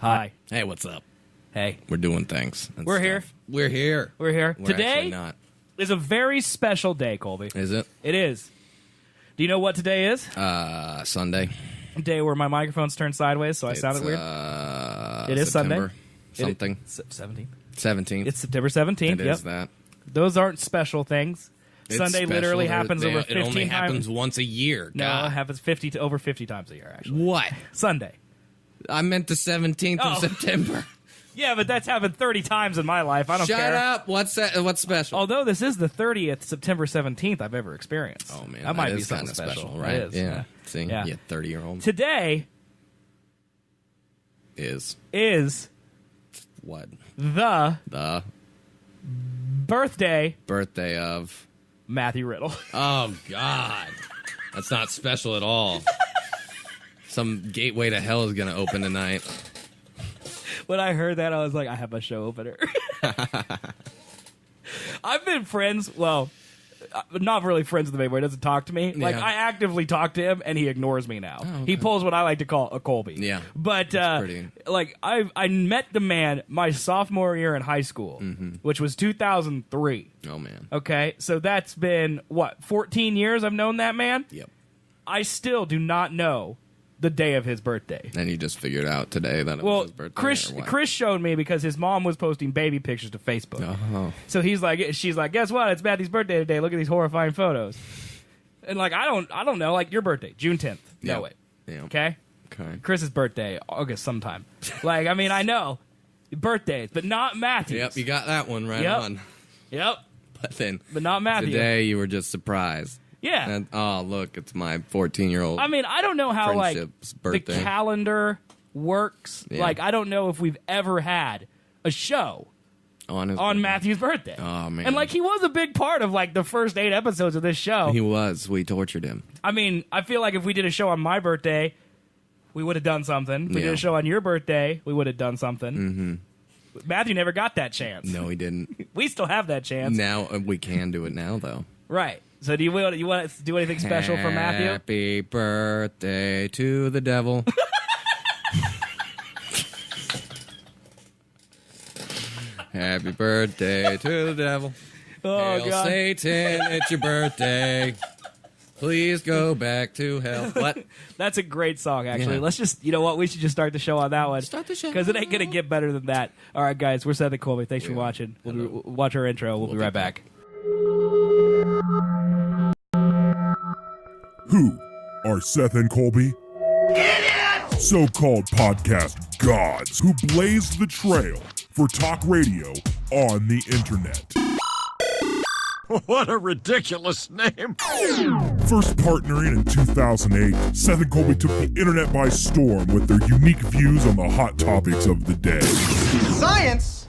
Hi. Hey, what's up? Hey. We're doing things. We're here. We're here. We're here. We're Today actually not. is a very special day, Colby. Is it? It is. Do you know what today is? Sunday. A day where my microphone's turned sideways, so I sounded weird. It is September Sunday. Something. 17th. 17th. It's September 17th. It is that. Those aren't special things. It's Sunday special. literally happens over 15 It times. only happens once a year. No, God. it happens over 50 times a year, actually. What? Sunday. I meant the 17th of September. Yeah, but that's happened 30 times in my life. I don't care. Shut up. What's special? Although this is the 30th September 17th I've ever experienced. Oh, man. That might be is something kinda special. right? It is. Yeah. See? Yeah. You 30-year-old. Today is what? The birthday of Matthew Riddle. Oh, God. That's not special at all. Some gateway to hell is going to open tonight. When I heard that, I was like, I have a show opener. I've been friends, well, not really friends with him anymore. He doesn't talk to me. Like, I actively talk to him, and he ignores me now. Oh, okay. He pulls what I like to call a Colby. Yeah. But, pretty... like, I met the man my sophomore year in high school, which was 2003. Oh, man. Okay? So that's been, 14 years I've known that man? Yep. I still do not know the day of his birthday. And you just figured out today that it was his birthday. Chris showed me because his mom was posting baby pictures to Facebook. Oh. So she's like, guess what? It's Matthew's birthday today. Look at these horrifying photos. And like, I don't know, like your birthday, June 10th. Know it. Yeah. Okay? Okay. Chris's birthday, August sometime. Like, I mean, I know birthdays, but not Matthew's. Yep, you got that one right on. Yep. But not Matthew. Today you were just surprised. Yeah. And, oh, look, it's my 14-year-old. I mean, I don't know how like birthday. the calendar works. Yeah. Like, I don't know if we've ever had a show on Matthew's birthday. Oh, man. And like, he was a big part of like the first 8 episodes of this show. He was. We tortured him. I mean, I feel like if we did a show on my birthday, we would have done something. If we did a show on your birthday, we would have done something. Mm-hmm. Matthew never got that chance. No, he didn't. We still have that chance. Now we can do it now, though. Right. So do you want to do anything special for Matthew? Happy birthday to the devil. Happy birthday to the devil. Oh, Hail God. Satan, it's your birthday. Please go back to hell. What? That's a great song, actually. Yeah. Let's just, you know what? We should just start the show on that one. Start the show. Because it ain't going to get better than that. All right, guys, we're Seth and Colby. Thanks for watching. We'll watch our intro. We'll be right back. Who are Seth and Colby? Idiots! So-called podcast gods who blazed the trail for talk radio on the internet. What a ridiculous name. First partnering in 2008, Seth and Colby took the internet by storm with their unique views on the hot topics of the day. Science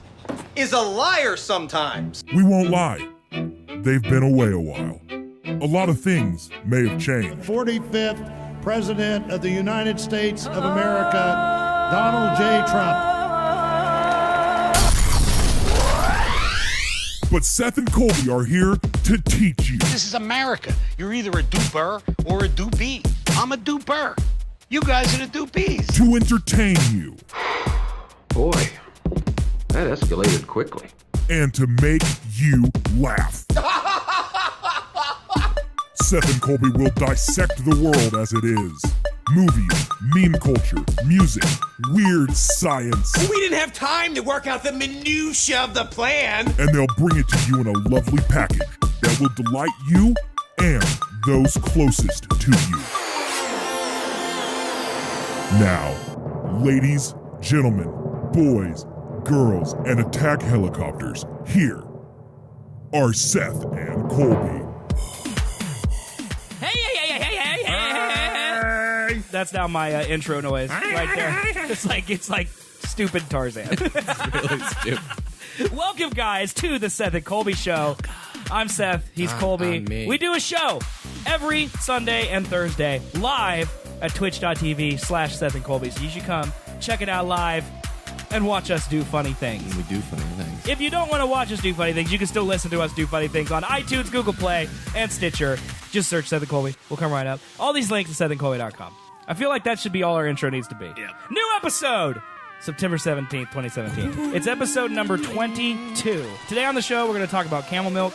is a liar sometimes. We won't lie. They've been away a while. A lot of things may have changed. 45th President of the United States of America, Donald J. Trump. But Seth and Colby are here to teach you. This is America. You're either a duper or a doopy. I'm a duper. You guys are the doopies. To entertain you. Boy, that escalated quickly. And to make you laugh. Seth and Colby will dissect the world as it is. Movies, meme culture, music, weird science. We didn't have time to work out the minutia of the plan. And they'll bring it to you in a lovely package that will delight you and those closest to you. Now, ladies, gentlemen, boys, girls, and attack helicopters, here are Seth and Colby. That's now my intro noise right there. It's like stupid Tarzan. Really stupid. Welcome, guys, to the Seth and Colby Show. I'm Seth. He's Colby. I'm me. We do a show every Sunday and Thursday live at twitch.tv/Seth and Colby. So you should come check it out live and watch us do funny things. We do funny things. If you don't want to watch us do funny things, you can still listen to us do funny things on iTunes, Google Play, and Stitcher. Just search Seth and Colby. We'll come right up. All these links at SethandColby.com. I feel like that should be all our intro needs to be. Yep. New episode! September 17th, 2017. It's episode number 22. Today on the show, we're going to talk about camel milk.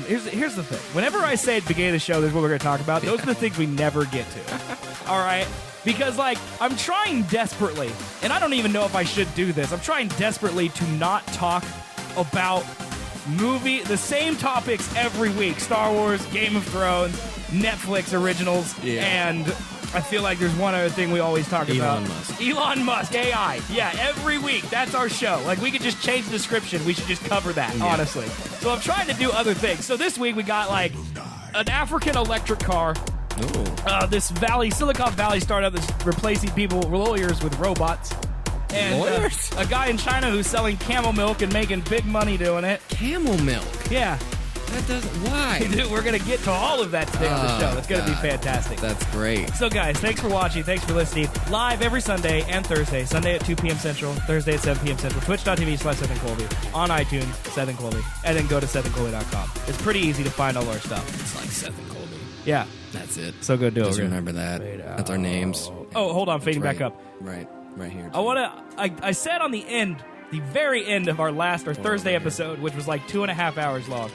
Here's the thing. Whenever I say at the beginning of the show, this is what we're going to talk about, those are the things we never get to. All right? Because, like, I'm trying desperately, and I don't even know if I should do this, I'm trying desperately to not talk about the same topics every week. Star Wars, Game of Thrones, Netflix originals, and I feel like there's one other thing we always talk about. Elon Musk, AI. Yeah, every week. That's our show. Like, we could just change the description. We should just cover that, honestly. So I'm trying to do other things. So this week we got, like, an African electric car. This Silicon Valley startup that's replacing lawyers with robots. And a guy in China who's selling camel milk and making big money doing it. Camel milk? Yeah. That doesn't... Why? Dude, we're going to get to all of that today on the show. It's going to be fantastic. That's great. So, guys, thanks for watching. Thanks for listening. Live every Sunday and Thursday. Sunday at 2 p.m. Central. Thursday at 7 p.m. Central. Twitch.tv/SethandColby. On iTunes, Seth and Colby. And then go to SethandColby.com. It's pretty easy to find all our stuff. It's like Seth and Colby. Yeah. That's it. So go do it. Just remember that. That's our names. Oh, hold on. Fading back up. Right here. I said on the very end of our Thursday episode, which was like 2.5 hours long.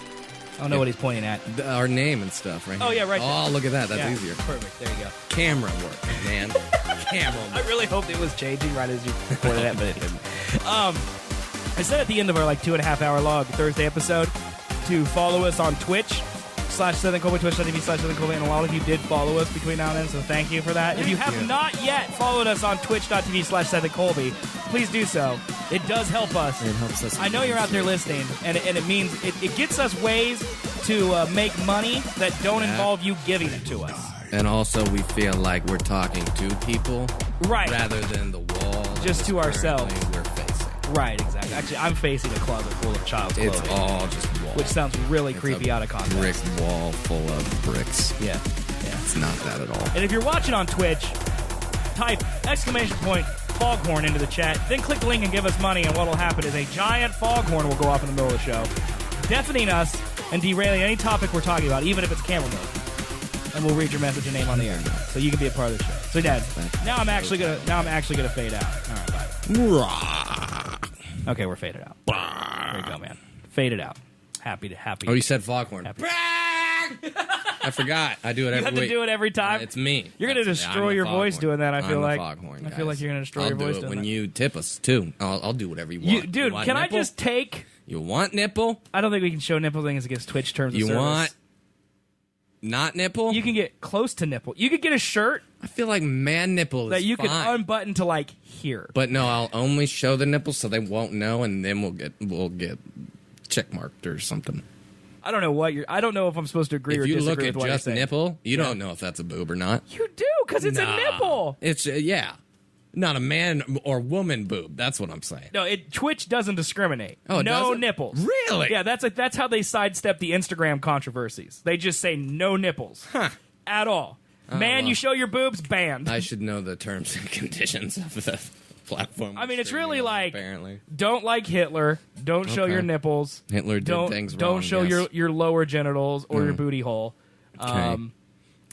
I don't know what he's pointing at. Our name and stuff, right? Oh, yeah, right there. Oh, look at that. That's easier. Perfect. There you go. Camera work, man. Camera work. I really hoped it was changing right as you pointed at, but it didn't. I said at the end of our 2.5 hour long Thursday episode to follow us on Twitch /SethandColby, Twitch.tv/SethandColby, and a lot of you did follow us between now and then, so thank you for that. If you have not yet followed us on Twitch.tv/SethandColby, please do so. It does help us. It helps us. I know you're out there listening, and it means it gets us ways to make money that don't involve you giving it to us. And also, we feel like we're talking to people, right? Rather than the wall, just to ourselves. We're facing. Right, exactly. Actually, I'm facing a closet full of child's clothing. It's all just wall. Which sounds really creepy out of context. Brick wall full of bricks. Yeah. It's not that at all. And if you're watching on Twitch, type !Foghorn into the chat, then click the link and give us money, and what'll happen is a giant foghorn will go off in the middle of the show, deafening us and derailing any topic we're talking about, even if it's camel milk. And we'll read your message and name on the air, so you can be a part of the show. So, Dad, now I'm actually gonna fade out. All right, bye. Okay, we're faded out. There you go, man. Faded out. Happy. Oh, you said foghorn. I forgot. I do it every week. You have to do it every time? It's me. You're going to destroy your voice doing that, I feel like. Foghorn, I feel like you're going to destroy your voice doing that. I'll do it when you tip us, too. I'll do whatever you want. Dude, can I just take... You want nipple? I don't think we can show nipple things against Twitch terms of service. You want not nipple? You can get close to nipple. You could get a shirt... I feel like man nipple is that you fine. can unbutton to, like, here. But no, I'll only show the nipples so they won't know, and then we'll get check marked or something. I don't know I don't know if I'm supposed to agree or disagree with what you're saying. If you look at just nipple, you don't know if that's a boob or not. You do, because it's a nipple. It's, not a man or woman boob. That's what I'm saying. No, Twitch doesn't discriminate. Oh, it no doesn't? nipples. Really? Yeah, that's how they sidestep the Instagram controversies. They just say no nipples. At all. Man, you show your boobs, banned. I should know the terms and conditions of the platform. I mean, it's really like, apparently. Don't like Hitler, don't show your nipples. Hitler did things wrong. Don't show your lower genitals or your booty hole. Okay.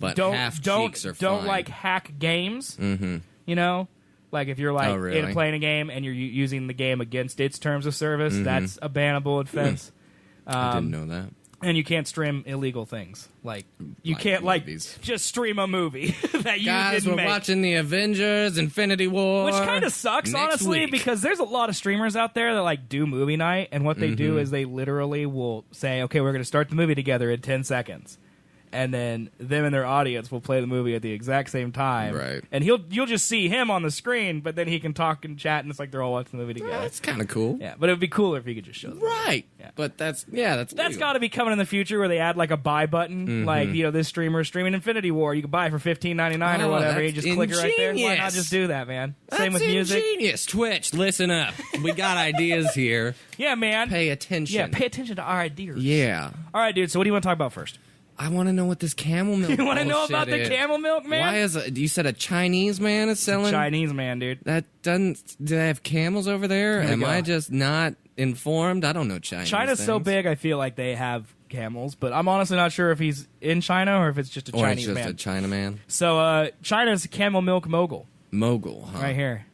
But half cheeks are fine. Don't like hack games. Mm-hmm. You know? Like if you're like playing a game and you're using the game against its terms of service, that's a bannable offense. I didn't know that. And you can't stream illegal things. Like you can't movies. Just stream a movie that you Guys, didn't we're make. watching the Avengers, Infinity War, which kind of sucks, honestly, because there's a lot of streamers out there that like do movie night, and what they do is they literally will say, "Okay, we're going to start the movie together in 10 seconds." And then them and their audience will play the movie at the exact same time. Right. And you'll just see him on the screen, but then he can talk and chat, and it's like they're all watching the movie together. That's kind of cool. Yeah, but it would be cooler if you could just show them. Right. Yeah. But that's got to be coming in the future where they add like a buy button, like this streamer streaming Infinity War, you can buy it for $15.99 or whatever. You just click it right there. Why not just do that, man? Same with music. Genius. Twitch, listen up. We got ideas here. Yeah, man. Pay attention. Yeah, pay attention to our ideas. Yeah. All right, dude. So what do you want to talk about first? I want to know what this camel milk. You want to know about the camel milk, man? Why is you said a Chinese man is selling? Chinese man, dude. That doesn't. Do they have camels over there? Am I just not informed? I don't know Chinese. China's things. so big. I feel like they have camels, but I'm honestly not sure if he's in China or if it's just a Chinese man. Or it's just a China man. So China's camel milk mogul. Mogul, huh? Right here.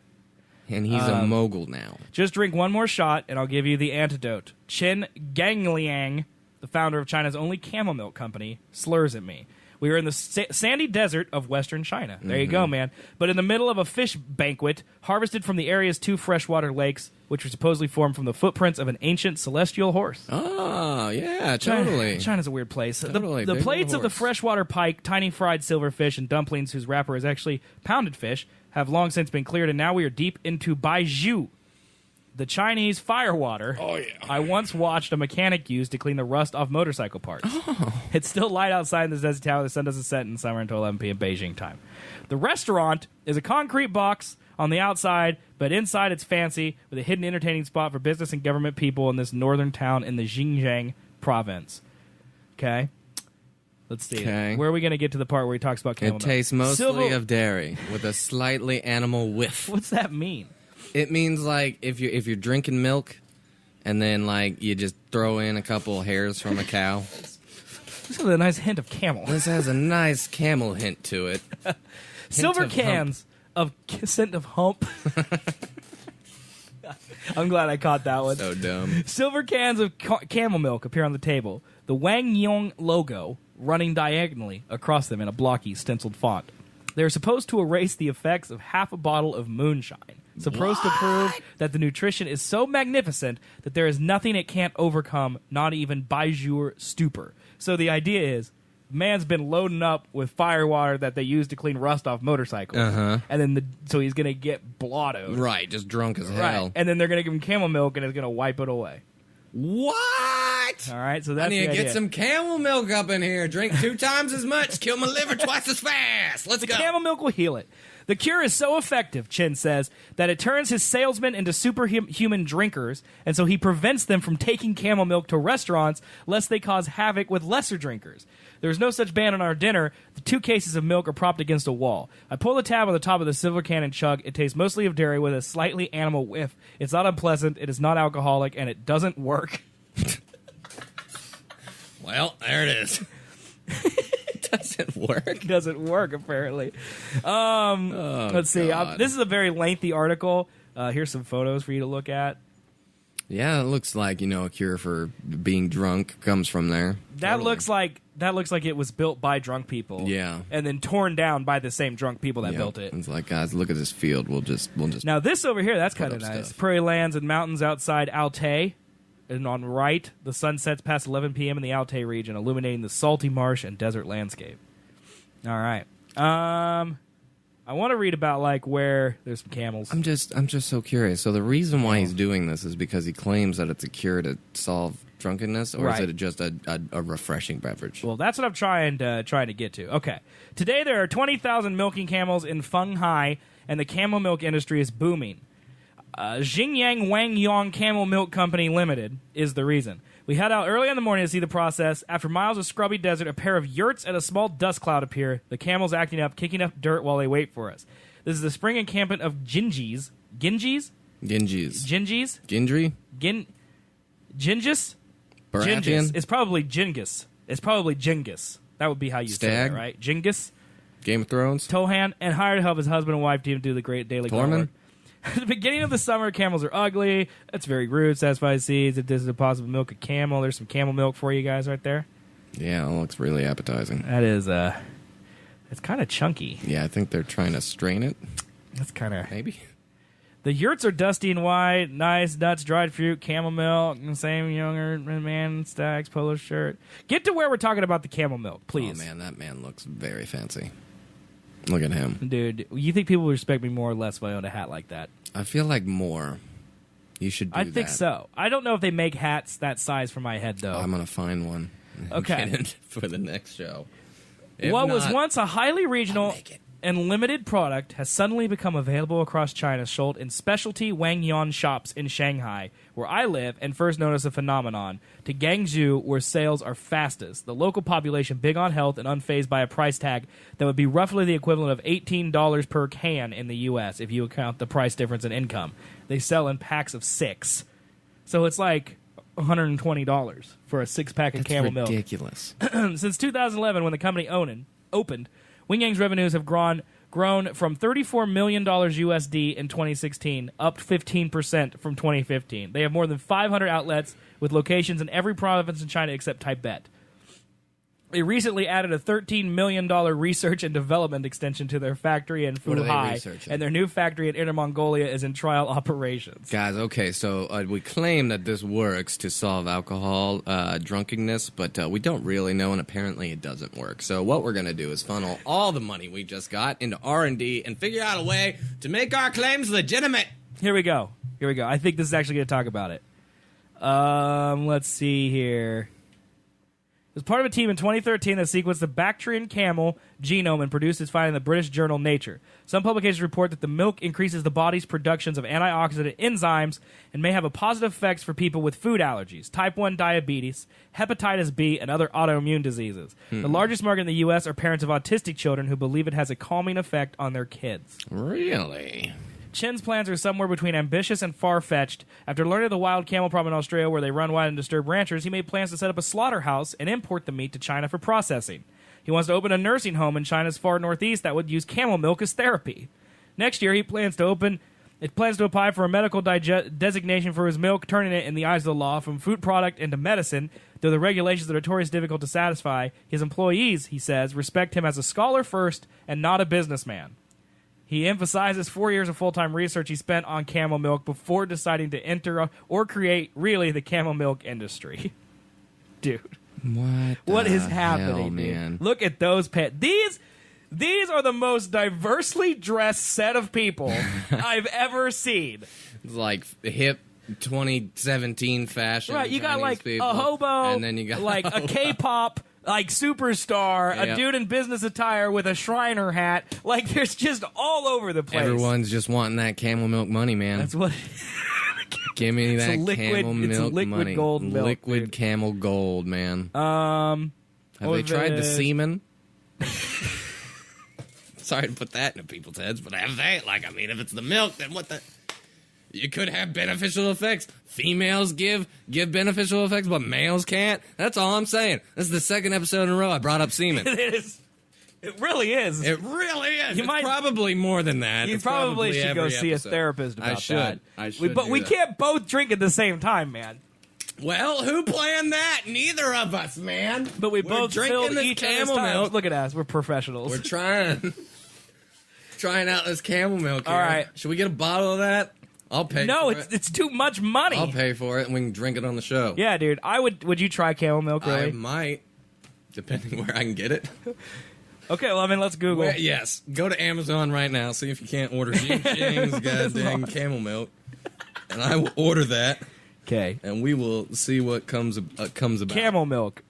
And he's a mogul now. Just drink one more shot, and I'll give you the antidote. Qin Gangliang, the founder of China's only camel milk company, slurs at me. We were in the sandy desert of western China. There you go, man. But in the middle of a fish banquet, harvested from the area's 2 freshwater lakes, which were supposedly formed from the footprints of an ancient celestial horse. Oh, yeah, totally. China's a weird place. Totally. The Big plates of the horse. freshwater pike, tiny fried silverfish, and dumplings whose wrapper is actually pounded fish have long since been cleared, and now we are deep into Baizhu, the Chinese firewater I once watched a mechanic use to clean the rust off motorcycle parts. It's still light outside in this desert tower. The sun doesn't set in summer until 11 p.m. Beijing time. The restaurant is a concrete box on the outside, but inside it's fancy with a hidden entertaining spot for business and government people in this northern town in the Xinjiang province. Okay? Let's see. Okay. Where are we going to get to the part where he talks about camel It milk? tastes mostly Silver- of dairy with a slightly animal whiff. What's that mean? It means like if you're drinking milk and then like you just throw in a couple hairs from a cow. This is a nice hint of camel. This has a nice camel hint to it. Silver of cans of scent of hump. I'm glad I caught that one. So dumb. Silver cans of camel milk appear on the table. The Wang Yong logo running diagonally across them in a blocky, stenciled font. They are supposed to erase the effects of half a bottle of moonshine. Supposed to prove that the nutrition is so magnificent that there is nothing it can't overcome, not even Baizhu stupor. So the idea is, man's been loading up with firewater that they use to clean rust off motorcycles. And then so he's going to get blottoed. Right, just drunk as hell. Right. And then they're going to give him camel milk and it's going to wipe it away. What? All right, so that's I need the to idea. get some camel milk up in here. Drink 2 times as much. Kill my liver twice as fast. Let's The go. camel milk will heal it. The cure is so effective, Chin says, that it turns his salesmen into superhuman drinkers, and so he prevents them from taking camel milk to restaurants lest they cause havoc with lesser drinkers. There is no such ban on our dinner. The 2 cases of milk are propped against a wall. I pull the tab on the top of the silver can and chug. It tastes mostly of dairy with a slightly animal whiff. It's not unpleasant, it is not alcoholic, and it doesn't work. Well, there it is. Doesn't work. Doesn't work, apparently. Let's see. God. This is a very lengthy article. Here's some photos for you to look at. Yeah, it looks like, a cure for being drunk comes from there. That Totally. looks like it was built by drunk people. Yeah. And then torn down by the same drunk people that Yep. built it. It's like, guys, look at this field. We'll just Now this over here, that's kind of up nice. stuff. Prairie lands and mountains outside Altay. And on right, the sun sets past 11 p.m. in the Altay region, illuminating the salty marsh and desert landscape. All right. I want to read about where there's some camels. I'm just so curious. So the reason why he's doing this is because he claims that it's a cure to solve drunkenness, or Right. is it just a refreshing beverage? Well, that's what I'm trying to get to. Okay. Today there are 20,000 milking camels in Fenghai, and the camel milk industry is booming. Xinjiang Wangyong Camel Milk Company Limited is the reason. We head out early in the morning to see the process. After miles of scrubby desert, a pair of yurts and a small dust cloud appear. The camels acting up, kicking up dirt while they wait for us. This is the spring encampment of Gingis. Gingis? Gingis. Gingis? Gindri? Gingis? Baratheon? Gingis. It's probably Genghis. It's probably Genghis. That would be how you say Stag? it, right? Genghis, Game of Thrones? Tohan, and hired to help his husband and wife team do the great daily Tormund? grunt work. At the beginning of the summer, camels are ugly. It's very rude. Satisfied seeds. If this is a possible milk of camel, there's some camel milk for you guys right there. Yeah, it looks really appetizing. That is, it's kind of chunky. Yeah, I think they're trying to strain it. That's kind of... Maybe. The yurts are dusty and white. Nice nuts, dried fruit, camel milk, and same younger man stacks, polo shirt. Get to where we're talking about the camel milk, please. Oh, man, that man looks very fancy. Look at him. Dude, you think people would respect me more or less if I owned a hat like that? I feel like more. You should do I that. think so. I don't know if they make hats that size for my head, though. I'm going to find one. Okay. Get it for the next show. If What was not, once a highly regional make it. and limited product has suddenly become available across China, sold in specialty Wangyang shops in Shanghai, where I live, and first noticed a phenomenon, to Guangzhou, where sales are fastest. The local population big on health and unfazed by a price tag that would be roughly the equivalent of $18 per can in the U.S. if you account the price difference in income. They sell in packs of 6. So it's like $120 for a 6-pack of That's camel milk. ridiculous. Since 2011, when the company opened, Wingyang's revenues have grown grown from $34 million USD in 2016, up 15% from 2015. They have more than 500 outlets with locations in every province in China except Tibet. They recently added a $13 million research and development extension to their factory in What are they Fuhai, researching? and their new factory in Inner Mongolia is in trial operations. Guys, okay, so we claim that this works to solve alcohol drunkenness, but we don't really know, and apparently it doesn't work. So what we're going to do is funnel all the money we just got into R&D and figure out a way to make our claims legitimate. Here we go. I think this is actually going to talk about it. Let's see here. It was part of a team in 2013 that sequenced the Bactrian camel genome and produced its finding in the British journal Nature. Some publications report that the milk increases the body's productions of antioxidant enzymes and may have a positive effects for people with food allergies, type 1 diabetes, hepatitis B, and other autoimmune diseases. The largest market in the U.S. are parents of autistic children who believe it has a calming effect on their kids. Really? Chen's plans are somewhere between ambitious and far-fetched. After learning of the wild camel problem in Australia where they run wild and disturb ranchers, he made plans to set up a slaughterhouse and import the meat to China for processing. He wants to open a nursing home in China's far northeast that would use camel milk as therapy. Next year, he plans to apply for a medical designation for his milk, turning it, in the eyes of the law, from food product into medicine. Though the regulations are notoriously difficult to satisfy, his employees, he says, respect him as a scholar first and not a businessman. He emphasizes 4 years of full-time research he spent on camel milk before deciding to enter or create, really, the camel milk industry. Dude. What is happening, hell, man? dude? Look at those pets. These are the most diversely dressed set of people I've ever seen. It's like hip 2017 fashion. Right, you got Chinese like people, a hobo, and then you got like a K-pop like superstar, a dude in business attire with a Shriner hat. Like, there's just all over the place. Everyone's just wanting that camel milk money, man. That's what. Give me that camel milk liquid money. Gold milk, liquid dude. camel gold, man. Have they tried the semen? Sorry to put that into people's heads, but have they? Like, I mean, if it's the milk, then what the? You could have beneficial effects. Females give beneficial effects, but males can't. That's all I'm saying. This is the second episode in a row I brought up semen. It is. It really is. It really is. It's probably more than that. You probably should go see a therapist about that. I should. But we can't both drink at the same time, man. Well, who planned that? Neither of us, man. But we're both drinking filled this each camel other's milk. times. Look at us. We're professionals. We're trying out this camel milk here. All right. Should we get a bottle of that? I'll pay for it. it's too much money. I'll pay for it, and we can drink it on the show. Yeah, dude. Would you try camel milk, really? I might, depending where I can get it. Okay, well, I mean, let's Google. Yes. Go to Amazon right now, see if you can't order Jing's goddamn camel milk. And I will order that. Okay. And we will see what comes about. Camel milk.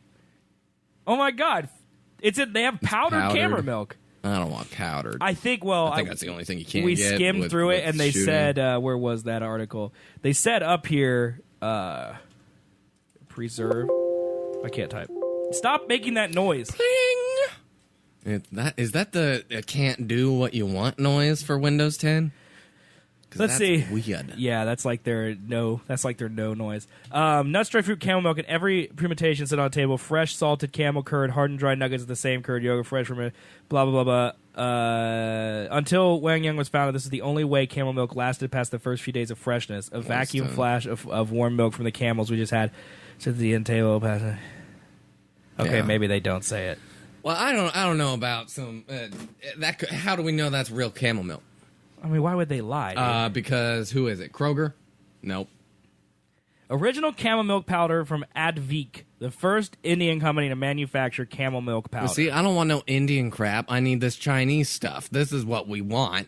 Oh, my God. They have powdered camel milk. I don't want powdered. I think that's the only thing you can't we get. We skimmed through it, and they said, where was that article? They said up here, preserve. I can't type. Stop making that noise. Pling! Is that the can't do what you want noise for Windows 10? Let's see. Weird. Yeah, that's like their no noise. Nuts, dry fruit, camel milk, and every permutation sit on a table. Fresh salted camel curd, hardened dried nuggets of the same curd, yogurt fresh from it, blah, blah, blah, blah. Until Wang Yang was founded, this is the only way camel milk lasted past the first few days of freshness. A vacuum flash of warm milk from the camels we just had. Sit at the end table. Okay, yeah. Maybe they don't say it. Well, I don't know about some how do we know that's real camel milk? I mean, why would they lie? Because who is it? Kroger? Nope. Original camel milk powder from Advik, the first Indian company to manufacture camel milk powder. Well, see, I don't want no Indian crap. I need this Chinese stuff. This is what we want.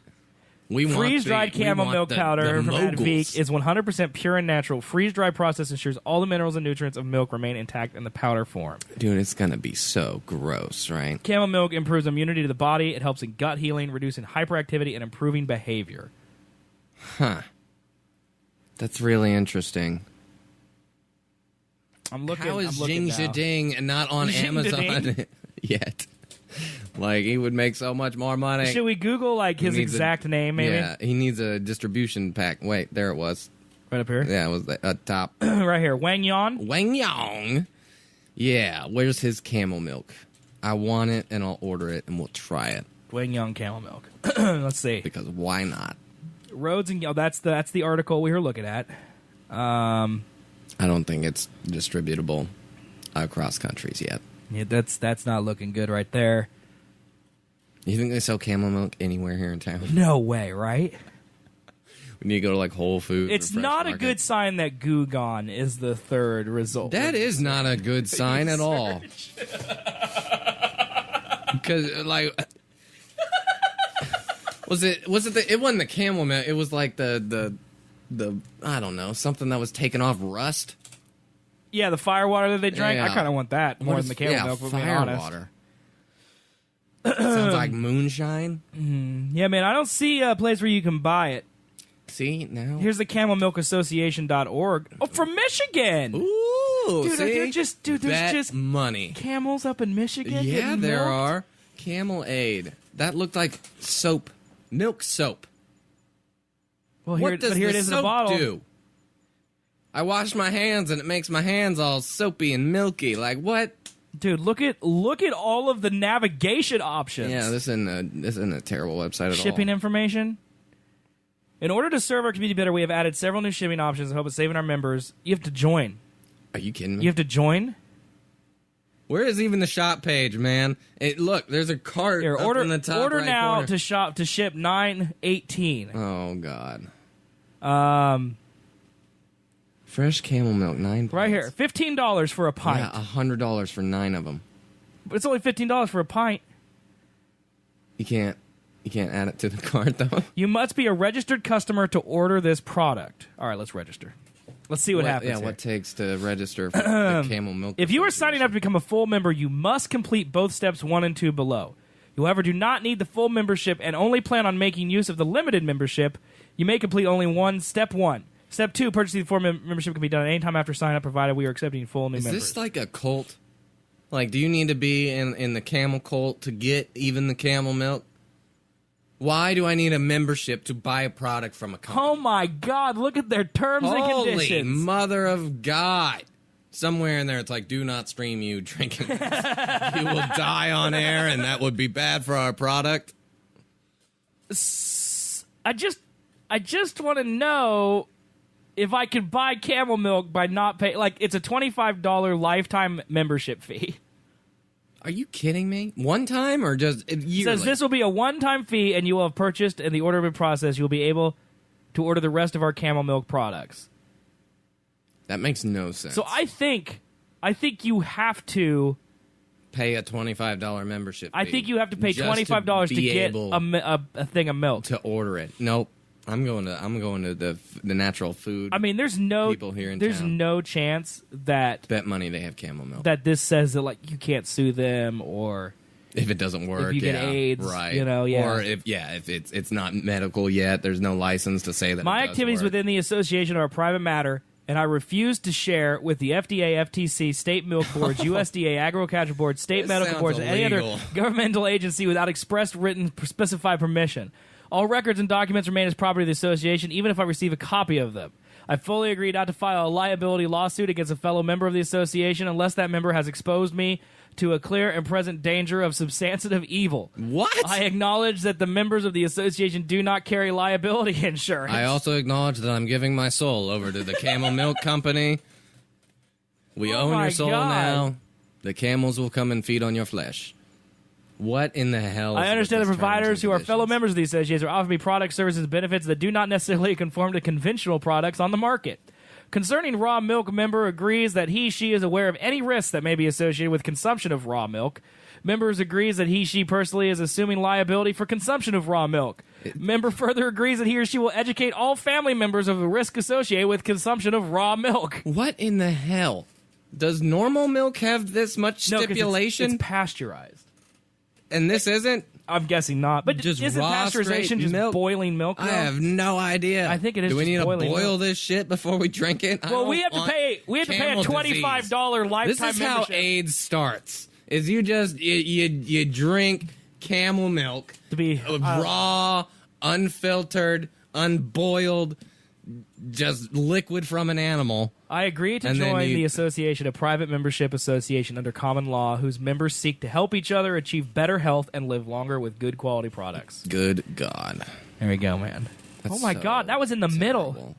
Freeze-dried camel milk powder from Advik is 100% pure and natural. Freeze-dry process ensures all the minerals and nutrients of milk remain intact in the powder form. Dude, it's going to be so gross, right? Camel milk improves immunity to the body. It helps in gut healing, reducing hyperactivity, and improving behavior. Huh. That's really interesting. I'm looking. How is Jing Zhiding not on Amazon yet? Like, he would make so much more money. Should we Google, like, his exact name, maybe? Yeah, he needs a distribution pack. Wait, there it was. Right up here? Yeah, it was at top. Right here. Wang Yang? Wang Yang? Yeah, where's his camel milk? I want it, and I'll order it, and we'll try it. Dwayne Young camel milk. Let's see. Because why not? Roads and that's the article we were looking at. I don't think it's distributable across countries yet. Yeah, that's not looking good right there. You think they sell camel milk anywhere here in town? No way, right? We need to go to like Whole Foods. It's or not Fresh a Market. good sign that Goo Gone is the third result. That is not a good sign at all. Because like, it wasn't the camel milk. It was like the I don't know, something that was taken off rust. Yeah, the fire water that they drank. Yeah. I kind of want that more than the camel milk. If we're being honest. Water. Sounds like moonshine. Yeah, man, I don't see a place where you can buy it. See now. Here's the CamelMilkAssociation.org. Oh, from Michigan. Ooh, dude, see? there's just money. Camels up in Michigan. Yeah, getting there milked? are. Camel Aid. That looked like soap, milk soap. Well, What does here it the is in a soap bottle. do? I wash my hands and it makes my hands all soapy and milky. Like what? Dude, look at all of the navigation options. Yeah, this isn't a terrible website at all. Shipping information. In order to serve our community better, we have added several new shipping options in hope of saving our members. You have to join. Are you kidding me? You have to join. Where is even the shop page, man? Look, there's a cart Here, up order in the top order right now corner. to ship 9/18. Oh God. Um, Fresh camel milk, 9 right here, pounds. $15 for a pint. Yeah, $100 for 9 of them. But it's only $15 for a pint. You can't add it to the cart though. You must be a registered customer to order this product. All right, let's register. Let's see what happens. Yeah, here. what takes to register for the camel milk? If you are signing up to become a full member, you must complete both steps 1 and 2 below. You, however, do not need the full membership and only plan on making use of the limited membership. You may complete only step 1. Step 2, purchasing the full membership can be done at any time after sign up, provided we are accepting full new Is members. this like a cult? Like, do you need to be in the camel cult to get even the camel milk? Why do I need a membership to buy a product from a company? Oh my God! Look at their terms and Holy conditions. mother of God! Somewhere in there, it's like, do not stream you drinking this. You will die on air, and that would be bad for our product. I just want to know if I could buy camel milk by not pay. Like, it's a $25 lifetime membership fee. Are you kidding me? One time or just yearly? It says this will be a one-time fee, and you will have purchased in the order of a process. You will be able to order the rest of our camel milk products. That makes no sense. So I think you have to pay a $25 membership fee. I think you have to pay just $25 to be get able a thing of milk to order it. Nope. I'm going to the natural food. I mean, there's no people here in town. no chance that bet money they have camel milk. that this says that like you can't sue them, or if it doesn't work, if you get AIDS, right? you know, yeah. Or if it's not medical yet, there's no license to say that. My it does activities work. within the association are a private matter, and I refuse to share with the FDA, FTC, state milk boards, USDA, agriculture boards, state This medical sounds boards, and any other illegal. governmental agency without expressed written specified permission. All records and documents remain as property of the association, even if I receive a copy of them. I fully agree not to file a liability lawsuit against a fellow member of the association unless that member has exposed me to a clear and present danger of substantive evil. What? I acknowledge that the members of the association do not carry liability insurance. I also acknowledge that I'm giving my soul over to the Camel Milk Company. We Oh own my your soul God. now. The camels will come and feed on your flesh. What in the hell? I understand the the providers who are fellow members of the association are offering me products, services, and benefits that do not necessarily conform to conventional products on the market. Concerning raw milk, member agrees that he/she is aware of any risks that may be associated with consumption of raw milk. Members agrees that he/she personally is assuming liability for consumption of raw milk. Member further agrees that he or she will educate all family members of the risk associated with consumption of raw milk. What in the hell? Does normal milk have this much No, 'cause stipulation? it's pasteurized. And this isn't? I'm guessing not. But Just isn't raw, pasteurization straight just milk? boiling milk? I though? have no idea. I think it is Do we just need to boiling boil milk. this shit before we drink it? I Well, we don't have to want pay. We have to pay a camel $25 disease. lifetime This is how membership. AIDS starts. Is you just you drink camel milk To be raw, unfiltered, unboiled, just liquid from an animal. I agree to join the association, a private membership association under common law whose members seek to help each other achieve better health and live longer with good quality products. Good God. There we go, man. That's oh my God, that was in the middle.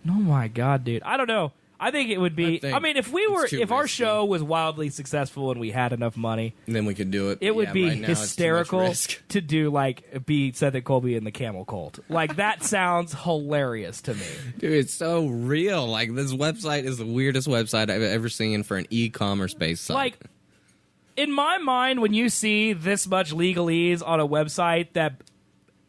Oh my God, dude. I don't know. I think it would be. I mean, if our show was wildly successful and we had enough money, then we could do it. It would be hysterical to do be Seth and Colby in the Camel Cult. Like that sounds hilarious to me, dude. It's so real. Like this website is the weirdest website I've ever seen for an e-commerce based site. Like in my mind, when you see this much legalese on a website that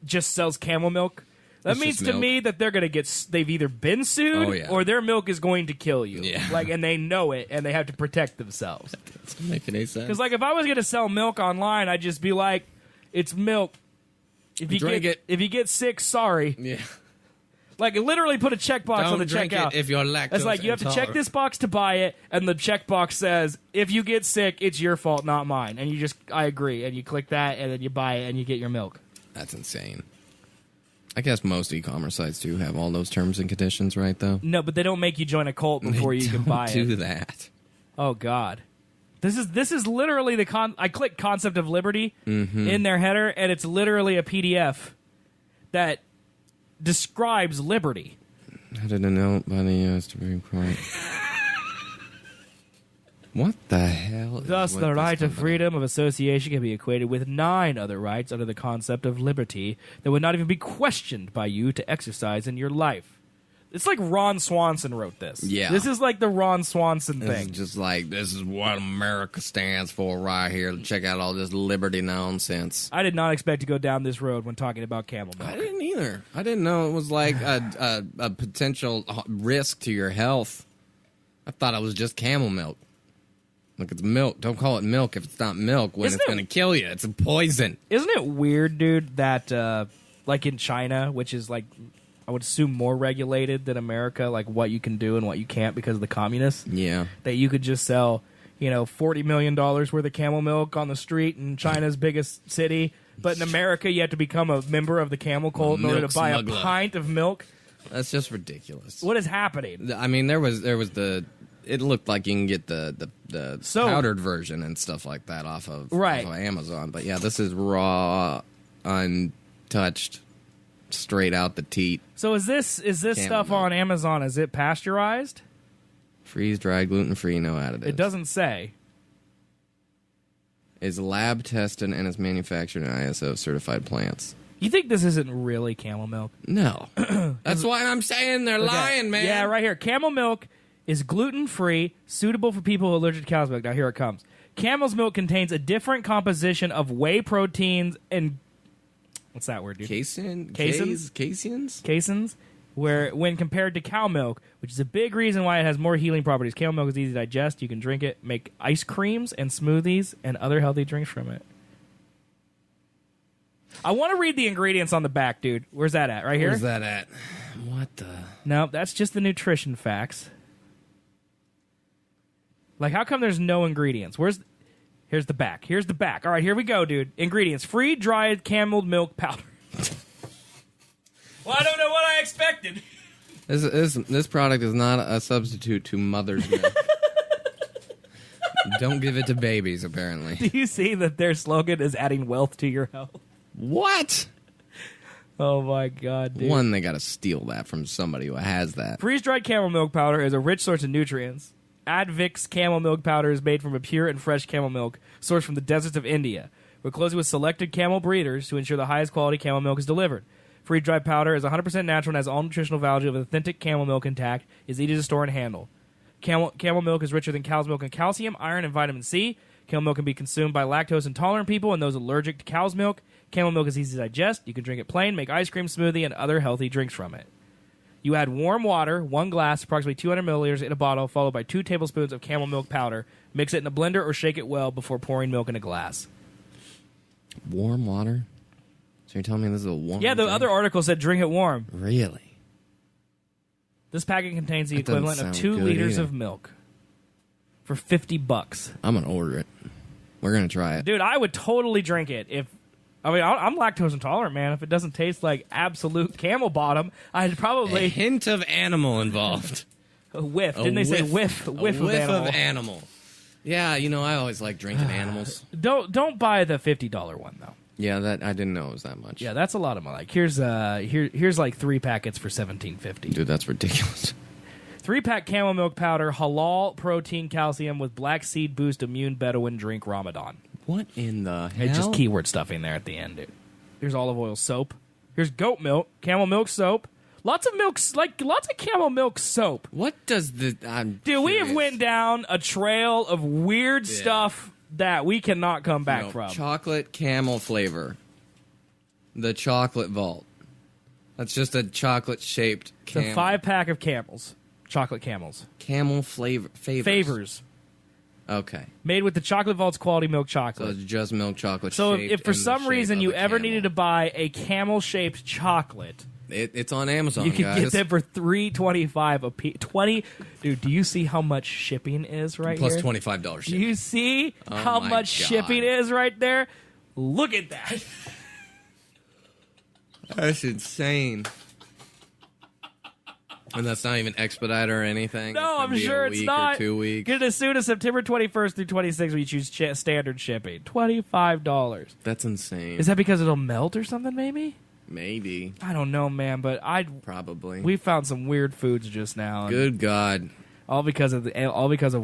just sells camel milk. That means to me that they're going to they've either been sued or their milk is going to kill you. Yeah. Like, and they know it and they have to protect themselves. That doesn't make any sense. Because, like, if I was going to sell milk online, I'd just be like, it's milk. If you get sick, sorry. Yeah. Like, literally put a checkbox on the checkout. If you're lactose It's like, you have to check this box to buy it, and the checkbox says, if you get sick, it's your fault, not mine. And you I agree. And you click that, and then you buy it, and you get your milk. That's insane. I guess most e-commerce sites do have all those terms and conditions, right, though? No, but they don't make you join a cult before you can buy it. They don't do that. Oh, God. This is literally I click Concept of Liberty in their header, and it's literally a PDF that describes liberty. I didn't know by the U.S. Supreme Court. What the hell? Thus, the right to freedom of association can be equated with 9 other rights under the concept of liberty that would not even be questioned by you to exercise in your life. It's like Ron Swanson wrote this. Yeah. This is like the Ron Swanson thing. It's just like, this is what America stands for right here. Check out all this liberty nonsense. I did not expect to go down this road when talking about camel milk. I didn't either. I didn't know it was like a potential risk to your health. I thought it was just camel milk. Look, it's milk. Don't call it milk if it's not milk when it's going to kill you. It's a poison. Isn't it weird, dude, that like in China, which is like, I would assume more regulated than America, like what you can do and what you can't because of the communists? Yeah. That you could just sell, $40 million worth of camel milk on the street in China's biggest city. But in America, you have to become a member of the camel cult in order to buy a pint of milk. That's just ridiculous. What is happening? I mean, there was the... It looked like you can get the powdered version and stuff like that off of Amazon. But yeah, this is raw, untouched, straight out the teat. So is this stuff on Amazon, is it pasteurized? Freeze-dried, gluten-free, no additives. It doesn't say. Is lab tested and is manufactured in ISO certified plants. You think this isn't really camel milk? No. That's why I'm saying they're lying, man. Yeah, right here. Camel milk is gluten-free, suitable for people allergic to cow's milk. Now, here it comes. Camel's milk contains a different composition of whey proteins and... What's that word, dude? Caseins? Caseins, where when compared to cow milk, which is a big reason why it has more healing properties. Camel milk is easy to digest. You can drink it, make ice creams and smoothies and other healthy drinks from it. I want to read the ingredients on the back, dude. Where's that at? Right here? Where's that at? What the... No, that's just the nutrition facts. Like, how come there's no ingredients? Here's the back. Here's the back. All right, here we go, dude. Ingredients. Free-dried camel milk powder. Well, I don't know what I expected. This product is not a substitute to mother's milk. Don't give it to babies, apparently. Do you see that their slogan is adding wealth to your health? What? Oh, my God, dude. One, they got to steal that from somebody who has that. Freeze-dried camel milk powder is a rich source of nutrients. Advix camel milk powder is made from a pure and fresh camel milk sourced from the deserts of India. We're closing with selected camel breeders to ensure the highest quality camel milk is delivered. Freeze-dried powder is 100% natural and has all nutritional value of authentic camel milk intact, is easy to store and handle. Camel milk is richer than cow's milk in calcium, iron, and vitamin C. Camel milk can be consumed by lactose-intolerant people and those allergic to cow's milk. Camel milk is easy to digest. You can drink it plain, make ice cream, smoothie, and other healthy drinks from it. You add warm water, 1 glass, approximately 200 milliliters in a bottle, followed by 2 tablespoons of camel milk powder. Mix it in a blender or shake it well before pouring milk in a glass. Warm water? So you're telling me this is a warm Yeah, the drink? other article said drink it warm. Really? This packet contains the equivalent of 2 liters of milk for $50. I'm going to order it. We're going to try it. Dude, I would totally drink it I mean, I'm lactose intolerant, man. If it doesn't taste like absolute camel bottom, I'd probably A hint of animal involved. a whiff. Didn't they say whiff? Whiff a whiff of animal. of animal. Yeah, I always like drinking animals. Don't buy the $50 one though. Yeah, that I didn't know it was that much. Yeah, that's a lot of money. Like here's like 3 packets for $17.50. Dude, that's ridiculous. 3-pack camel milk powder, halal protein calcium with black seed boost immune Bedouin drink Ramadan. What in the hell? It's just keyword stuffing there at the end, dude. Here's olive oil soap. Here's goat milk, camel milk soap. Lots of camel milk soap. What does the... Dude, we have went down a trail of weird stuff that we cannot come back from. Chocolate camel flavor. The chocolate vault. That's just a chocolate-shaped camel. The 5-pack of camels. Chocolate camels. Camel flavor. Favors. Okay. Made with the Chocolate Vault's quality milk So chocolate. it's just milk chocolate. So shaped if for in the some shape reason of you a ever camel. needed to buy a camel-shaped chocolate, It's on Amazon, you can guys. get them for $3.25 a piece. Dude, do you see how much shipping is right Plus here? $25 Do shipping. you see how my much God. shipping is right there? Look at that. That's insane. And that's not even expedite or anything? No, It's gonna I'm be sure a it's week not. Or 2 weeks? Get it as soon as September 21st through 26th when you choose standard shipping. $25. That's insane. Is that because it'll melt or something, maybe? Maybe. I don't know, man, but Probably. we found some weird foods just now. and Good God. All because of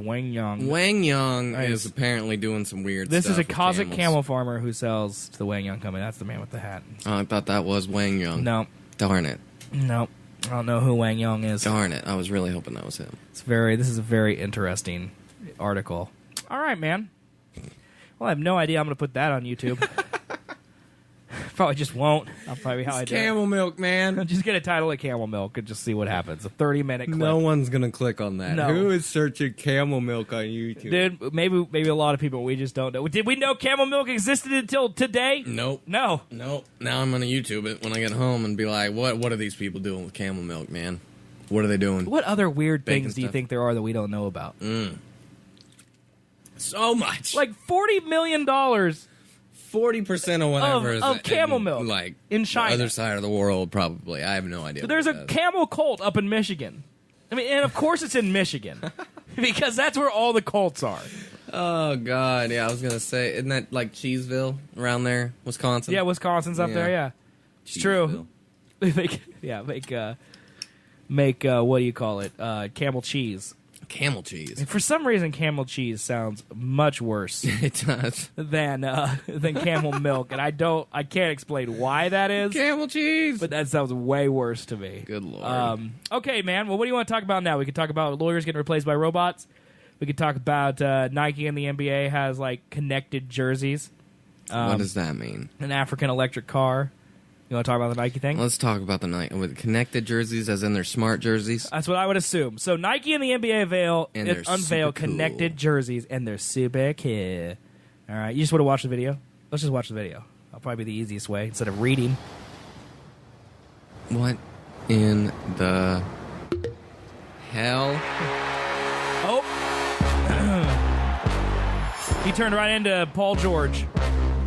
Wang Yang. Wang Yang Nice. is apparently doing some weird This stuff is a with Kazakh camels. camel farmer who sells to the Wang Yang company. That's the man with the hat. Oh, I thought that was Wang Yang. No, Darn it. no, I don't know who Wang Yang is. Darn it. I was really hoping that was him. This is a very interesting article. All right, man. Well, I have no idea I'm going to put that on YouTube. Probably just won't. I'll probably how I do. Camel milk, man. Just get a title of camel milk and just see what happens. A 30-minute clip. No one's going to click on that. No. Who is searching camel milk on YouTube? Dude, maybe a lot of people, we just don't know. Did we know camel milk existed until today? Nope. No. Nope. Now I'm going to YouTube it when I get home and be like, what are these people doing with camel milk, man? What are they doing? What other weird Bacon things do you stuff. think there are that we don't know about? So much. Like $40 million 40% of whatever is of camel in, milk like in China. The other side of the world, probably. I have no idea. There's what a that is. camel cult up in Michigan. I mean, and of course it's in Michigan. Because that's where all the cults are. Oh, God. Yeah, I was going to say, isn't that like Cheeseville around there? Wisconsin? Yeah, Wisconsin's up Yeah. there, yeah. It's true. Make what do you call it? Camel cheese. Camel cheese. And for some reason, camel cheese sounds much worse It does. than camel milk, and I can't explain why that is. Camel cheese. But that sounds way worse to me. Good Lord. Okay, man. Well, what do you want to talk about now? We could talk about lawyers getting replaced by robots. We could talk about Nike and the NBA has like connected jerseys. What does that mean? An African electric car. You want to talk about the Nike thing? Let's talk about the Nike with connected jerseys, as in their smart jerseys. That's what I would assume. So Nike and the NBA And they're unveil super cool. connected jerseys, and they're super cool. All right, you just want to watch the video? Let's just watch the video. That'll probably be the easiest way instead of reading. What in the hell? Oh, he turned right into Paul George.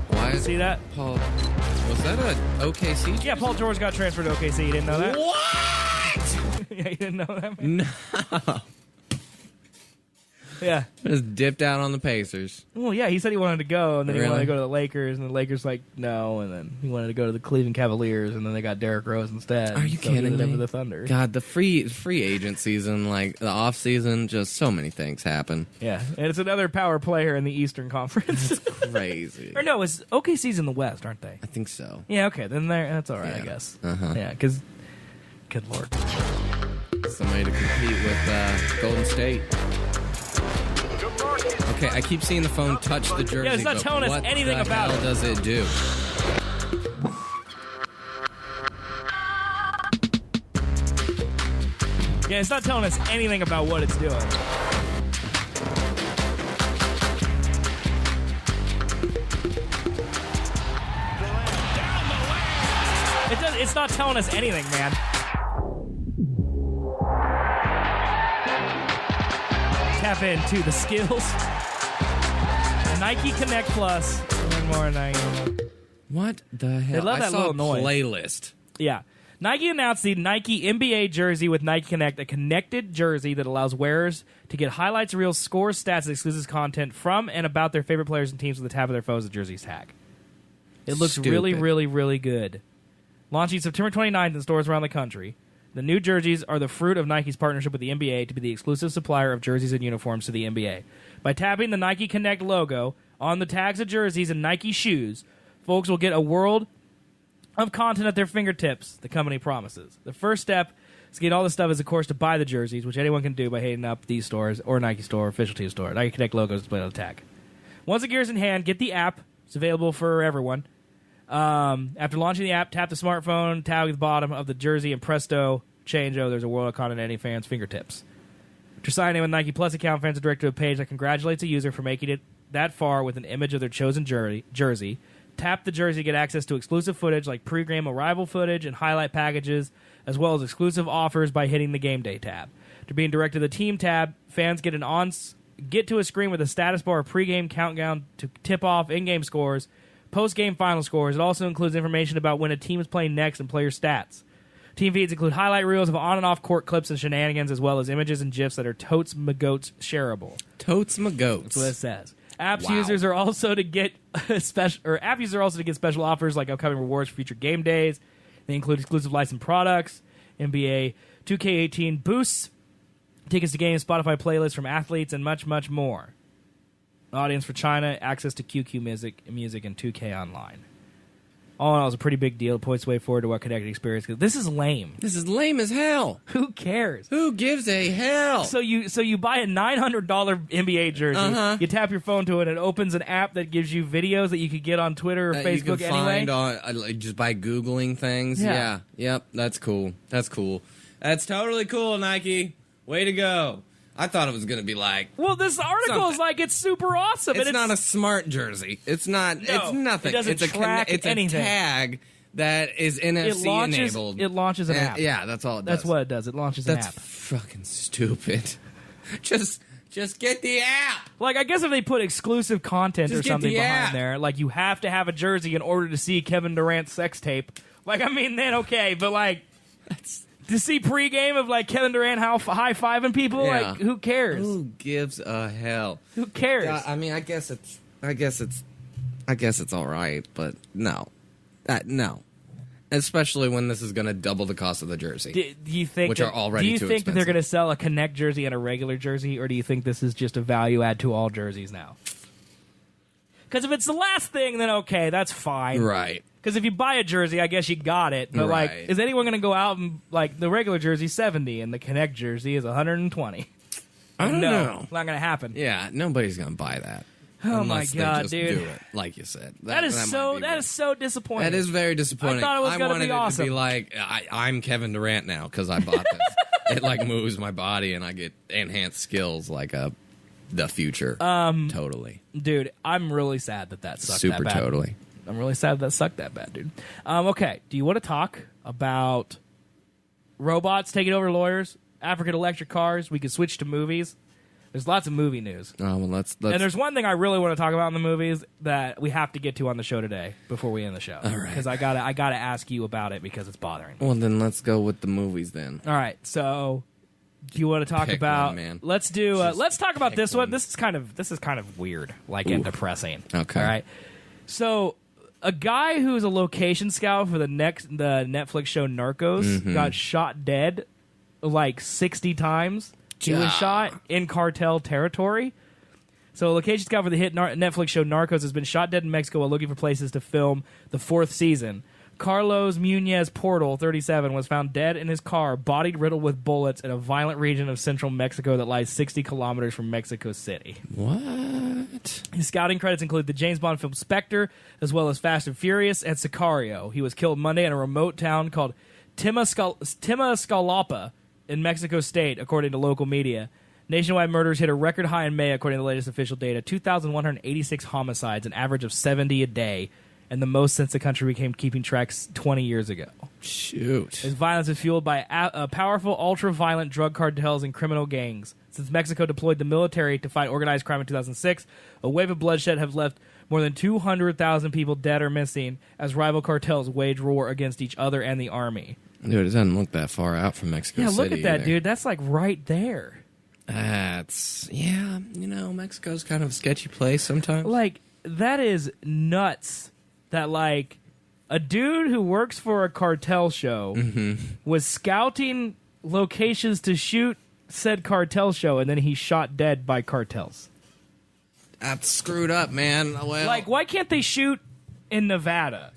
Why is See that? Paul? Was that a OKC? Yeah, Paul George got transferred to OKC. You didn't know that? What? Yeah, you didn't know that? No. Yeah. Just dipped out on the Pacers. Well, yeah, he said he wanted to go, and then he wanted Really? to go to the Lakers, and the Lakers like no, and then he wanted to go to the Cleveland Cavaliers, and then they got Derrick Rose instead. Are you So he kidding ended up me? with the Thunder. God, the free agent season, like the off season, just so many things happen. Yeah, and it's another power player in the Eastern Conference. Crazy. Or no, it's OKC's in the West, aren't they? I think so. Yeah, okay, then that's all right, I Yeah. guess. Uh-huh. Yeah, because good lord. Somebody to compete with Golden State. Okay, I keep seeing the phone touch the jersey. Yeah, it's not but telling us what anything the about hell it. does it do? Yeah, it's not telling us anything about what it's doing. It's not telling us anything, man. Tap into the skills. Nike Connect Plus. And more Nike. What the hell? They love that I saw little a noise. playlist. Yeah. Nike announced the Nike NBA jersey with Nike Connect, a connected jersey that allows wearers to get highlights, reels, scores, stats, and exclusive content from and about their favorite players and teams with the tap of their phone's the jersey's tag. It looks really, really, really good. Launching September 29th in stores around the country, the new jerseys are the fruit of Nike's partnership with the NBA to be the exclusive supplier of jerseys and uniforms to the NBA. By tapping the Nike Connect logo on the tags of jerseys and Nike shoes, folks will get a world of content at their fingertips, the company promises. The first step to get all this stuff is, of course, to buy the jerseys, which anyone can do by hitting up these stores or Nike store, official team store. Nike Connect logo is displayed on the tag. Once the gear is in hand, get the app. It's available for everyone. After launching the app, tap the smartphone, tag the bottom of the jersey, and presto, change-o, there's a world of content at any fan's fingertips. After signing in with Nike Plus account, fans are directed to a page that congratulates a user for making it that far with an image of their chosen jersey. Tap the jersey to get access to exclusive footage like pre-game arrival footage and highlight packages, as well as exclusive offers by hitting the Game Day tab. To being directed to the Team tab, fans get to a screen with a status bar, pre-game countdown to tip off in-game scores, post-game final scores. It also includes information about when a team is playing next and player stats. Team feeds include highlight reels of on and off court clips and shenanigans, as well as images and GIFs that are totes magoats shareable. Totes magoats. That's what it says. Apps users are also to get special offers like upcoming rewards for future game days. They include exclusive licensed products, NBA 2K18 boosts, tickets to games, Spotify playlists from athletes, and much, much more. Audience for China, access to QQ music, and 2K Online. All in all, it's a pretty big deal. It points way forward to what connected experience. This is lame. This is lame as hell. Who cares? Who gives a hell? So you buy a $900 NBA jersey. You tap your phone to it. It opens an app that gives you videos that you could get on Twitter or Facebook you can anyway. find on, just by Googling things. Yeah. Yep. That's cool. That's totally cool, Nike. Way to go. I thought it was going to be like... Well, this article is like, it's super awesome. It's not a smart jersey. It's not... No, it's nothing. It doesn't track anything. It's a tag that is NFC enabled. It launches an app. Yeah, that's all it does. That's what it does. It launches an app. That's fucking stupid. Just get the app. Like, I guess if they put exclusive content Just or something get the behind app. there, like you have to have a jersey in order to see Kevin Durant's sex tape. Like, I mean, then okay, but like... To see pregame of like Kevin Durant high-fiving people, like who cares? Who gives a hell? Who cares? I mean, I guess it's all right, but no. Especially when this is going to double the cost of the jersey. Do you think which are already do you too think that they're expensive. going to sell a Connect jersey and a regular jersey, or do you think this is just a value add to all jerseys now? Because if it's the last thing, then okay, that's fine. Right. Because if you buy a jersey, I guess you got it. But Right. like, is anyone going to go out and like the regular jersey 70 and the Connect jersey is 120? I don't know. Not going to happen. Yeah, nobody's going to buy that. Oh my Unless God, they just dude. do it, like you said. That is so disappointing. That is very disappointing. I thought it was going to wanted be it awesome. to be like, I'm Kevin Durant now because I bought this. It like moves my body and I get enhanced skills like the future. Totally. Dude, I'm really sad that sucked Super that bad. totally. I'm really sad that sucked that bad, dude. Okay, do you want to talk about robots taking over lawyers, African electric cars? We could switch to movies. There's lots of movie news. Oh, well, let's And there's one thing I really want to talk about in the movies that we have to get to on the show today before we end the show. All right. Because I gotta ask you about it because it's bothering me. Well, then let's go with the movies then. All right, so do you want to talk Pick about? one, man. Let's do. Let's talk about this one. one. This is kind of weird, like and depressing. Okay. All right. So, a guy who's a location scout for the Netflix show Narcos got shot dead like 60 times. He was shot in cartel territory. So, a location scout for the hit Netflix show Narcos has been shot dead in Mexico while looking for places to film the 4th season. Carlos Munez Portal, 37, was found dead in his car, body riddled with bullets in a violent region of central Mexico that lies 60 kilometers from Mexico City. What? His scouting credits include the James Bond film Spectre, as well as Fast and Furious and Sicario. He was killed Monday in a remote town called Temascalapa in Mexico State, according to local media. Nationwide murders hit a record high in May, according to the latest official data. 2,186 homicides, an average of 70 a day, and the most since the country became keeping tracks 20 years ago. Shoot. His violence is fueled by powerful, ultra-violent drug cartels and criminal gangs. It's Since Mexico deployed the military to fight organized crime in 2006, a wave of bloodshed have left more than 200,000 people dead or missing as rival cartels wage war against each other and the army. Dude, it doesn't look that far out from Mexico City. Yeah, look at that, either. dude. That's like right there. Mexico's kind of a sketchy place sometimes. Like, that is nuts that, like, a dude who works for a cartel show was scouting locations to shoot said cartel show, and then he's shot dead by cartels. That's screwed up, man. Well, Like, why can't they shoot in Nevada?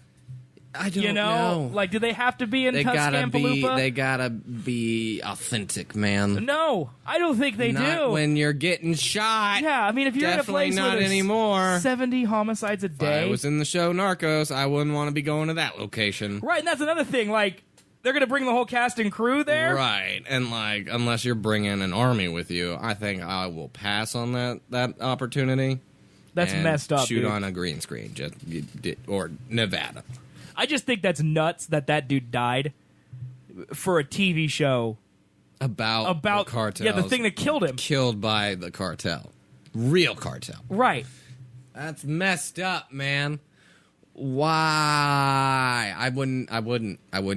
I don't know. Like, do they have to be in Tuscaloosa? They gotta be authentic, man. No, I don't think they Not do. when you're getting shot. Yeah, I mean, if you're in a Definitely place not where there's anymore. 70 homicides a If day. I was in the show Narcos, I wouldn't want to be going to that location. Right, and that's another thing. Like, they're going to bring the whole cast and crew there? Right, and like, unless you're bringing an army with you, I think I will pass on that opportunity. That's and messed up, Shoot dude. on a green screen, or Nevada. I just think that's nuts that dude died for a TV show About the cartels. Yeah, the thing that killed him. Killed by the cartel. Real cartel. Right. That's messed up, man. Why? I wouldn't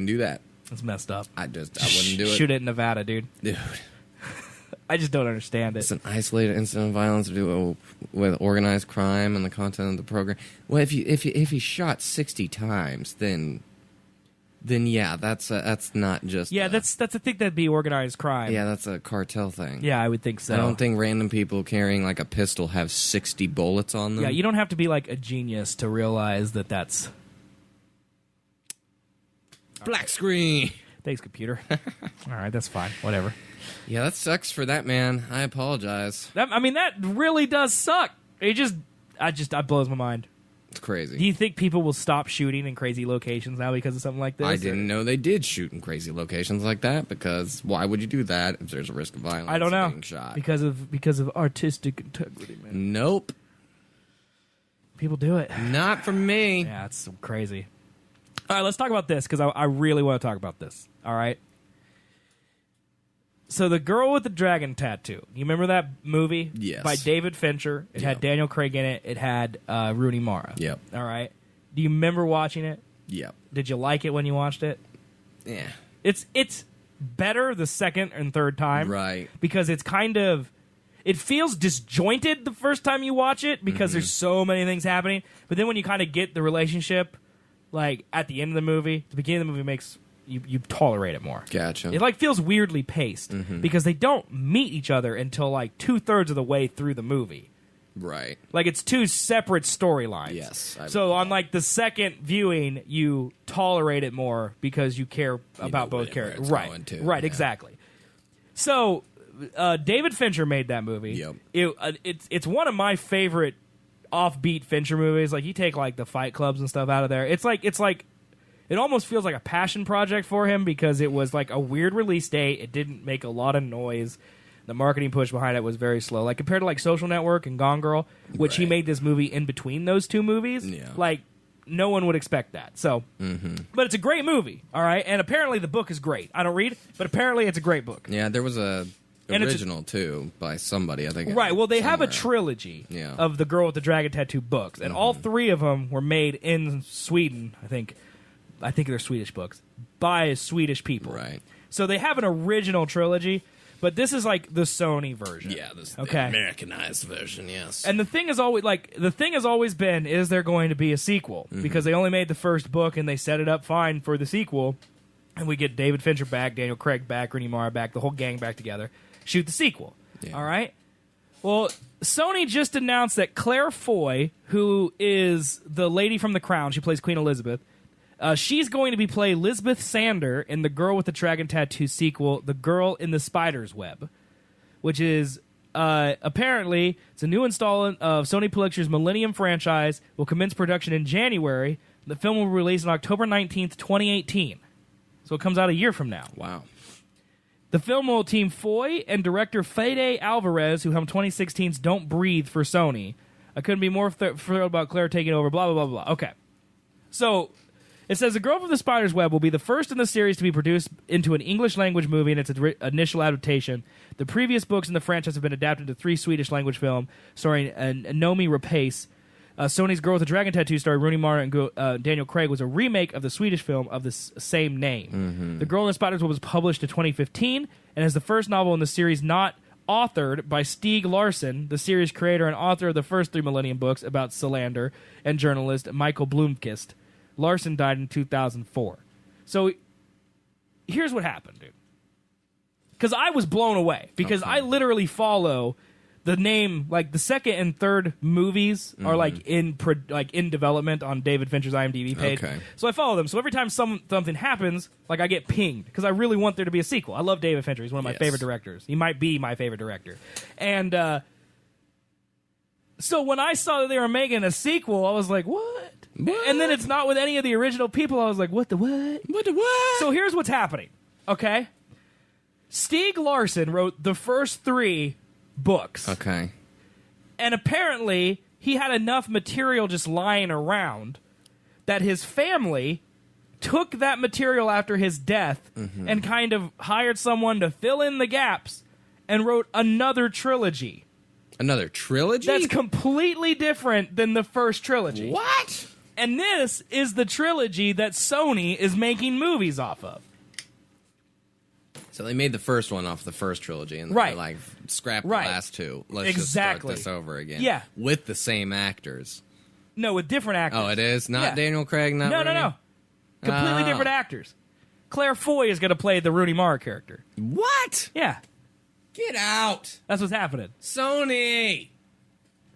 do that. That's messed up. I wouldn't do it. Shoot it in Nevada, dude. Dude. I just don't understand it. It's an isolated incident of violence with organized crime and the content of the program. Well, if he shot 60 times, then yeah, that's not just that's I think that'd be organized crime. yeah, that's a cartel thing. Yeah, I would think so. I don't think random people carrying like a pistol have 60 bullets on them. Yeah, you don't have to be like a genius to realize that that's black screen. Thanks, computer. All right, that's fine. Whatever. Yeah, that sucks for that man. I apologize. That really does suck. That blows my mind. It's crazy. Do you think people will stop shooting in crazy locations now because of something like this? I didn't know they did shoot in crazy locations like that, because why would you do that if there's a risk of violence? I don't know. Being shot? Because of artistic integrity, man. Nope. People do it. Not for me. Yeah, it's crazy. All right, let's talk about this because I really want to talk about this. All right. So the girl with the dragon tattoo. You remember that movie? Yes. By David Fincher. It had Daniel Craig in it. It had Rooney Mara. Yep. All right. Do you remember watching it? Yep. Did you like it when you watched it? Yeah. It's better the second and third time. Right. Because it's kind of... It feels disjointed the first time you watch it because there's so many things happening. But then when you kind of get the relationship, like at the end of the movie, the beginning of the movie makes... You tolerate it more. Gotcha. It like feels weirdly paced because they don't meet each other until like 2/3 of the way through the movie. Right. Like it's two separate storylines. Yes. So on like the second viewing, you tolerate it more because you care about both characters. Right. Right. Yeah. Exactly. So David Fincher made that movie. Yep. It's one of my favorite offbeat Fincher movies. Like you take like the Fight Clubs and stuff out of there. It's like. It almost feels like a passion project for him because it was like a weird release date. It didn't make a lot of noise. The marketing push behind it was very slow. Like compared to like Social Network and Gone Girl, which he made this movie in between those two movies. Yeah. Like no one would expect that. So, but it's a great movie. All right, and apparently the book is great. I don't read, but apparently it's a great book. Yeah, there was a original too by somebody. I think. Right. Well, they have a trilogy of the Girl with the Dragon Tattoo books, and all three of them were made in Sweden. I think they're Swedish books by Swedish people. Right. So they have an original trilogy, but this is like the Sony version. Yeah, this is the Americanized version, yes. And the thing has always been, is there going to be a sequel? Because they only made the first book and they set it up fine for the sequel. And we get David Fincher back, Daniel Craig back, Rooney Mara back, the whole gang back together. Shoot the sequel. Yeah. All right? Well, Sony just announced that Claire Foy, who is the lady from The Crown, she plays Queen Elizabeth, she's going to be play Lisbeth Sander in the Girl with the Dragon Tattoo sequel, The Girl in the Spider's Web, which is apparently it's a new installment of Sony Pictures' Millennium franchise. Will commence production in January. The film will be released on October 19th, 2018. So it comes out a year from now. Wow. The film will team Foy and director Fede Alvarez, who helmed 2016's Don't Breathe for Sony. I couldn't be more thrilled about Claire taking over, blah, blah, blah, blah. Okay. So It says The Girl from the Spider's Web will be the first in the series to be produced into an English-language movie in its initial adaptation. The previous books in the franchise have been adapted to 3 Swedish-language films starring Noomi Rapace. Sony's Girl with a Dragon Tattoo starring Rooney Mara and Daniel Craig was a remake of the Swedish film of the same name. The Girl in the Spider's Web was published in 2015 and is the first novel in the series not authored by Stieg Larsson, the series creator and author of the first 3 Millennium books about Solander and journalist Michael Blomkvist. Larsson died in 2004. So here's what happened, dude. Because I was blown away. Because I literally follow the name, like the second and third movies are like in development on David Fincher's IMDb page. Okay. So I follow them. So every time something happens, like I get pinged because I really want there to be a sequel. I love David Fincher. He's one of my favorite directors. He might be my favorite director. And so when I saw that they were making a sequel, I was like, what? And then it's not with any of the original people. I was like, what the what? What the what? So here's what's happening, okay? Stieg Larsson wrote the first 3 books. Okay. And apparently, he had enough material just lying around that his family took that material after his death and kind of hired someone to fill in the gaps and wrote another trilogy. Another trilogy? That's completely different than the first trilogy. What? And this is the trilogy that Sony is making movies off of. So they made the first one off the first trilogy, and then right. they like scrapped the last 2. Let's just start this over again. Yeah. With the same actors. No, with different actors. Oh, it is? Not Daniel Craig, not Rooney? No. Completely different actors. Claire Foy is going to play the Rooney Mara character. What? Yeah. Get out. That's what's happening. Sony!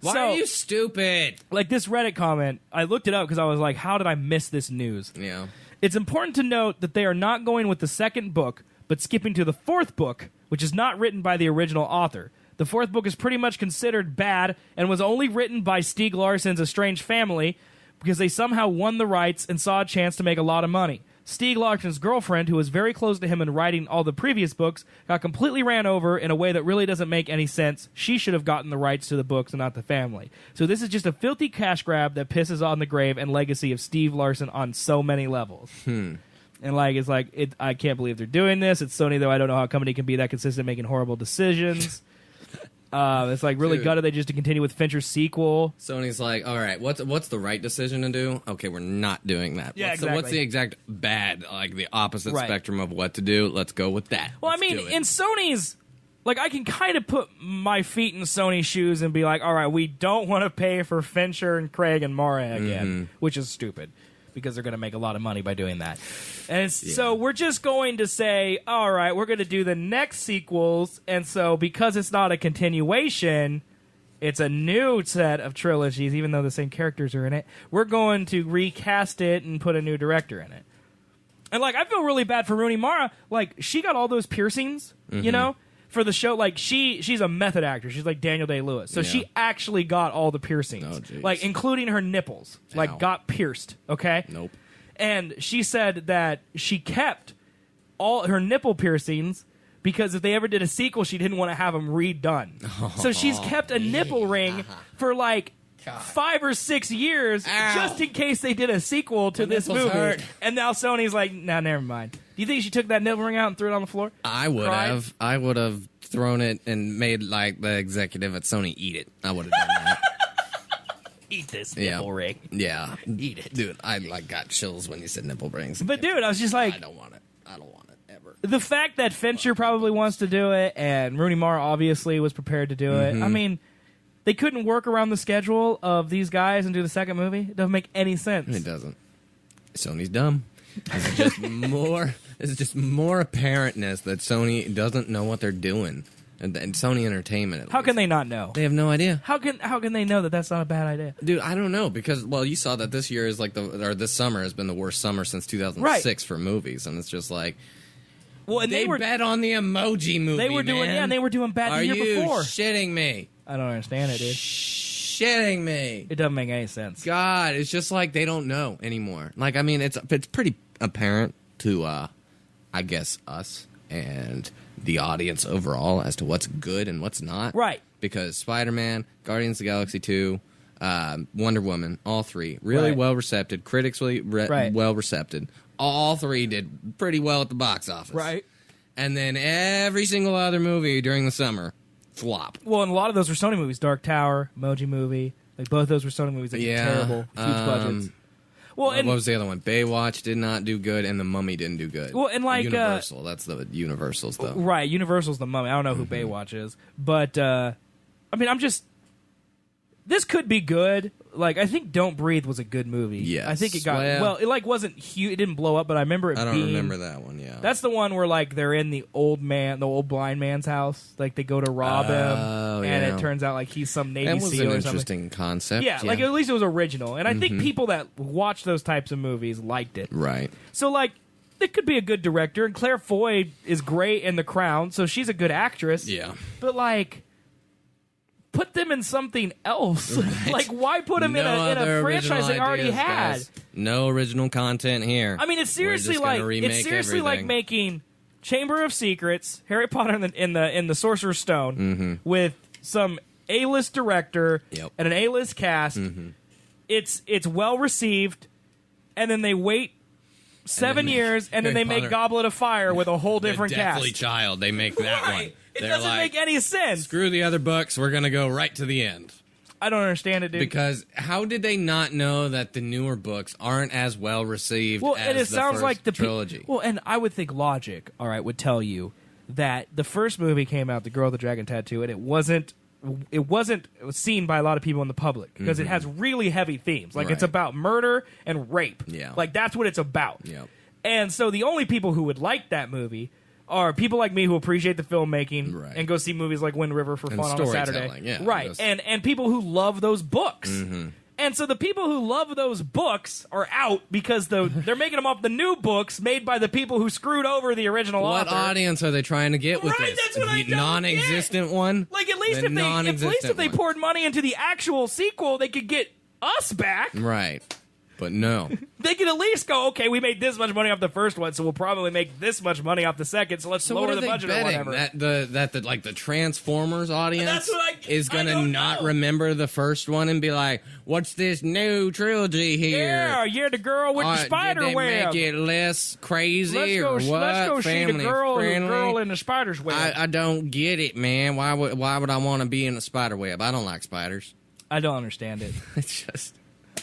Why are you stupid? Like this Reddit comment, I looked it up because I was like, how did I miss this news? Yeah. It's important to note that they are not going with the second book, but skipping to the 4th book, which is not written by the original author. The 4th book is pretty much considered bad and was only written by Stieg Larsson's estranged family because they somehow won the rights and saw a chance to make a lot of money. Stieg Larsson's girlfriend, who was very close to him in writing all the previous books, got completely ran over in a way that really doesn't make any sense. She should have gotten the rights to the books and not the family. So this is just a filthy cash grab that pisses on the grave and legacy of Stieg Larsson on so many levels. And I can't believe they're doing this. It's Sony, though. I don't know how a company can be that consistent making horrible decisions. It's like really gutted they just to continue with Fincher's sequel. Sony's like, all right, what's the right decision to do? Okay, we're not doing that. Yeah, what's the exact bad, like the opposite spectrum of what to do? Let's go with that. Well, I mean, in Sony's, like, I can kind of put my feet in Sony's shoes and be like, all right, we don't want to pay for Fincher and Craig and Mara again, which is stupid. Because they're going to make a lot of money by doing that. And so we're just going to say, all right, we're going to do the next sequels. And so because it's not a continuation, it's a new set of trilogies, even though the same characters are in it. We're going to recast it and put a new director in it. And, like, I feel really bad for Rooney Mara. Like, she got all those piercings, you know? For the show, like, she's a method actor. She's like Daniel Day-Lewis. So she actually got all the piercings. Like, including her nipples. Like, got pierced, okay? Nope. And she said that she kept all her nipple piercings because if they ever did a sequel, she didn't want to have them redone. So she's kept a nipple ring for, like, 5 or 6 years just in case they did a sequel to this movie. Hurt. And now Sony's like, nah, never mind. Do you think she took that nipple ring out and threw it on the floor? I would have. I would have thrown it and made like the executive at Sony eat it. I would have done that. Eat this nipple ring. Yeah. Eat it. Dude, I like got chills when you said nipple rings. But dude, I was just like, I don't want it. I don't want it ever. The fact that Fincher probably wants to do it and Rooney Mara obviously was prepared to do it. I mean, they couldn't work around the schedule of these guys and do the second movie. It doesn't make any sense. It doesn't. Sony's dumb. It's just more. It's just more apparentness that Sony doesn't know what they're doing, and Sony Entertainment. How can they not know? They have no idea. How can they know that that's not a bad idea, dude? I don't know because you saw that this year is like this summer has been the worst summer since 2006 for movies, and it's just like. Well, and they bet on the Emoji Movie. They were doing and they were doing bad the year before. Are you shitting me? I don't understand it, dude. Shitting me. It doesn't make any sense. God, it's just like they don't know anymore. Like, I mean, it's pretty apparent to, I guess, us and the audience overall as to what's good and what's not. Right. Because Spider-Man, Guardians of the Galaxy 2, Wonder Woman, all three. Really well received, critically well received. All three did pretty well at the box office. Right. And then every single other movie during the summer, flop. Well, and a lot of those were Sony movies. Dark Tower, Emoji Movie. Like, both those were Sony movies that were terrible. Huge budgets. Well, and what was the other one? Baywatch did not do good, and The Mummy didn't do good. Well, and like Universal, that's the Universal's though. Right, Universal's The Mummy. I don't know who Baywatch is, but I mean, this could be good. Like, I think Don't Breathe was a good movie. Yes. I think it got it like wasn't huge. It didn't blow up, but I remember it. I don't remember that one. Yeah, that's the one where like they're in the old blind man's house. Like they go to rob him, and it turns out like he's some Navy SEAL or something. That was an interesting concept. Yeah, like at least it was original, and I think people that watch those types of movies liked it. Right. So like, it could be a good director, and Claire Foy is great in The Crown, so she's a good actress. Yeah, but like, put them in something else. Right. Like, why put them in a franchise they already had? Guys. No original content here. I mean, it's seriously like making Chamber of Secrets, Harry Potter in the Sorcerer's Stone with some A-list director and an A-list cast. It's well received, and then they wait 7 years, and then they make Goblet of Fire with a whole different cast. Deathly Child, they make that one. It doesn't make any sense. Screw the other books, we're going to go right to the end. I don't understand it, dude. Because how did they not know that the newer books aren't as well received as the first trilogy? Well, and I would think logic, all right, would tell you that the first movie came out, The Girl with the Dragon Tattoo, and it wasn't seen by a lot of people in the public because it has really heavy themes. Like, it's about murder and rape. Yeah. Like, that's what it's about. Yeah. And so the only people who would like that movie are people like me who appreciate the filmmaking and go see movies like Wind River for fun on a Saturday. Yeah, right. And people who love those books. And so the people who love those books are out because they're making them off the new books made by the people who screwed over the original author. What audience are they trying to get with this? That's what I don't non-existent one? Like, at least if they poured money into the actual sequel, they could get us back. Right. But no. They could at least go, okay, we made this much money off the first one, so we'll probably make this much money off the second, so let's lower the budget or whatever. That the Transformers audience is going to not know. remember the first one and be like, what's this new trilogy here? Yeah, the girl with the spider did they web. make it less crazy Let's go see the girl in the spider's web. I don't get it, man. Why would I want to be in a spider web? I don't like spiders. I don't understand it. It's just...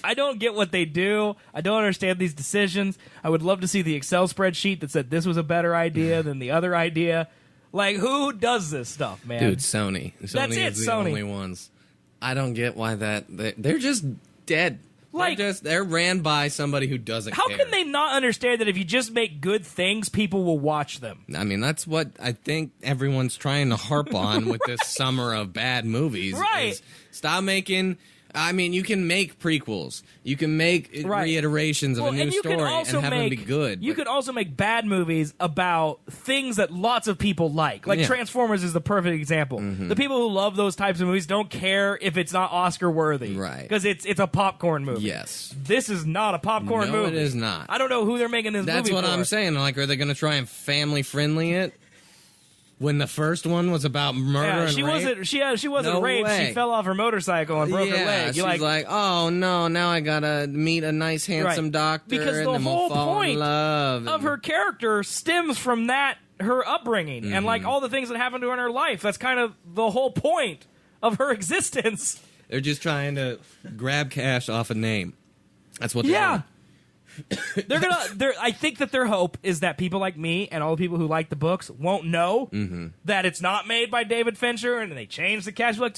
I don't get what they do. I don't understand these decisions. I would love to see the Excel spreadsheet that said this was a better idea than the other idea. Like, who does this stuff, man? Dude, Sony. Sony is the only ones. I don't get why they're just dead. Like, they're ran by somebody who doesn't care. How can they not understand that if you just make good things, people will watch them? I mean, that's what I think everyone's trying to harp on with this summer of bad movies. Right. Stop making... I mean, you can make prequels. You can make reiterations of a new story and have them be good. You could also make bad movies about things that lots of people like. Like Transformers is the perfect example. The people who love those types of movies don't care if it's not Oscar worthy. Right. Because it's a popcorn movie. Yes. This is not a popcorn movie. No, it is not. I don't know who they're making this movie for. That's what I'm saying. Like, are they going to try and family-friendly it? When the first one was about murder and rape? She wasn't No raped. way. She fell off her motorcycle and broke her leg. She's like, oh no, now I gotta meet a nice, handsome doctor, because and the then whole we'll fall in point love. of her character stems from her upbringing and like all the things that happened to her in her life. That's kind of the whole point of her existence. They're just trying to grab cash off a name. That's what they're doing. I think that their hope is that people like me and all the people who like the books won't know that it's not made by David Fincher, and they change the cast. Like,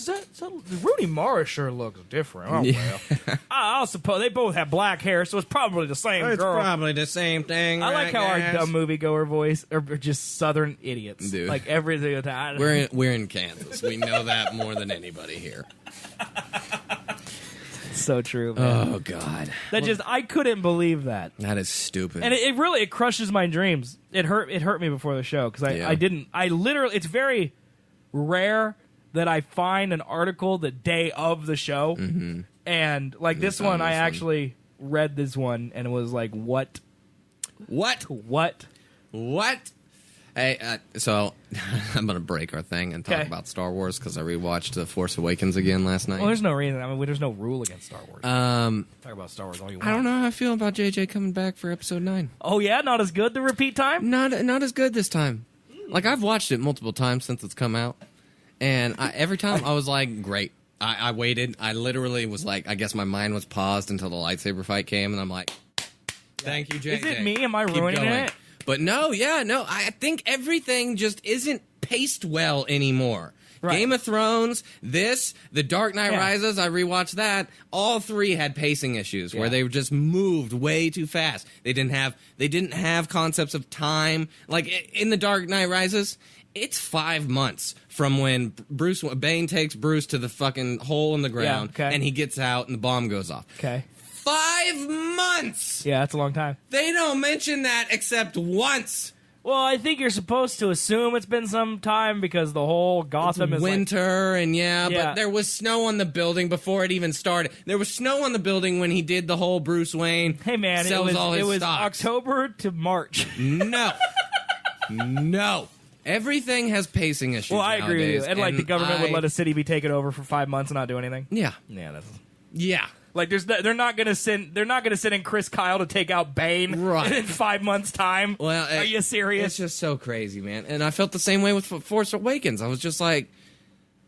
Rooney Mara sure looks different. Oh, well. I'll suppose they both have black hair, so it's probably the same girl. It's probably the same thing. I like how our dumb moviegoer voice are just Southern idiots. Dude. Like every single time. We're in Kansas. We know that more than anybody here. So true, man. Oh God, I couldn't believe that. That is stupid, and it really crushes my dreams. It hurt me before the show because I literally, it's very rare that I find an article the day of the show, and like this one, I actually read this one and it was like, what? Hey, so I'm going to break our thing and talk about Star Wars because I rewatched The Force Awakens again last night. Well, there's no reason. I mean, there's no rule against Star Wars. Talk about Star Wars all you want. I don't know how I feel about JJ coming back for Episode 9. Oh, yeah? Not as good the repeat time? Not as good this time. Like, I've watched it multiple times since it's come out, and every time I was like, great. I waited. I literally was like, I guess my mind was paused until the lightsaber fight came, and I'm like, thank you, JJ. Is it me? Am I Keep ruining going. it? But no. I think everything just isn't paced well anymore. Right. Game of Thrones, The Dark Knight Rises, I rewatched that. All three had pacing issues where they just moved way too fast. They didn't have concepts of time. Like in The Dark Knight Rises, it's 5 months from when Bane takes Bruce to the fucking hole in the ground and he gets out and the bomb goes off. Okay. 5 months! Yeah, that's a long time. They don't mention that except once. Well, I think you're supposed to assume it's been some time because the whole Gotham is winter but there was snow on the building before it even started. There was snow on the building when he did the whole Bruce Wayne. Hey man, sells all his it was stocks. October to March. No. Everything has pacing issues. Well, I agree with you. And like the government would let a city be taken over for 5 months and not do anything. Yeah. Yeah. Like they're not gonna send in Chris Kyle to take out Bane in 5 months' time. Well, are you serious? It's just so crazy, man. And I felt the same way with Force Awakens. I was just like,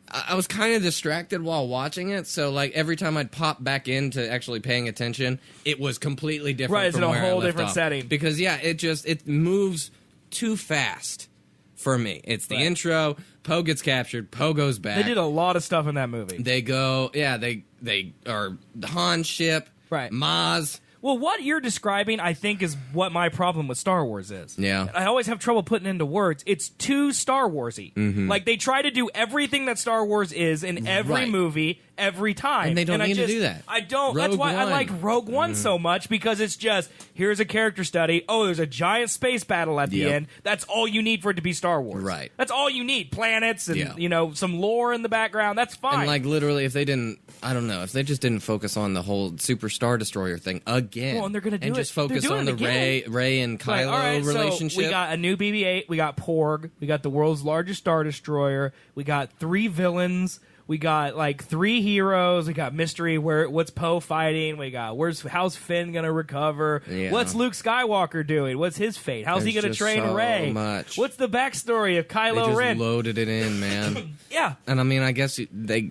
I was kind of distracted while watching it. So like every time I'd pop back into actually paying attention, it was completely different. Right, it's from in a where I whole left different off. setting. Because it moves too fast for me. It's the intro. Poe gets captured. Poe goes back. They did a lot of stuff in that movie. They go, they are the Han ship, right? Maz. Well, what you're describing, I think, is what my problem with Star Wars is. Yeah. I always have trouble putting into words. It's too Star Wars-y. Mm-hmm. Like, they try to do everything that Star Wars is in every movie, every time. And they don't need to do that. I don't. Rogue That's why I One. like Rogue One so much, because it's just, here's a character study. Oh, there's a giant space battle at the end. That's all you need for it to be Star Wars. Right. That's all you need. Planets and, some lore in the background. That's fine. And, like, literally, if they didn't, I don't know, if they just didn't focus on the whole Super Star Destroyer thing again. Well, and they're going to do and it. just focus on the Rey and Kylo all right, relationship. So we got a new BB-8. We got Porg. We got the world's largest Star Destroyer. We got 3 villains. We got like 3 heroes. We got mystery. What's Poe fighting? We got how's Finn gonna recover? Yeah. What's Luke Skywalker doing? What's his fate? How's he gonna train so Rey? much. What's the backstory of Kylo They just Ren? loaded it in, man. Yeah. And I mean, I guess I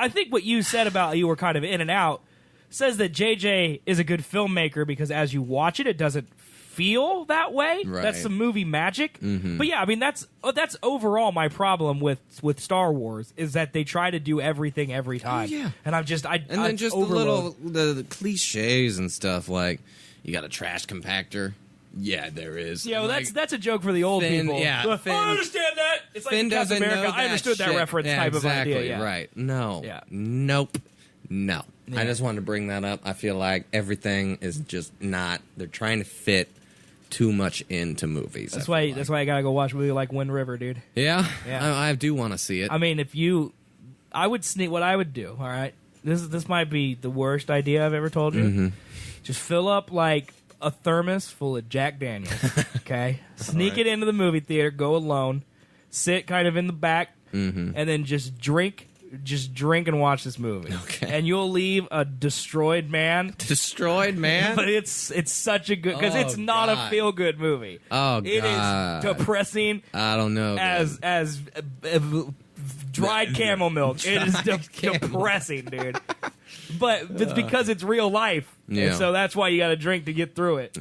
think what you said about you were kind of in and out says that JJ is a good filmmaker because as you watch it, it doesn't feel that way. Right. That's some movie magic. Mm-hmm. But yeah, I mean that's overall my problem with Star Wars is that they try to do everything every time. Oh, yeah. And then just overload. the cliches and stuff like you got a trash compactor. Yeah, there is. Yeah, well, like, that's a joke for the old Finn, people. yeah, Oh, Finn- I understand that. It's like Finn in Captain doesn't America. know that I understood that shit. reference Yeah, type exactly, of idea. Yeah. Right. No. Yeah. Nope. No. Yeah. I just wanted to bring that up. I feel like everything is just not. They're trying to fit too much into movies. That's why I gotta go watch a movie like Wind River, dude. Yeah. Yeah. I do want to see it. I mean, I would sneak. What I would do, all right. This might be the worst idea I've ever told you. Mm-hmm. Just fill up like a thermos full of Jack Daniels. Okay, sneak it into the movie theater. Go alone. Sit kind of in the back, and then just drink and watch this movie. Okay. And you'll leave a destroyed man. Destroyed man. But it's such a good because it's not God. a feel good movie. Oh, It God. is depressing. I don't know. As dried camel milk. It is depressing, dude. But it's because it's real life. Yeah. And so that's why you got to drink to get through it.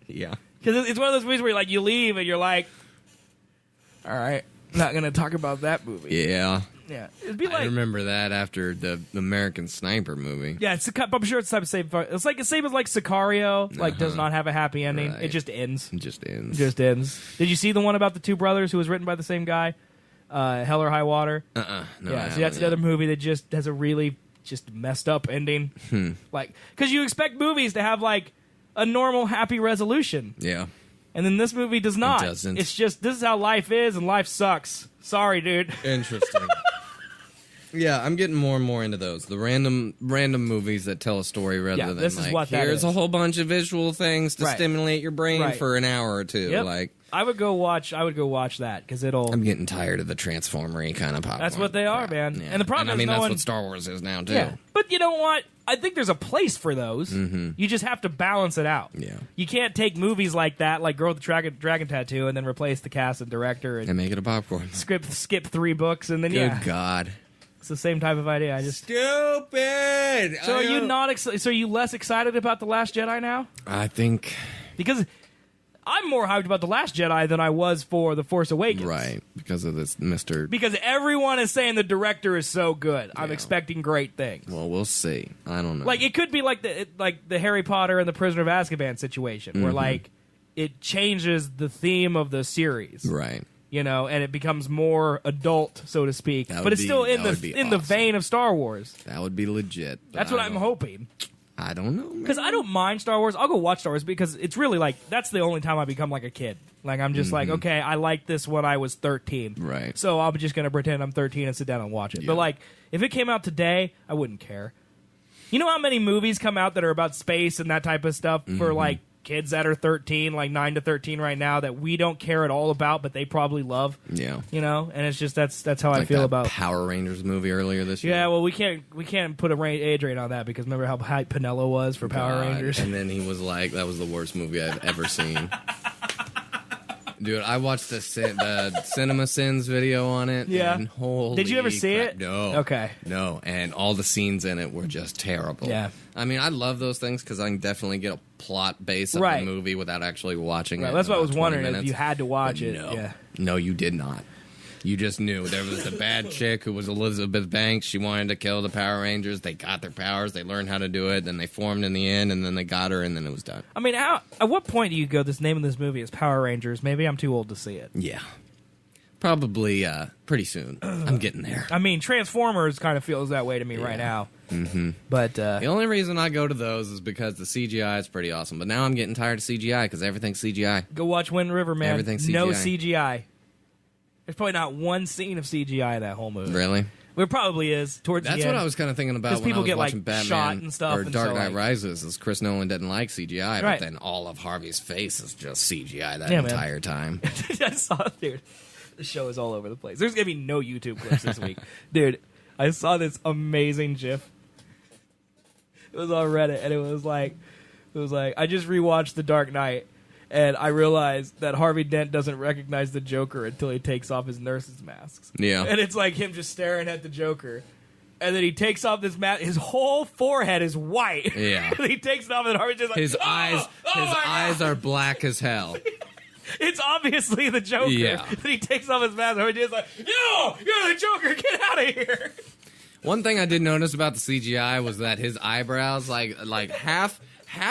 Yeah. Because it's one of those movies where you leave and you're like, all right, not going to talk about that movie. Yeah. Yeah. It'd be I like, remember that after the American Sniper movie. yeah, I'm sure it's the type of same. It's like the same as like Sicario. Like does not have a happy ending. Right. It just ends. It just ends. Just ends. Did you see the one about the 2 brothers who was written by the same guy? Hell or High Water. No, Yeah, I see, that's haven't the other movie that just has a really just messed up ending. Like, because you expect movies to have like a normal happy resolution, yet. Yeah. and then this movie does not. It doesn't. It's just this is how life is, and life sucks. Sorry, dude. Interesting. Yeah, I'm getting more and more into those. The random movies that tell a story rather than this is like, what that here's is. a whole bunch of visual things to stimulate your brain for an hour or two. Yep. Like, I would go watch that because it'll. I'm getting tired of the Transformer-y kind of popcorn. That's what they are, man. Yeah. And the problem is that's one, what Star Wars is now, too. Yeah. But you know what? I think there's a place for those. Mm-hmm. You just have to balance it out. Yeah. You can't take movies like that, like Girl with the Dragon Tattoo, and then replace the cast and director and make it a popcorn. Skip 3 books, and then Good God. It's the same type of idea. I just stupid. So are you not? So are you less excited about The Last Jedi now? I think because I'm more hyped about The Last Jedi than I was for The Force Awakens. Right, because of this Mr. Because everyone is saying the director is so good. I'm expecting great things. Well, we'll see. I don't know. Like it could be like the Harry Potter and the Prisoner of Azkaban situation, where like it changes the theme of the series. Right. You know, and it becomes more adult, so to speak. But it's still in the vein of Star Wars. That would be legit. That's what I'm hoping. I don't know. Because I don't mind Star Wars. I'll go watch Star Wars because it's really like, that's the only time I become like a kid. Like, I'm just like, okay, I liked this when I was 13. Right. So I'm just going to pretend I'm 13 and sit down and watch it. Yeah. But like, if it came out today, I wouldn't care. You know how many movies come out that are about space and that type of stuff for like kids that are 13, like 9 to 13 right now, that we don't care at all about, but they probably love. Yeah. You know, and it's just that's how like I feel that about Power Rangers movie earlier this year. Yeah, well, we can't put a age rate on that because remember how hype Pinello was for Power Rangers, and then he was like, "That was the worst movie I've ever seen." Dude, I watched the Cinema Sins video on it. Yeah. And holy Did you ever see crap. it? No. Okay. No, and all the scenes in it were just terrible. Yeah. I mean, I love those things because I can definitely get a plot base of the movie without actually watching it. That's what I was wondering minutes. if you had to watch it. No. Yeah. No, you did not. You just knew there was a bad chick who was Elizabeth Banks. She wanted to kill the Power Rangers. They got their powers. They learned how to do it. Then they formed in the end, and then they got her, and then it was done. I mean, at what point do you go, this name of this movie is Power Rangers? Maybe I'm too old to see it. Yeah. Probably pretty soon. I'm getting there. I mean, Transformers kind of feels that way to me right now. Mm-hmm. But the only reason I go to those is because the CGI is pretty awesome. But now I'm getting tired of CGI because everything's CGI. Go watch Wind River, man. Everything's CGI. No CGI. There's probably not one scene of CGI in that whole movie. Really? There probably is towards the end. That's what I was kind of thinking about when people I was get watching like Batman shot and stuff, or and Dark so, Knight like, Rises. Is Chris Nolan didn't like CGI, Right. but then all of Harvey's face is just CGI that Yeah, man. entire time. I saw, dude. The show is all over the place. There's gonna be no YouTube clips this week, dude. I saw this amazing GIF. It was on Reddit, and it was like, I just rewatched The Dark Knight, and I realized that Harvey Dent doesn't recognize the Joker until he takes off his nurse's masks. Yeah, and it's like him just staring at the Joker. And then he takes off this mask. His whole forehead is white. Yeah. And he takes it off, and Harvey's just like, his eyes are black as hell. It's obviously the Joker. Yeah. Then he takes off his mask, and Harvey's like, you're the Joker. Get out of here. One thing I did notice about the CGI was that his eyebrows, like half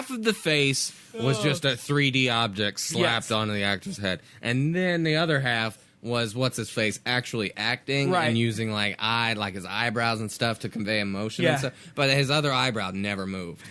of the face was just a 3D object slapped onto the actor's head, and then the other half was what's his face actually acting and using like his eyebrows and stuff to convey emotion and stuff. But his other eyebrow never moved,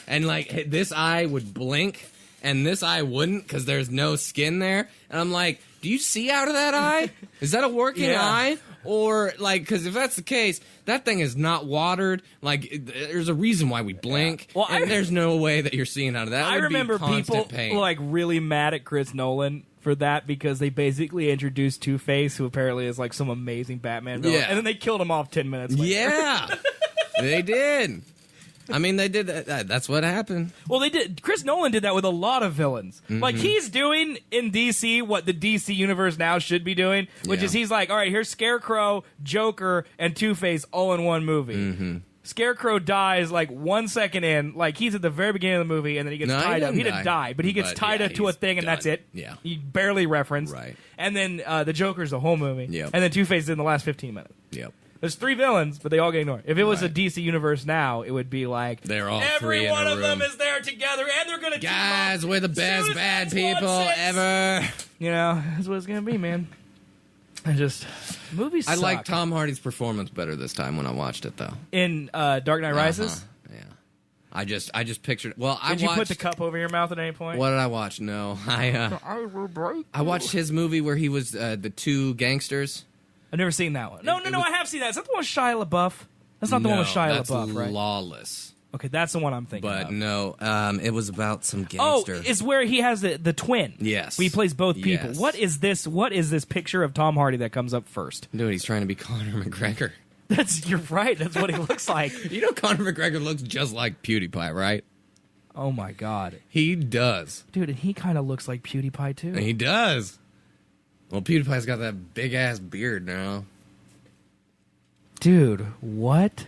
and like this eye would blink and this eye wouldn't because there's no skin there. And I'm like, do you see out of that eye? Is that a working eye? Or, like, because if that's the case, that thing is not watered. Like, there's a reason why we blink. Yeah. Well, and there's no way that you're seeing out of that. I remember people pain. like really mad at Chris Nolan for that because they basically introduced Two-Face, who apparently is like some amazing Batman villain, and then they killed him off 10 minutes later. Yeah, they did. I mean, they did that. That's what happened. Well, they did. Chris Nolan did that with a lot of villains. Mm-hmm. Like, he's doing in DC what the DC universe now should be doing, which is he's like, all right, here's Scarecrow, Joker, and Two-Face all in one movie. Mm-hmm. Scarecrow dies like 1 second in, like he's at the very beginning of the movie, and then he gets tied up. He didn't die, but he gets tied up to a thing, and that's it. Yeah, he barely referenced. Right. And then the Joker's the whole movie. Yep. And then Two-Face is in the last 15 minutes. Yep. There's 3 villains, but they all get ignored. If it was a DC universe now, it would be like they're all every 3 in one a of them room. is there together, and they're gonna guys, we're the best bad people ever. You know, that's what it's gonna be, man. Movies. I suck. like Tom Hardy's performance better this time when I watched it though. In Dark Knight Rises. Yeah, I just pictured. Well, Did you put the cup over your mouth at any point? What did I watch? No, I watched his movie where he was the 2 gangsters. I've never seen that one. No, I have seen that. Is that the one with Shia LaBeouf? That's not the one with Shia LaBeouf, right? Lawless. Okay, that's the one I'm thinking But of. no, it was about some Oh, gangster. it's where he has the twin. Yes. Where he plays both people. Yes. What is this? What is this picture of Tom Hardy that comes up first? Dude, he's trying to be Connor McGregor. You're right. That's what he looks like. You know Connor McGregor looks just like Pew Die Pie, right? Oh my god, He does. dude, and he kind of looks like Pew Die Pie too. He does. Well, Pew Die Pie's got that big ass beard now. Dude, what?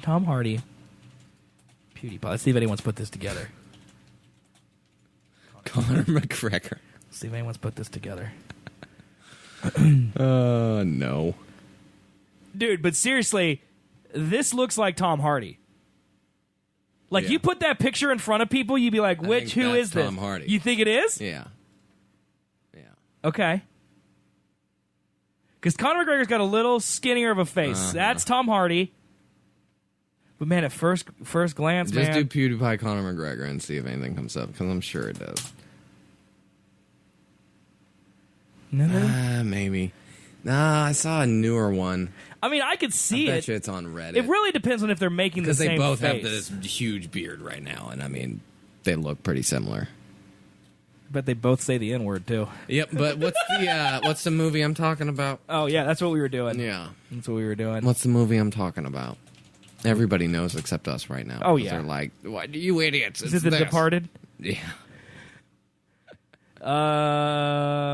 Tom Hardy, Pew Die Pie. Let's see if anyone's put this together. Connor McGregor. Let's see if anyone's put this together. No. Dude, but seriously, this looks like Tom Hardy. Like, Yeah. you put that picture in front of people, you'd be like, I which, think who that's is this? Tom Hardy. You think it is? Yeah. Okay. Because Conor McGregor's got a little skinnier of a face. That's Tom Hardy. But man, at first glance, Just man. do Pew Die Pie, Conor McGregor, and see if anything comes up, because I'm sure it does. Maybe. Nah, I saw a newer one. I mean, I could see I it. bet you it's on Reddit. It really depends on if they're making the Because same they both face. have this huge beard right now, and I mean, they look pretty similar. But they both say the N-word, too. Yep, but what's the movie I'm talking about? Oh, yeah, that's what we were doing. Yeah. That's what we were doing. What's the movie I'm talking about? Everybody knows except us right now. Oh, 'cause yeah. They're like, what, you idiots. Is It's it The this. Departed? Yeah.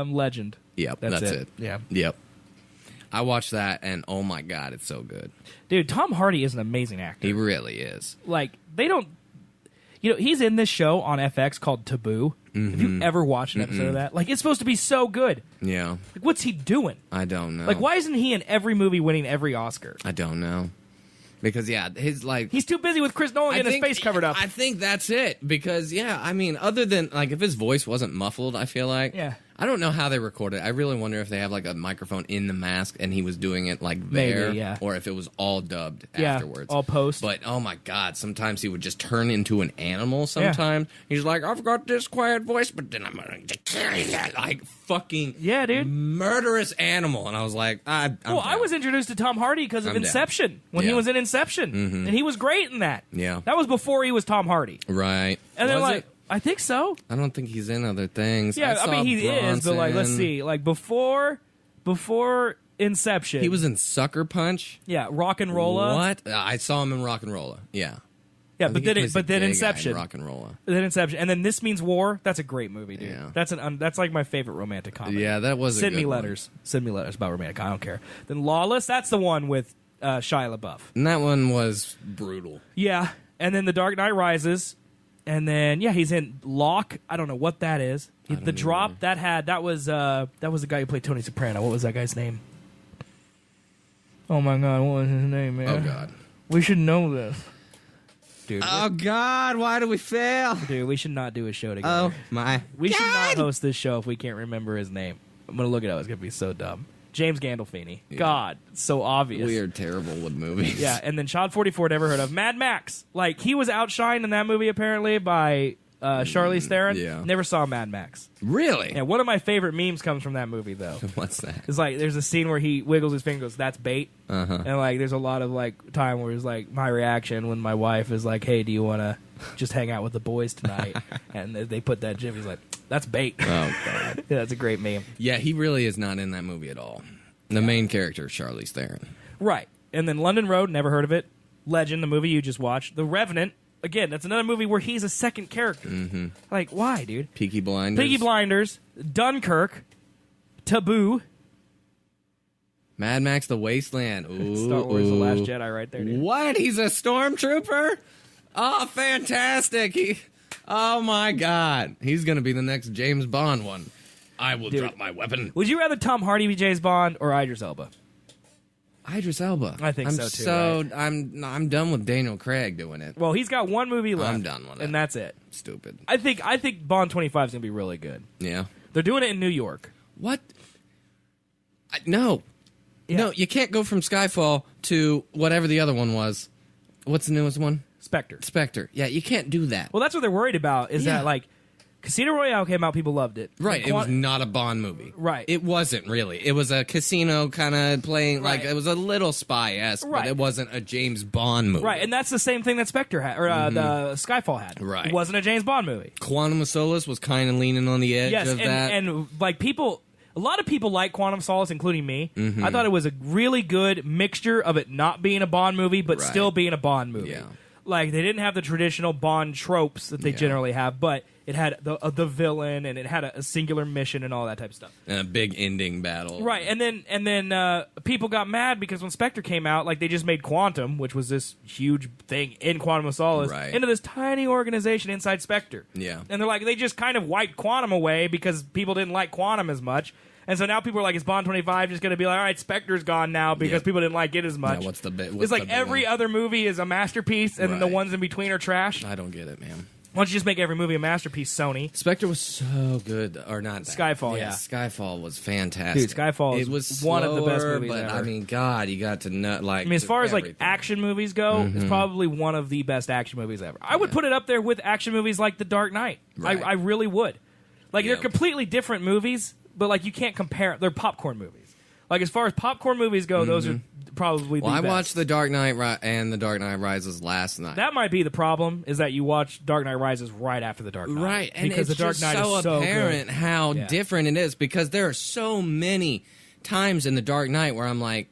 Legend. Yep, That's that's it. it. Yeah. Yep. I watched that, and oh my god, it's so good. Dude, Tom Hardy is an amazing actor. He really is. Like, they don't... You know, he's in this show on FX called Taboo. Have you ever watched an episode of that? Like, it's supposed to be so good. Yeah. Like, what's he doing? I don't know. Like, why isn't he in every movie winning every Oscar? I don't know. Because, yeah, his, like... He's too busy with Chris Nolan getting his face covered up. I think that's it. Because, yeah, I mean, other than, like, if his voice wasn't muffled, I feel like... Yeah. I don't know how they record it. I really wonder if they have, like, a microphone in the mask and he was doing it, like, there. Maybe, yeah. Or if it was all dubbed Yeah, afterwards. all post. But, oh, my God, sometimes he would just turn into an animal sometimes. He's like, I've got this quiet voice, but then I'm going to carry that, like, fucking... Yeah, dude. Murderous animal. And I was like, I'm Well, I down. was introduced to Tom Hardy because of I'm down. Inception, when he Yeah. was in Inception. And he was great in that. Yeah. That was before he was Tom Hardy. Right. And then, Was like, it? I think so. I don't think he's in other things. Yeah, I mean, he is, but, like, let's Bronson. see. Like, before Inception. He was in Sucker Punch. Yeah, Rock and Rolla. What? I saw him in Rock and Rolla. Yeah. Yeah, I but think he then plays the gay guy in Inception. Rock and Rolla. Then Inception, and then This Means War. That's a great movie, dude. Yeah. That's like my favorite romantic comedy. Yeah, that was a Send good me one. letters. Send me letters about romantic. I don't care. Then Lawless. That's the one with Shia LaBeouf. And that one was brutal. Yeah, and then The Dark Knight Rises, and then he's in Locke. I don't know what that is. The Drop. That was the guy who played Tony Soprano. What was that guy's name? Oh my God, what was his name, man? Oh, God. We should know this. Dude, Oh, God, why do we fail? dude, we should not do a show together. Oh, my. We should not host this show if we can't remember his name. I'm going to look it up. It's going to be so dumb. James Gandolfini. God, it's so obvious. We are terrible with movies. Yeah, and then Child 44, never heard of. Mad Max. Like, he was outshined in that movie, apparently, by Charlize Theron. yeah. Never saw Mad Max. Really? Yeah, one of my favorite memes comes from that movie, though. What's that? It's like, there's a scene where he wiggles his finger and goes, that's bait. And, like, there's a lot of, like, time where it's, like, my reaction when my wife is like, hey, do you want to just hang out with the boys tonight? And they put that gif. He's like, that's bait. Oh, God. Yeah, that's a great meme. Yeah, he really is not in that movie at all. The main character is Charlize Theron. Right. And then London Road, never heard of it. Legend, the movie you just watched. The Revenant, again, that's another movie where he's a second character. Like, why, dude? Peaky Blinders. Peaky Blinders, Dunkirk, Taboo, Mad Max The Wasteland. Ooh, Star Wars The Last ooh. Jedi right there, dude. What? He's a stormtrooper? Oh, fantastic. Oh, my God. He's going to be the next James Bond one. I will Dude. drop my weapon. Would you rather Tom Hardy be James Bond or Idris Elba? Idris Elba. I think I'm so, too, I'm done with Daniel Craig doing it. Well, he's got one movie left. I'm done with it. And that's it. Stupid. I think Bond 25 is going to be really good. Yeah. They're doing it in New York. What? No. Yeah. No, you can't go from Skyfall to whatever the other one was. What's the newest one? Spectre. Spectre. Yeah, you can't do that. Well, that's what they're worried about is Yeah. that, like, Casino Royale came out, people loved it. Right, it was not a Bond movie. Right. It wasn't really. It was a casino kind of playing, like, Right. it was a little spy-esque, Right. but it wasn't a James Bond movie. Right, and that's the same thing that Spectre had, or the Skyfall had. Right. It wasn't a James Bond movie. Quantum of Solace was kind of leaning on the edge Yes, of that. and like people, a lot of people like Quantum of Solace, including me. Mm-hmm. I thought it was a really good mixture of it not being a Bond movie, but Right. still being a Bond movie. Yeah. Like, they didn't have the traditional Bond tropes that they generally have, but it had the villain, and it had a singular mission and all that type of stuff. And a big ending battle. Right, and then people got mad because when Spectre came out, like, they just made Quantum, which was this huge thing in Quantum of Solace, Right. into this tiny organization inside Spectre. Yeah. And they're like, they just kind of wiped Quantum away because people didn't like Quantum as much. And so now people are like, is Bond 25 just going to be like, all right, Spectre's gone now because Yep. people didn't like it as much? Yeah, what's the bit? It's like every other movie is a masterpiece, and the Right. ones in between are trash. I don't get it, man. Why don't you just make every movie a masterpiece, Sony? Spectre was so good, or not that. Skyfall, yeah. Skyfall was fantastic. Dude, Skyfall is it was one of the best slower, movies but ever. I mean, God, you got to know, like, I mean, as far as like everything. action movies go, it's probably one of the best action movies ever. I would put it up there with action movies like The Dark Knight. Right. I really would. Like, Yep. they're completely different movies, but like you can't compare. They're popcorn movies. Like, as far as popcorn movies go, those are probably Well, the I best. watched The Dark Knight and The Dark Knight Rises last night. That might be the problem, is that you watch Dark Knight Rises right after The Dark Knight. Right, and because it's The Dark just Knight so is so apparent good. how Yeah. different it is, because there are so many times in The Dark Knight where I'm like,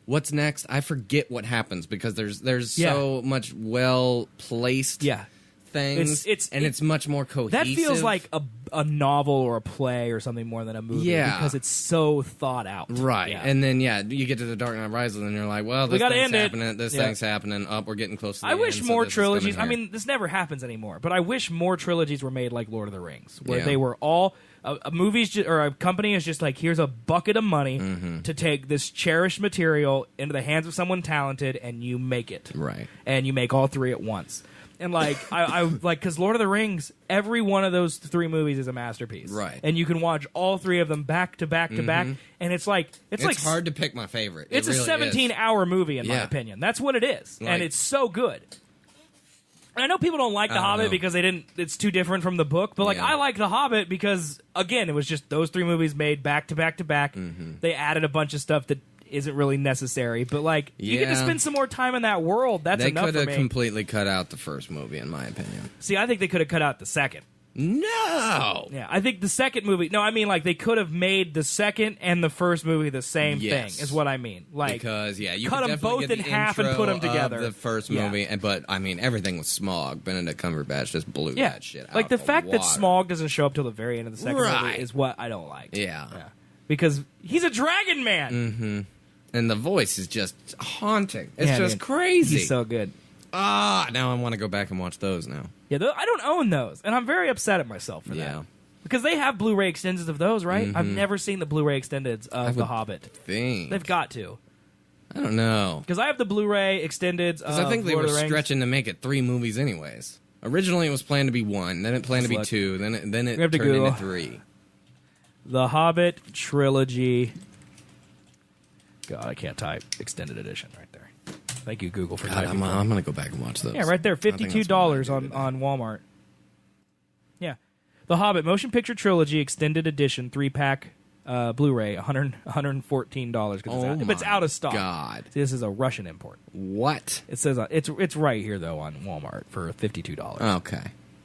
what's next? I forget what happens because there's Yeah. so much well placed Yeah. things, and it's much more cohesive. That feels like a novel or a play or something more than a movie. Yeah. Because it's so thought out. Right, Yeah. and then you get to The Dark Knight Rises, and you're like, well, this gotta thing's end it. happening, this Yeah. thing's happening. Up, we're getting close to the I wish end, more so this is coming trilogies. I here. mean, this never happens anymore, but I wish more trilogies were made like Lord of the Rings, where Yeah. they were all a movie's or a company is just like, here's a bucket of money Mm-hmm. to take this cherished material into the hands of someone talented, and you make it Right. and you make all three at once. And like I like, because Lord of the Rings, every one of those three movies is a masterpiece, Right. And you can watch all three of them back to back to back, and it's like It's like hard to pick my favorite. it's It a really 17-hour movie, in my Yeah. opinion. That's what it is, Like- and it's so good. And I know people don't like The I don't Hobbit know. because it's too different from the book, but like, Yeah. I like The Hobbit because, again, it was just those three movies made back to back to back. They added a bunch of stuff that isn't really necessary, but like, you get to Yeah. spend some more time in that world. That's They enough could for have me. completely cut out the first movie, in my opinion. See, I think they could have cut out the second. No. Yeah, I think the second movie. No, I mean, like, they could have made the second and the first movie the same Yes. thing. Is what I mean. Like, Because you cut could them definitely both get in the half and intro put them together. of the first Yeah. movie, but I mean everything was Smog. Benedict Cumberbatch just blew yeah, that shit out. like the of fact that water. Smaug doesn't show up till the very end of the second Right. movie is what I don't like. Yeah. Because he's a dragon man. And the voice is just haunting. It's Yeah, just man. crazy. He's so good. Now I want to go back and watch those now. Yeah, I don't own those, and I'm very upset at myself for Yeah. that. Because they have Blu-ray extendeds of those, right? I've never seen the Blu-ray extendeds of The Hobbit. They've got to. I don't know. Because I have the Blu-ray extendeds of Because I think they Lord were of the Rings. stretching to make it 3 movies anyways. Originally it was planned to be 1, then it planned to be Look. 2, then it We have to turned Google. into 3. The Hobbit trilogy. God, I can't type. Extended edition right there. Thank you, Google, for God, typing. I'm going to go back and watch those. Yeah, right there. I think that's $52 what I'm gonna on Walmart. Yeah. The Hobbit Motion Picture Trilogy Extended Edition 3-pack Blu-ray, $114. Oh But it's my out of stock. God. See, this is a Russian import. do. What? It says it's right here though on Walmart for $52. Okay.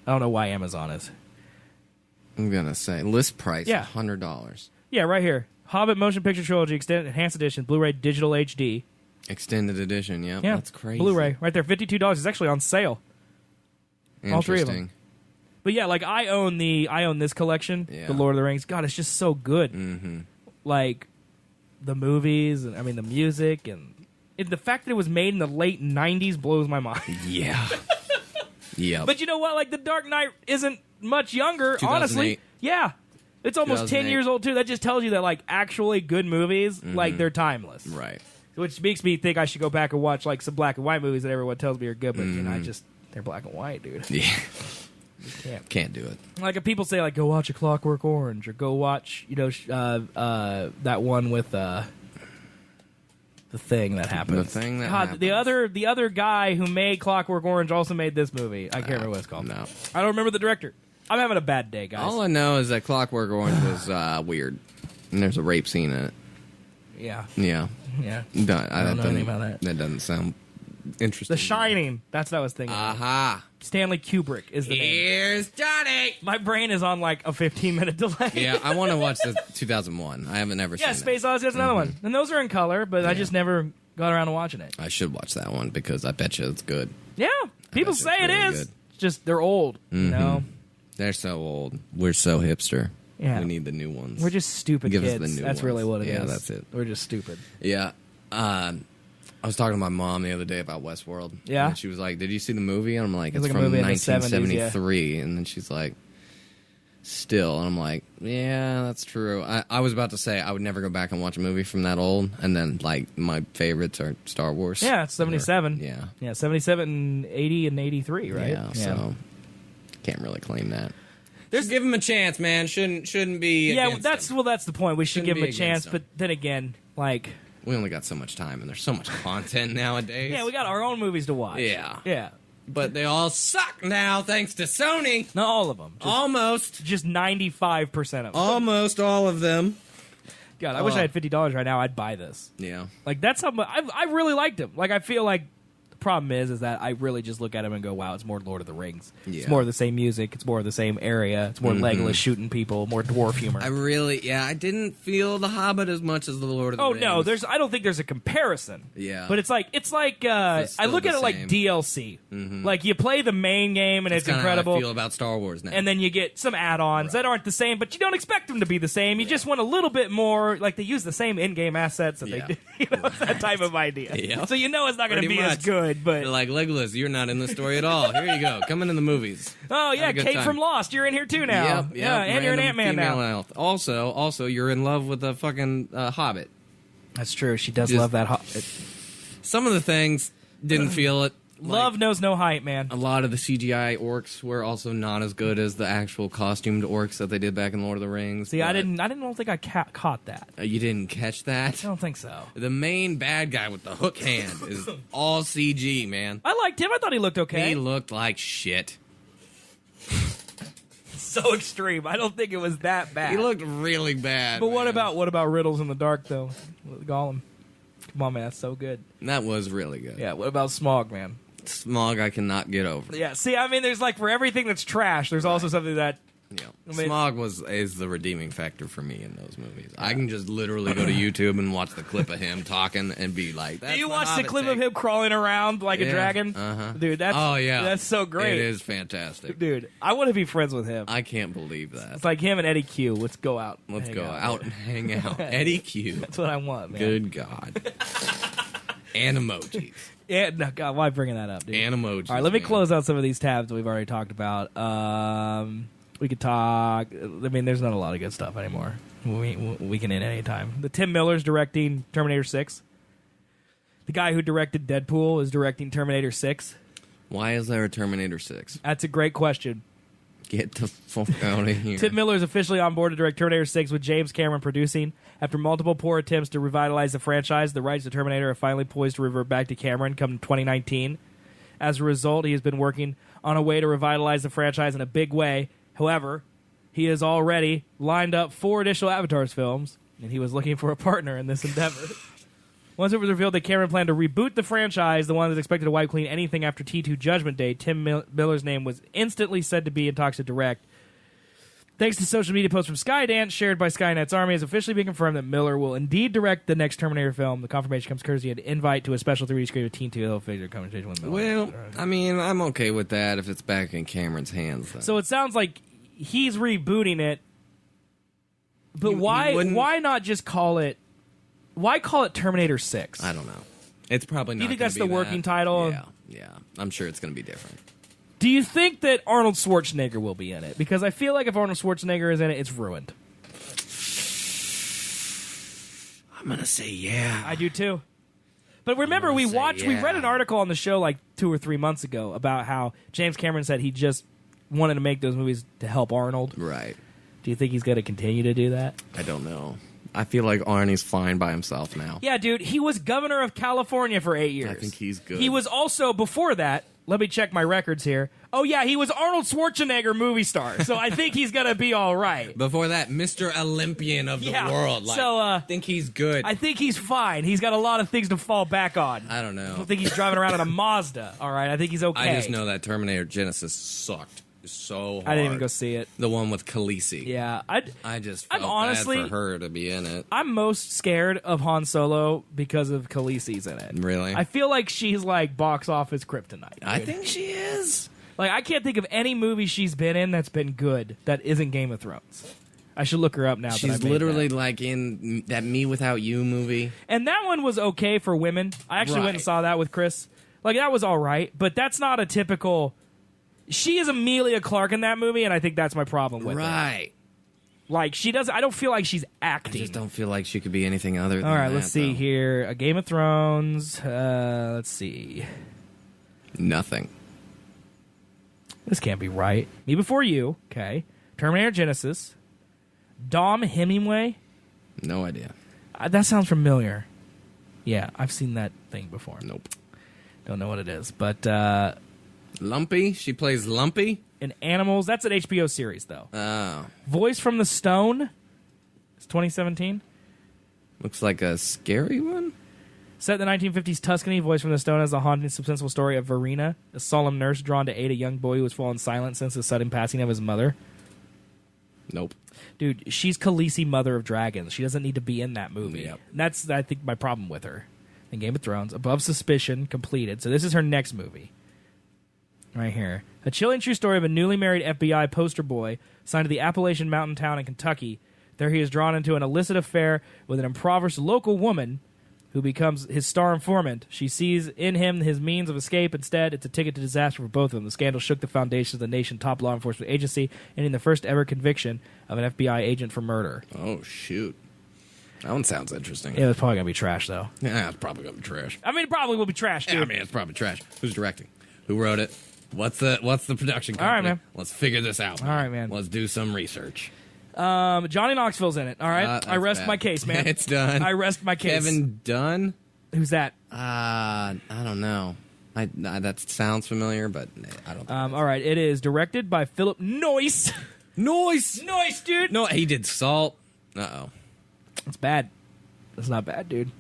I don't know why Amazon is. I'm going to say list price Yeah. $100. Yeah, right here. Hobbit Motion Picture Trilogy Extended Enhanced Edition Blu-ray Digital HD. Extended edition, yeah. Yeah, That's crazy. Blu-ray right there, $52. It's actually on sale. All three of them. Interesting. But yeah, like I own this collection, Yeah. the Lord of the Rings. God, it's just so good. Mm-hmm. Like the movies, and I mean the music, and the fact that it was made in the late '90s blows my mind. Yeah. Yep. But you know what? Like the Dark Knight isn't much younger, honestly. 2008. Yeah, it's almost 10 2008. years old too. That just tells you that like actually good movies, like they're timeless. Right. Which makes me think I should go back and watch like some black and white movies that everyone tells me are good, but you know, they're black and white, dude. Yeah. You Can't do it. Like if people say like go watch A Clockwork Orange or go watch that one with the thing that happens. The Thing That God, Happens. the other guy who made Clockwork Orange also made this movie. I can't remember what it's called. No. I don't remember the director. I'm having a bad day, guys. All I know is that Clockwork Orange was weird, and there's a rape scene in it. Yeah. Yeah. Yeah. No, I don't know anything about that. That doesn't sound interesting. The Shining. That's what I was thinking. Aha. Stanley Kubrick is the name. Here's Johnny. My brain is on like a 15-minute delay. Yeah, I want to watch the 2001. I haven't ever seen it. Space Odyssey, that's another one. And those are in color, but I just never got around to watching it. I should watch that one because I bet you it's good. Yeah. People bet you say it's it really is. good. It's just they're old, you know? They're so old. We're so hipster. Yeah. We need the new ones. We're just stupid Give us kids. the new That's ones. really what it is. Yeah, that's it. We're just stupid. Yeah. I was talking to my mom the other day about Westworld. Yeah? And she was like, did you see the movie? And I'm like, it's like a from movie in the 70s, 1973. And then she's like, still. And I'm like, yeah, that's true. I was about to say I would never go back and watch a movie from that old. And then, like, my favorites are Star Wars. Yeah, it's 77. Yeah. Yeah, 77, 80, and 83, right? Yeah, so can't really claim that. Just give him a chance, man. Shouldn't be. Yeah, that's the point. We should Shouldn't give him a be chance, against but then again, like, we only got so much time, and there's so much content nowadays. yeah, we got our own movies to watch. Yeah. Yeah. But they all suck now, thanks to Sony. Not all of them. Just 95% of them. almost all of them. God, I wish I had $50 right now. I'd buy this. Yeah. Like, that's how much I really liked him. Like, I feel like the problem is that I really just look at him and go, wow, it's more Lord of the Rings. Yeah. It's more of the same music. It's more of the same area. It's more Legolas shooting people, more dwarf humor. I didn't feel The Hobbit as much as The Lord of the Rings. No, I don't think there's a comparison. Yeah. But it's like I still look at the it like same. DLC. Like, you play the main game and it's That's kinda incredible. how I feel about Star Wars now. And then you get some add-ons that aren't the same, but you don't expect them to be the same. You just want a little bit more. Like, they use the same in-game assets that they do. You know, it's that type of idea. Yeah. So you know it's not going to Pretty be as much. good, but They're like, Legolas, you're not in the story at all. Here you go. Come into the movies. oh yeah, Have a good Kate time. from Lost, you're in here too now. Yep, Yeah, and you're an random Ant-Man now. female elf. Also, you're in love with the fucking Hobbit. That's true. She does Just- love that. Some of the things didn't feel it. Love knows no height, man. A lot of the CGI orcs were also not as good as the actual costumed orcs that they did back in Lord of the Rings. See, I but- don't think I caught that. You didn't catch that? I don't think so. The main bad guy with the hook hand is all CG, man. I liked him. I thought he looked okay. He looked like shit. So extreme. I don't think it was that bad. He looked really bad. But what man. about Riddles in the Dark though? With Gollum. Come on, man, that's so good. That was really good. Yeah. What about Smaug, man? Smaug I cannot get over. Yeah. See, I mean, there's like for everything that's trash, there's also something that. Yeah. I mean- Smaug is the redeeming factor for me in those movies. I can just literally go to YouTube and watch the clip of him talking and be like, that's Do you the watch the Hobbit clip take. of him crawling around like a Yeah. dragon? Uh-huh. Dude, that's so great. It is fantastic. Dude, I want to be friends with him. I can't believe that. It's like him and Eddie Q. Let's go out. Let's Hang go out and hang out. Eddie Q. That's what I want, man. Good God. And emojis. Yeah, no, God, why bringing that up, dude? And emojis. All right, let me man. close out some of these tabs that we've already talked about. We could talk. I mean, there's not a lot of good stuff anymore. We can end any time. The Tim Miller's directing Terminator 6. The guy who directed Deadpool is directing Terminator 6. Why is there a Terminator 6? That's a great question. Get the fuck out of here. Tim Miller is officially on board to direct Terminator 6 with James Cameron producing. After multiple poor attempts to revitalize the franchise, the rights to Terminator are finally poised to revert back to Cameron come 2019. As a result, he has been working on a way to revitalize the franchise in a big way. However, he has already lined up 4 additional Avatars films, and he was looking for a partner in this endeavor. Once it was revealed that Cameron planned to reboot the franchise, the one that's expected to wipe clean anything after T2 Judgment Day, Tim Miller's name was instantly said to be in talks to direct. Thanks to social media posts from Skydance, shared by Skynet's Army, it's officially been confirmed that Miller will indeed direct the next Terminator film. The confirmation comes courtesy of an invite to a special 3D screen with Teen 2 figure conversation with Miller. Well, I mean, I'm okay with that if it's back in Cameron's hands. Then. So it sounds like he's rebooting it, but He wouldn't- why not just call it? Why call it Terminator 6? I don't know. It's probably not. Do you think gonna that's be the that. working title? Yeah. I'm sure it's going to be different. Do you think that Arnold Schwarzenegger will be in it? Because I feel like if Arnold Schwarzenegger is in it, it's ruined. I'm going to say yeah. I do too. But remember, we read an article on the show like 2 or 3 months ago about how James Cameron said he just wanted to make those movies to help Arnold. Right. Do you think he's going to continue to do that? I don't know. I feel like Arnie's fine by himself now. Yeah, dude, he was governor of California for 8 years. I think he's good. He was also, before that, let me check my records here. Oh, yeah, he was Arnold Schwarzenegger movie star, so I think he's going to be all right. Before that, Mr. Olympian of the world. Like, so, I think he's good. I think he's fine. He's got a lot of things to fall back on. I don't know. I don't think he's driving around in a Mazda, all right? I think he's okay. I just know that Terminator Genesis sucked so hard. I didn't even go see it. The one with Khaleesi. Yeah. I just felt honestly, bad for her to be in it. I'm most scared of Han Solo because of Khaleesi's in it. Really? I feel like she's like box office kryptonite. Dude. I think she is. Like, I can't think of any movie she's been in that's been good that isn't Game of Thrones. I should look her up now. She's literally like in that Me Without You movie. And that one was okay for women. I actually went and saw that with Chris. Like, that was all right, but that's not a typical... She is Emilia Clarke in that movie, and I think that's my problem with it. Right. Like, she doesn't... I don't feel like she's acting. I just don't feel like she could be anything other than that. All right, let's see though. here. A Game of Thrones. Let's see. Nothing. This can't be right. Me Before You. Okay. Terminator Genesis. Dom Hemingway. No idea. That sounds familiar. Yeah, I've seen that thing before. Nope. Don't know what it is, but... Lumpy? She plays Lumpy? in Animals. That's an HBO series, though. Oh. Voice from the Stone. It's 2017. Looks like a scary one? Set in the 1950s Tuscany, Voice from the Stone has the haunting, suspenseful story of Verena, a solemn nurse drawn to aid a young boy who has fallen silent since the sudden passing of his mother. Nope. Dude, she's Khaleesi, Mother of Dragons. She doesn't need to be in that movie. Yep. And that's, I think, my problem with her. In Game of Thrones, Above Suspicion, completed. So this is her next movie. Right here. A chilling true story of a newly married FBI poster boy signed to the Appalachian mountain town in Kentucky. There he is drawn into an illicit affair with an impoverished local woman who becomes his star informant. She sees in him his means of escape. Instead, it's a ticket to disaster for both of them. The scandal shook the foundations of the nation's top law enforcement agency, ending the first ever conviction of an FBI agent for murder. Oh, shoot. That one sounds interesting. Yeah, it's probably going to be trash, though. Yeah, it's probably going to be trash. I mean, it probably will be trash, dude. Yeah, I mean, it's probably trash. Who's directing? Who wrote it? What's the production company? All right, man. Let's figure this out. All right, man. Let's do some research. Johnny Knoxville's in it, all right? I rest my case, man. It's done. I rest my case. Kevin Dunn? Who's that? I don't know. That sounds familiar, but I don't think All right, it is directed by Philip Noyce. Noise! Noyce, dude! No, he did Salt. Uh-oh. It's bad. It's not bad, dude.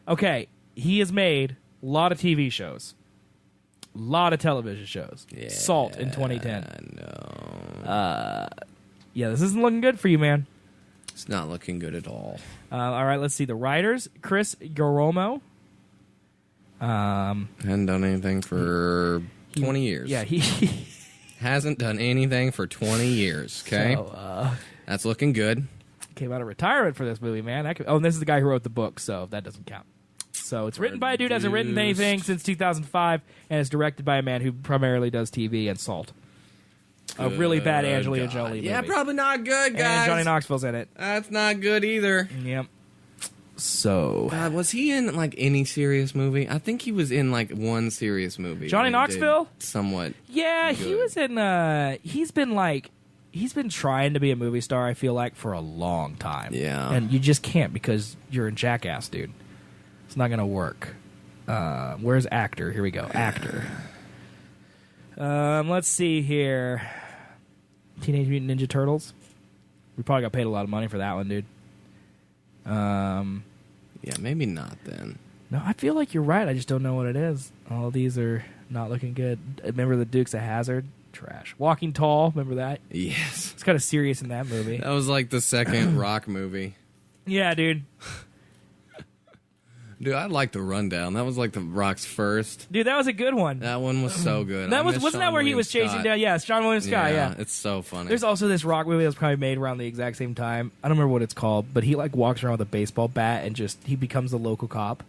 Okay, he has made a lot of TV shows. A lot of television shows. Yeah, Salt in 2010. No. Yeah, this isn't looking good for you, man. It's not looking good at all. All right, let's see. The writers, Chris Giromo. Hadn't done anything for 20 years. Yeah, he... Hasn't done anything for 20 years, okay? So, that's looking good. came out of retirement for this movie, man. And this is the guy who wrote the book, so that doesn't count. So it's written by a dude who hasn't written anything since 2005, and it's directed by a man who primarily does TV and Salt. A really bad Angelina Jolie movie. Yeah, probably not good, guys. And Johnny Knoxville's in it. That's not good either. Yep. So... was he in, like, any serious movie? I think he was in, like, one serious movie. Johnny Knoxville? Somewhat. Yeah, good. he was in... He's been trying to be a movie star, I feel like, for a long time. Yeah. And you just can't because you're in Jackass, dude. It's not going to work. Where's actor? Here we go. Actor. Let's see here. Teenage Mutant Ninja Turtles. We probably got paid a lot of money for that one, dude. Yeah, maybe not then. No, I feel like you're right. I just don't know what it is. All of these are not looking good. Remember the Dukes of Hazzard? Trash. Walking Tall. Remember that? Yes. It's kind of serious in that movie. That was like the second Rock movie. Yeah, dude. Dude, I like the Rundown. That was like the Rock's first. Dude, that was a good one. That one was so good. That wasn't that where he was chasing down? Yeah, it's Sean William Scott. Yeah, it's so funny. There's also this Rock movie that was probably made around the exact same time. I don't remember what it's called, but he like walks around with a baseball bat and he becomes the local cop,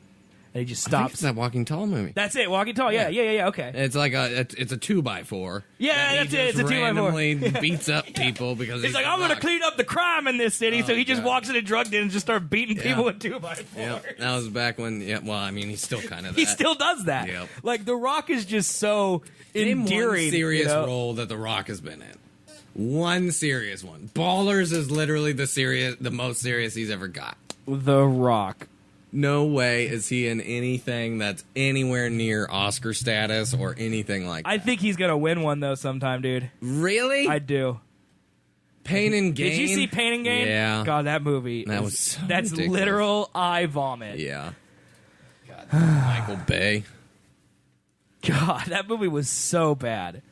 and he just I think stops. it's that Walking Tall movie. That's it, Walking Tall. Yeah. Okay. It's like it's a 2x4. Yeah, that's it. It's a 2x4. Randomly beats up people because he's like, I'm going to clean up the crime in this city. So he just walks in a drug den and just starts beating people with 2x4. Yep. That was back when. Yeah, well, I mean, he's still kind of. He still does that. Yep. Like The Rock is just so endearing. One serious role that The Rock has been in. One serious one. Ballers is literally the most serious he's ever got. The Rock. No way is he in anything that's anywhere near Oscar status or anything like that. I think he's gonna win one though sometime, dude. Really? I do. Pain and Gain? Did you see Pain and Gain? Yeah. God, that movie. Was so that's ridiculous. literal eye vomit. Yeah. God, Michael Bay. God, that movie was so bad.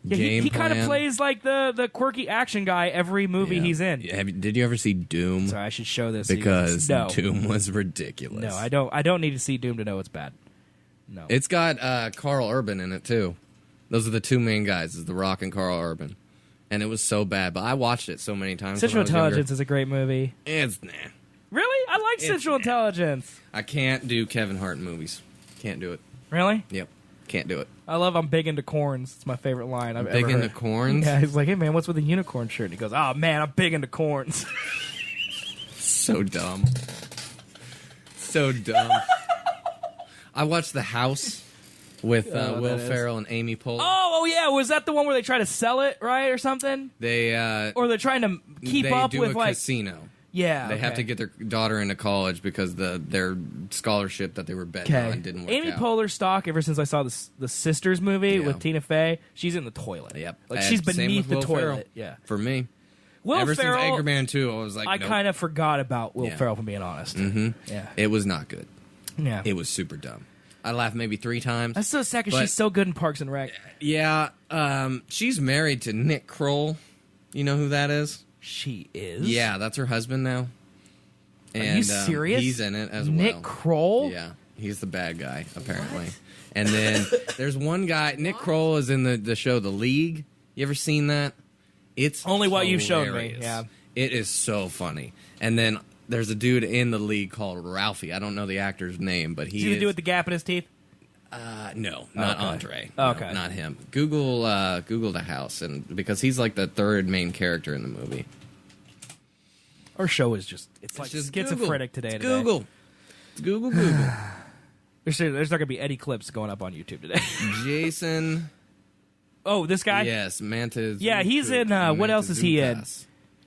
Yeah, Game he kind of Plan. plays like the quirky action guy every movie he's in. Did you ever see Doom? Sorry, I should show this Because no. Doom was ridiculous. No, I don't. I don't need to see Doom to know it's bad. No, It's got Carl Urban in it too. Those are the two main guys: is The Rock and Carl Urban. And it was so bad, but I watched it so many times. Central when I was younger. Intelligence is a great movie. It's nah. Really, I like Central Intelligence. I can't do Kevin Hart movies. Can't do it. Really, Yep, can't do it. I love "I'm big into corns." It's my favorite line I've Big ever into heard. corns? Yeah, he's like, "Hey man, what's with the unicorn shirt?" And he goes, "Oh man, I'm big into corns." So dumb. So dumb. I watched The House with Will that is. Ferrell and Amy Poehler. Oh yeah, was that the one where they try to sell it, right, or something? They Or they're trying to keep they up do with a like casino. yeah, They have okay. to get their daughter into college because their scholarship that they were betting on didn't work Amy out. Poehler's stock ever since I saw the Sisters movie Yeah. with Tina Fey, she's in the toilet. Yep. Like And she's same beneath with the Will toilet. Ferrell. Yeah. For me. Will Ever Ferrell, since Anchorman 2, I was like, I nope. kind of forgot about Will Yeah. Ferrell, if I'm being honest. Mm-hmm. Yeah. It was not good. Yeah. It was super dumb. I laughed maybe 3 times. That's so sad because But- she's so good in Parks and Rec. Yeah, she's married to Nick Kroll. You know who that is? She is? Yeah, that's her husband now. Are And you serious? he's in it as Nick well. Kroll? Yeah, he's the bad guy, apparently. And then there's one guy, Nick Kroll is in the show The League. You ever seen that? It's Only what you've shown me, hilarious. yeah. It is so funny. And then there's a dude in The League called Ralphie. I don't know the actor's name, but he Does he is... do with the gap in his teeth? No, not Okay. Andre. Okay. No, not him. Google The House, and because he's like the third main character in the movie. Our show is just, it's like just schizophrenic Google. today. It's Google. It's Google. There's not going to be any clips going up on YouTube today. Jason. Oh, this guy? Yes, Mantis. Yeah, he's in, what else is he in?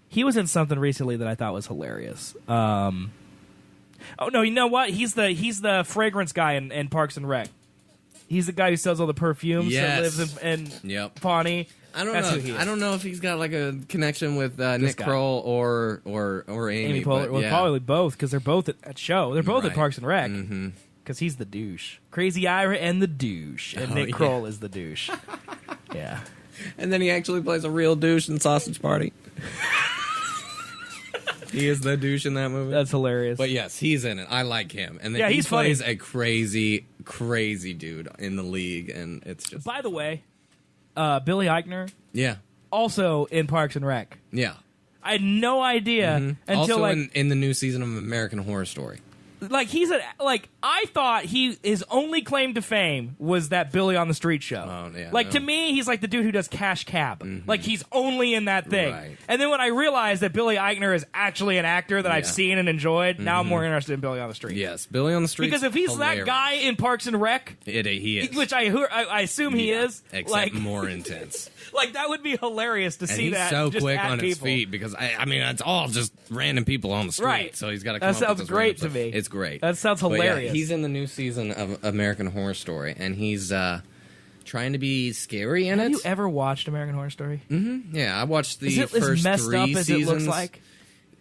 He was in something recently that I thought was hilarious. Oh no, you know what? He's the fragrance guy in Parks and Rec. He's the guy who sells all the perfumes that Yes. lives in Yep. Pawnee. I don't That's know. who he is. I don't know if he's got like a connection with Nick guy. Kroll or Amy. Amy Poehler. but Well, yeah. probably both because they're both at show. They're both at Right. Parks and Rec. Because he's the douche. Crazy Ira and the douche. And Oh, Nick yeah. Kroll is the douche. Yeah. And then he actually plays a real douche in Sausage Party. He is the douche in that movie. That's hilarious. But yes, he's in it. I like him. And then Yeah, he he's funny. plays a crazy, crazy dude in the league, and it's just By the way, Billy Eichner, yeah, also in Parks and Rec. yeah. I had no idea until Also like in the new season of American Horror Story. he's I thought his only claim to fame was that Billy on the Street show. Oh, yeah, To no. me, he's like the dude who does Cash Cab. Like he's only in that thing. Right. And then when I realized that Billy Eichner is actually an actor that I've Yeah. seen and enjoyed, now I'm more interested in Billy on the Street. Yes, Billy on the Street. Because if he's that guy in Parks and Rec, he is. which I assume he Yeah, is, except like more intense. like that would be hilarious to And see he's that. so just quick at on his people. feet because I mean it's all just random people on the street. Right. So he's got to. That come up sounds with this great random to stuff. me. It's great. That sounds But yeah, hilarious. he's in the new season of American Horror Story, and he's trying to be scary in Have it. you ever watched American Horror Story? Yeah, I watched the Is it first as messed 3 up as seasons. it looks like?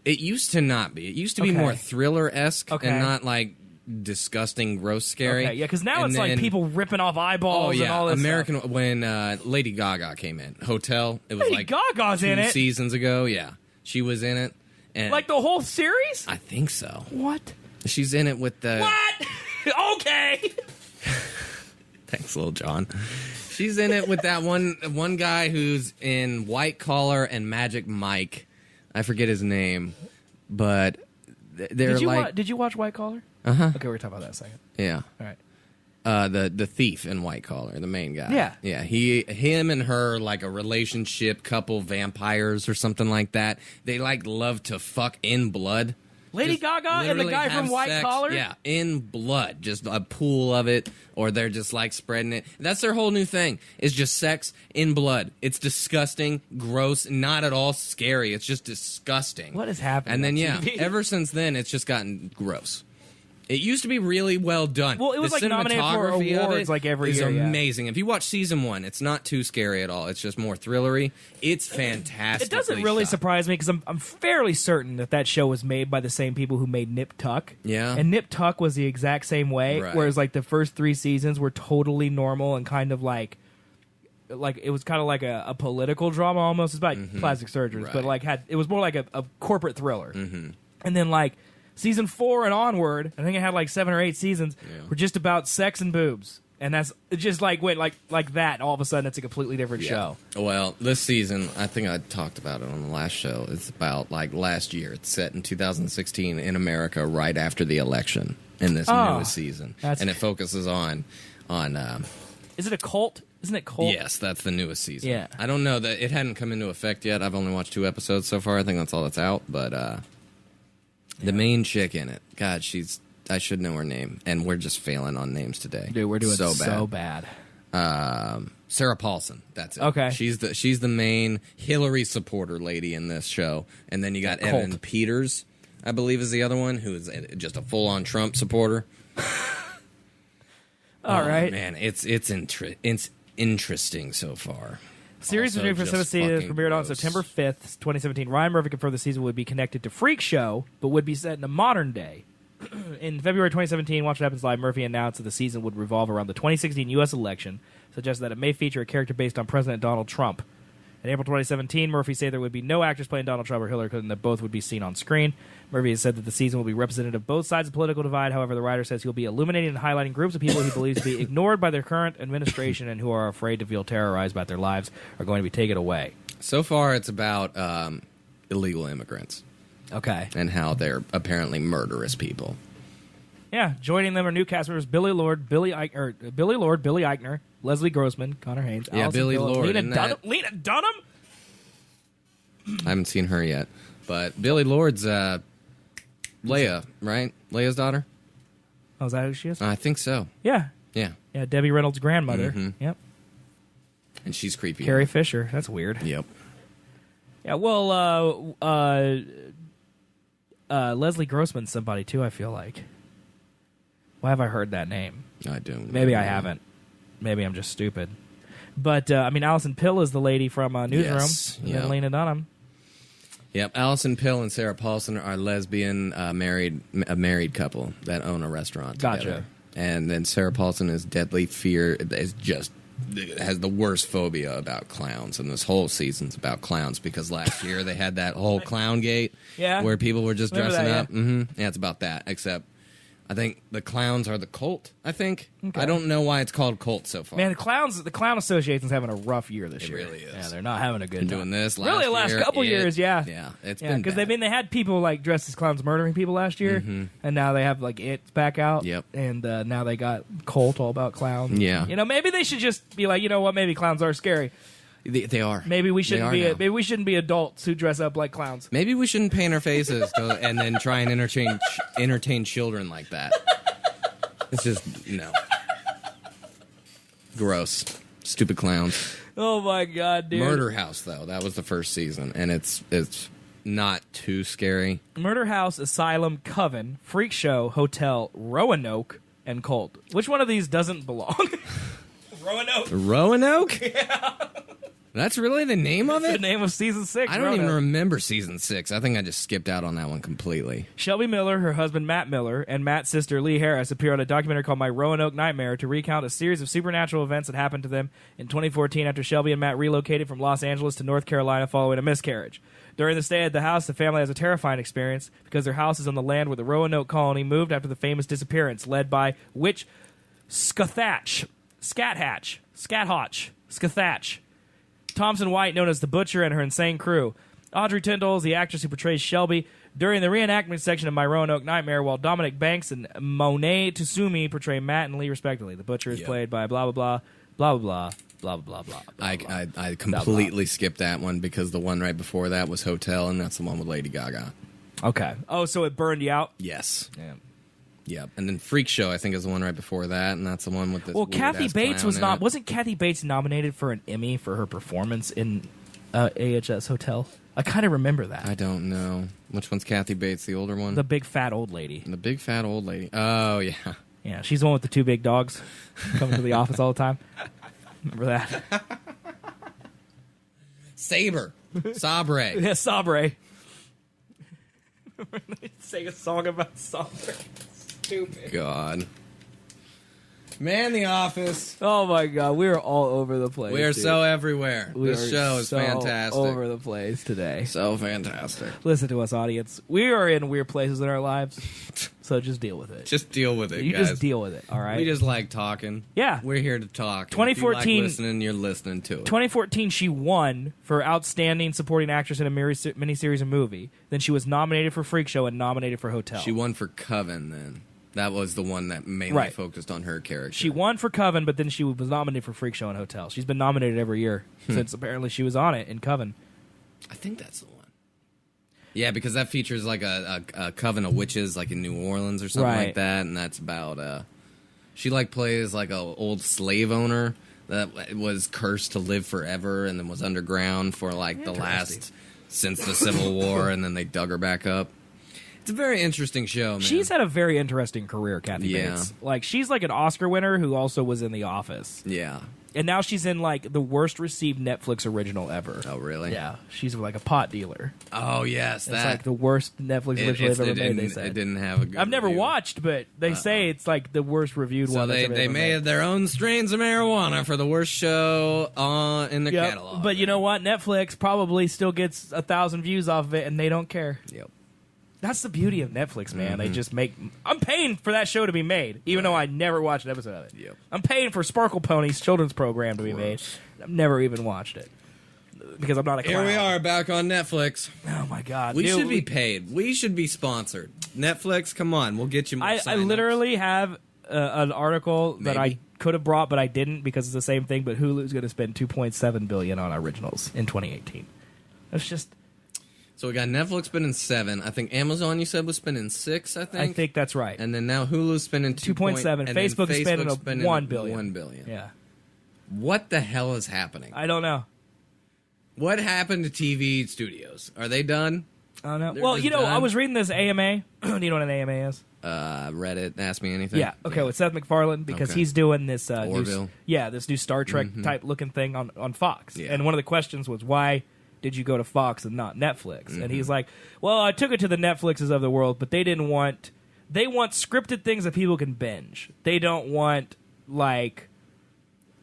It used to not be. It used to be Okay. more thriller-esque Okay. and not like disgusting, gross, scary. Okay, yeah, because now And it's like then- people ripping off eyeballs Oh yeah, and all this American stuff. when Lady Gaga came in Hotel. It was Lady like Gaga's 2 in it? seasons ago. Yeah, she was in it, and Like the whole series? I think so. What? She's in it with the. What? Okay. Thanks, little John. She's in it with that one guy who's in White Collar and Magic Mike. I forget his name, but they're Did you, like did you watch White Collar? Uh-huh. Okay, we're talking about that in a second. yeah. All right. The thief in White Collar, the main guy. Yeah. Yeah. Him and her like a relationship couple, vampires or something like that. They like love to fuck in blood. Lady Just Gaga and the literally guy from have White sex, Collar? Yeah, in blood, just a pool of it, or they're just like spreading it. That's their whole new thing. Is just sex in blood. It's disgusting, gross, not at all scary. It's just disgusting. What is happening And then on yeah, TV? ever since then, it's just gotten gross. It used to be really well done. Well, it was the like nominated for cinematography of awards it like every is year. Yeah. amazing. If you watch season 1, it's not too scary at all. It's just more thrillery. It's fantastic. It doesn't really surprise me because I'm fairly certain that show was made by the same people who made Nip Tuck. Yeah. And Nip Tuck was the exact same way, Right. whereas like the first 3 seasons were totally normal and kind of like it was kind of like a political drama almost. It's about plastic surgeons, Right. but like it was more like a corporate thriller. And then like season 4 and onward, I think it had like 7 or 8 seasons, were just about sex and boobs. And that's it just like went like that. And all of a sudden, it's a completely different show. Well, this season, I think I talked about it on the last show. It's about like last year. It's set in 2016 in America, right after the election. In this newest season, and it focuses on. Is it a cult? Isn't it cult? Yes, that's the newest season. Yeah. I don't know that it hadn't come into effect yet. I've only watched 2 episodes so far. I think that's all that's out. But the main chick in it, God, I should know her name, and we're just failing on names today. Dude, we're doing so bad. Sarah Paulson, that's it. Okay. She's the main Hillary supporter lady in this show, and then you got Evan Peters, I believe, is the other one, who is just a full-on Trump supporter. All right, man, it's interesting so far. Series Also renewed for just 7 seasons, fucking premiered on gross. September 5th, 2017. Ryan Murphy confirmed the season would be connected to Freak Show, but would be set in a modern day. In February 2017, Watch What Happens Live, Murphy announced that the season would revolve around the 2016 U.S. election, suggesting that it may feature a character based on President Donald Trump. In April 2017, Murphy said there would be no actors playing Donald Trump or Hillary Clinton, that both would be seen on screen. Murphy has said that the season will be representative of both sides of the political divide. However, the writer says he'll be illuminating and highlighting groups of people he believes to be ignored by their current administration and who are afraid to feel terrorized about their lives are going to be taken away. So far, it's about illegal immigrants. Okay. And how they're apparently murderous people. Yeah, joining them are new cast members Billy Lord, Billy Eichner, Leslie Grossman, Connor Haynes, Yeah, Allison Billy Phillips, Lord, Lena isn't Dunham. that- Lena Dunham? I haven't seen her yet. But Billy Lord's Leia, right? Leia's daughter? Oh, is that who she is? I think so. Yeah. Yeah. Yeah, Debbie Reynolds' grandmother. Yep. And she's creepy. Carrie Fisher. That's weird. Yep. Yeah, well, Leslie Grossman's somebody, too, I feel like. Why have I heard that name? I don't. Maybe I haven't. Maybe I'm just stupid. But, I mean, Allison Pill is the lady from Newsroom. Yes, And yeah. then Lena Dunham. Yep, Allison Pill and Sarah Paulson are lesbian a married couple that own a restaurant together. Gotcha. And then Sarah Paulson has the worst phobia about clowns, and this whole season's about clowns because last year they had that whole clown gate where people were just Remember dressing that, up. Yeah, it's about that, except I think the clowns are the cult, I think. Okay. I don't know why it's called cult so far. Man, the Clown Association's having a rough year this year. It really is. Yeah, they're not having a good Been time. doing this really the last year, couple years, yeah. Yeah, it's Yeah, been because bad. they had people like dressed as clowns murdering people last year, and now they have like It's back out. Yep. And now they got Cult all about clowns. Yeah. You know, maybe they should just be like, you know what? Maybe clowns are scary. They are. Maybe we shouldn't They are now. maybe we shouldn't be adults who dress up like clowns. Maybe we shouldn't paint our faces and then try and entertain children like that. It's just, no. Gross. Stupid clowns. Oh my god, dude! Murder House, though. That was the first season, and it's not too scary. Murder House, Asylum, Coven, Freak Show, Hotel, Roanoke, and Cult. Which one of these doesn't belong? Roanoke. Roanoke? Yeah. That's really the name of The it? name of season 6. I don't even Roanoke. remember season 6. I think I just skipped out on that one completely. Shelby Miller, her husband Matt Miller, and Matt's sister Lee Harris appear on a documentary called My Roanoke Nightmare to recount a series of supernatural events that happened to them in 2014 after Shelby and Matt relocated from Los Angeles to North Carolina following a miscarriage. During the stay at the house, the family has a terrifying experience because their house is on the land where the Roanoke colony moved after the famous disappearance led by witch Scathatch. Thompson White, known as the Butcher, and her insane crew. Audrey Tyndall is the actress who portrays Shelby during the reenactment section of My Roanoke Nightmare, while Dominic Banks and Monet Tsumi portray Matt and Lee respectively. The Butcher is played by blah blah blah blah blah blah blah blah. I completely skipped that one because the one right before that was Hotel, and that's the one with Lady Gaga. Okay. Oh, so it burned you out? Yes. Yeah. Yep. And then Freak Show, I think, is the one right before that, and that's the one with this. Well, Kathy weird-ass Bates clown was in not. it. Wasn't Kathy Bates nominated for an Emmy for her performance in AHS Hotel? I kind of remember that. I don't know. Which one's Kathy Bates, the older one? The big fat old lady. The big fat old lady. Oh, yeah. Yeah, she's the one with the 2 big dogs coming to the office all the time. Remember that? Sabre. Sabre. Yeah, Sabre. They sang a song about Sabre. Stupid. God. Man, The Office. Oh my God, we are all over the place. We are dude. so everywhere. We This are show is so fantastic. over the place today. So fantastic. Listen to us, audience. We are in weird places in our lives, so just deal with it. Just deal with it, you guys. just deal with it, all right? We just like talking. Yeah. We're here to talk. 2014 If you like listening, you're listening to it. 2014, she won for Outstanding Supporting Actress in a Miniseries or Movie. Then she was nominated for Freak Show and nominated for Hotel. She won for Coven then. That was the one that mainly focused on her character. She won for Coven, but then she was nominated for Freak Show and Hotel. She's been nominated every year since apparently she was on it in Coven. I think that's the one. Yeah, because that features like a coven of witches like in New Orleans or something like that, and that's about she like plays like a old slave owner that was cursed to live forever and then was underground for like the last since the Civil War, and then they dug her back up. It's a very interesting show, man. She's had a very interesting career, Kathy Bates. Like, she's like an Oscar winner who also was in The Office. Yeah. And now she's in, like, the worst received Netflix original ever. Oh, really? Yeah. She's like a pot dealer. Oh, yes. It's like the worst Netflix original they've ever made, they said. It didn't have a good I've never review. watched, but they say it's like the worst reviewed So one. they made their own strains of marijuana for the worst show in the Yep. catalog. But you know what? Netflix probably still gets 1,000 views off of it, and they don't care. Yep. That's the beauty of Netflix, man. They just make... I'm paying for that show to be made, even though I never watched an episode of it. Yep. I'm paying for Sparkle Pony's children's program to be made. I've never even watched it. Because I'm not a clown. Here we are back on Netflix. Oh, my God. We Dude, should be paid. We should be sponsored. Netflix, come on. We'll get you more I sign-ups. literally have an article that I Maybe. could have brought, but I didn't because it's the same thing, but Hulu's going to spend $2.7 billion on originals in 2018. That's just... So we got Netflix spending 7. I think Amazon, you said, was spending 6, I think. I think that's right. And then now Hulu's spending 2.7. Facebook is spending $1 billion. $1 billion. Yeah. What the hell is happening? I don't know. What happened to TV studios? Are they done? I don't know. They're Well, just you know, done? I was reading this AMA. Do you know what an AMA is? Reddit, Ask Me Anything? Yeah. Okay, with Seth MacFarlane, because Okay. he's doing this Orville. this new Star Trek type looking thing on Fox. Yeah. And one of the questions was, why did you go to Fox and not Netflix? And he's like, well, I took it to the Netflixes of the world, but they want scripted things that people can binge. They don't want like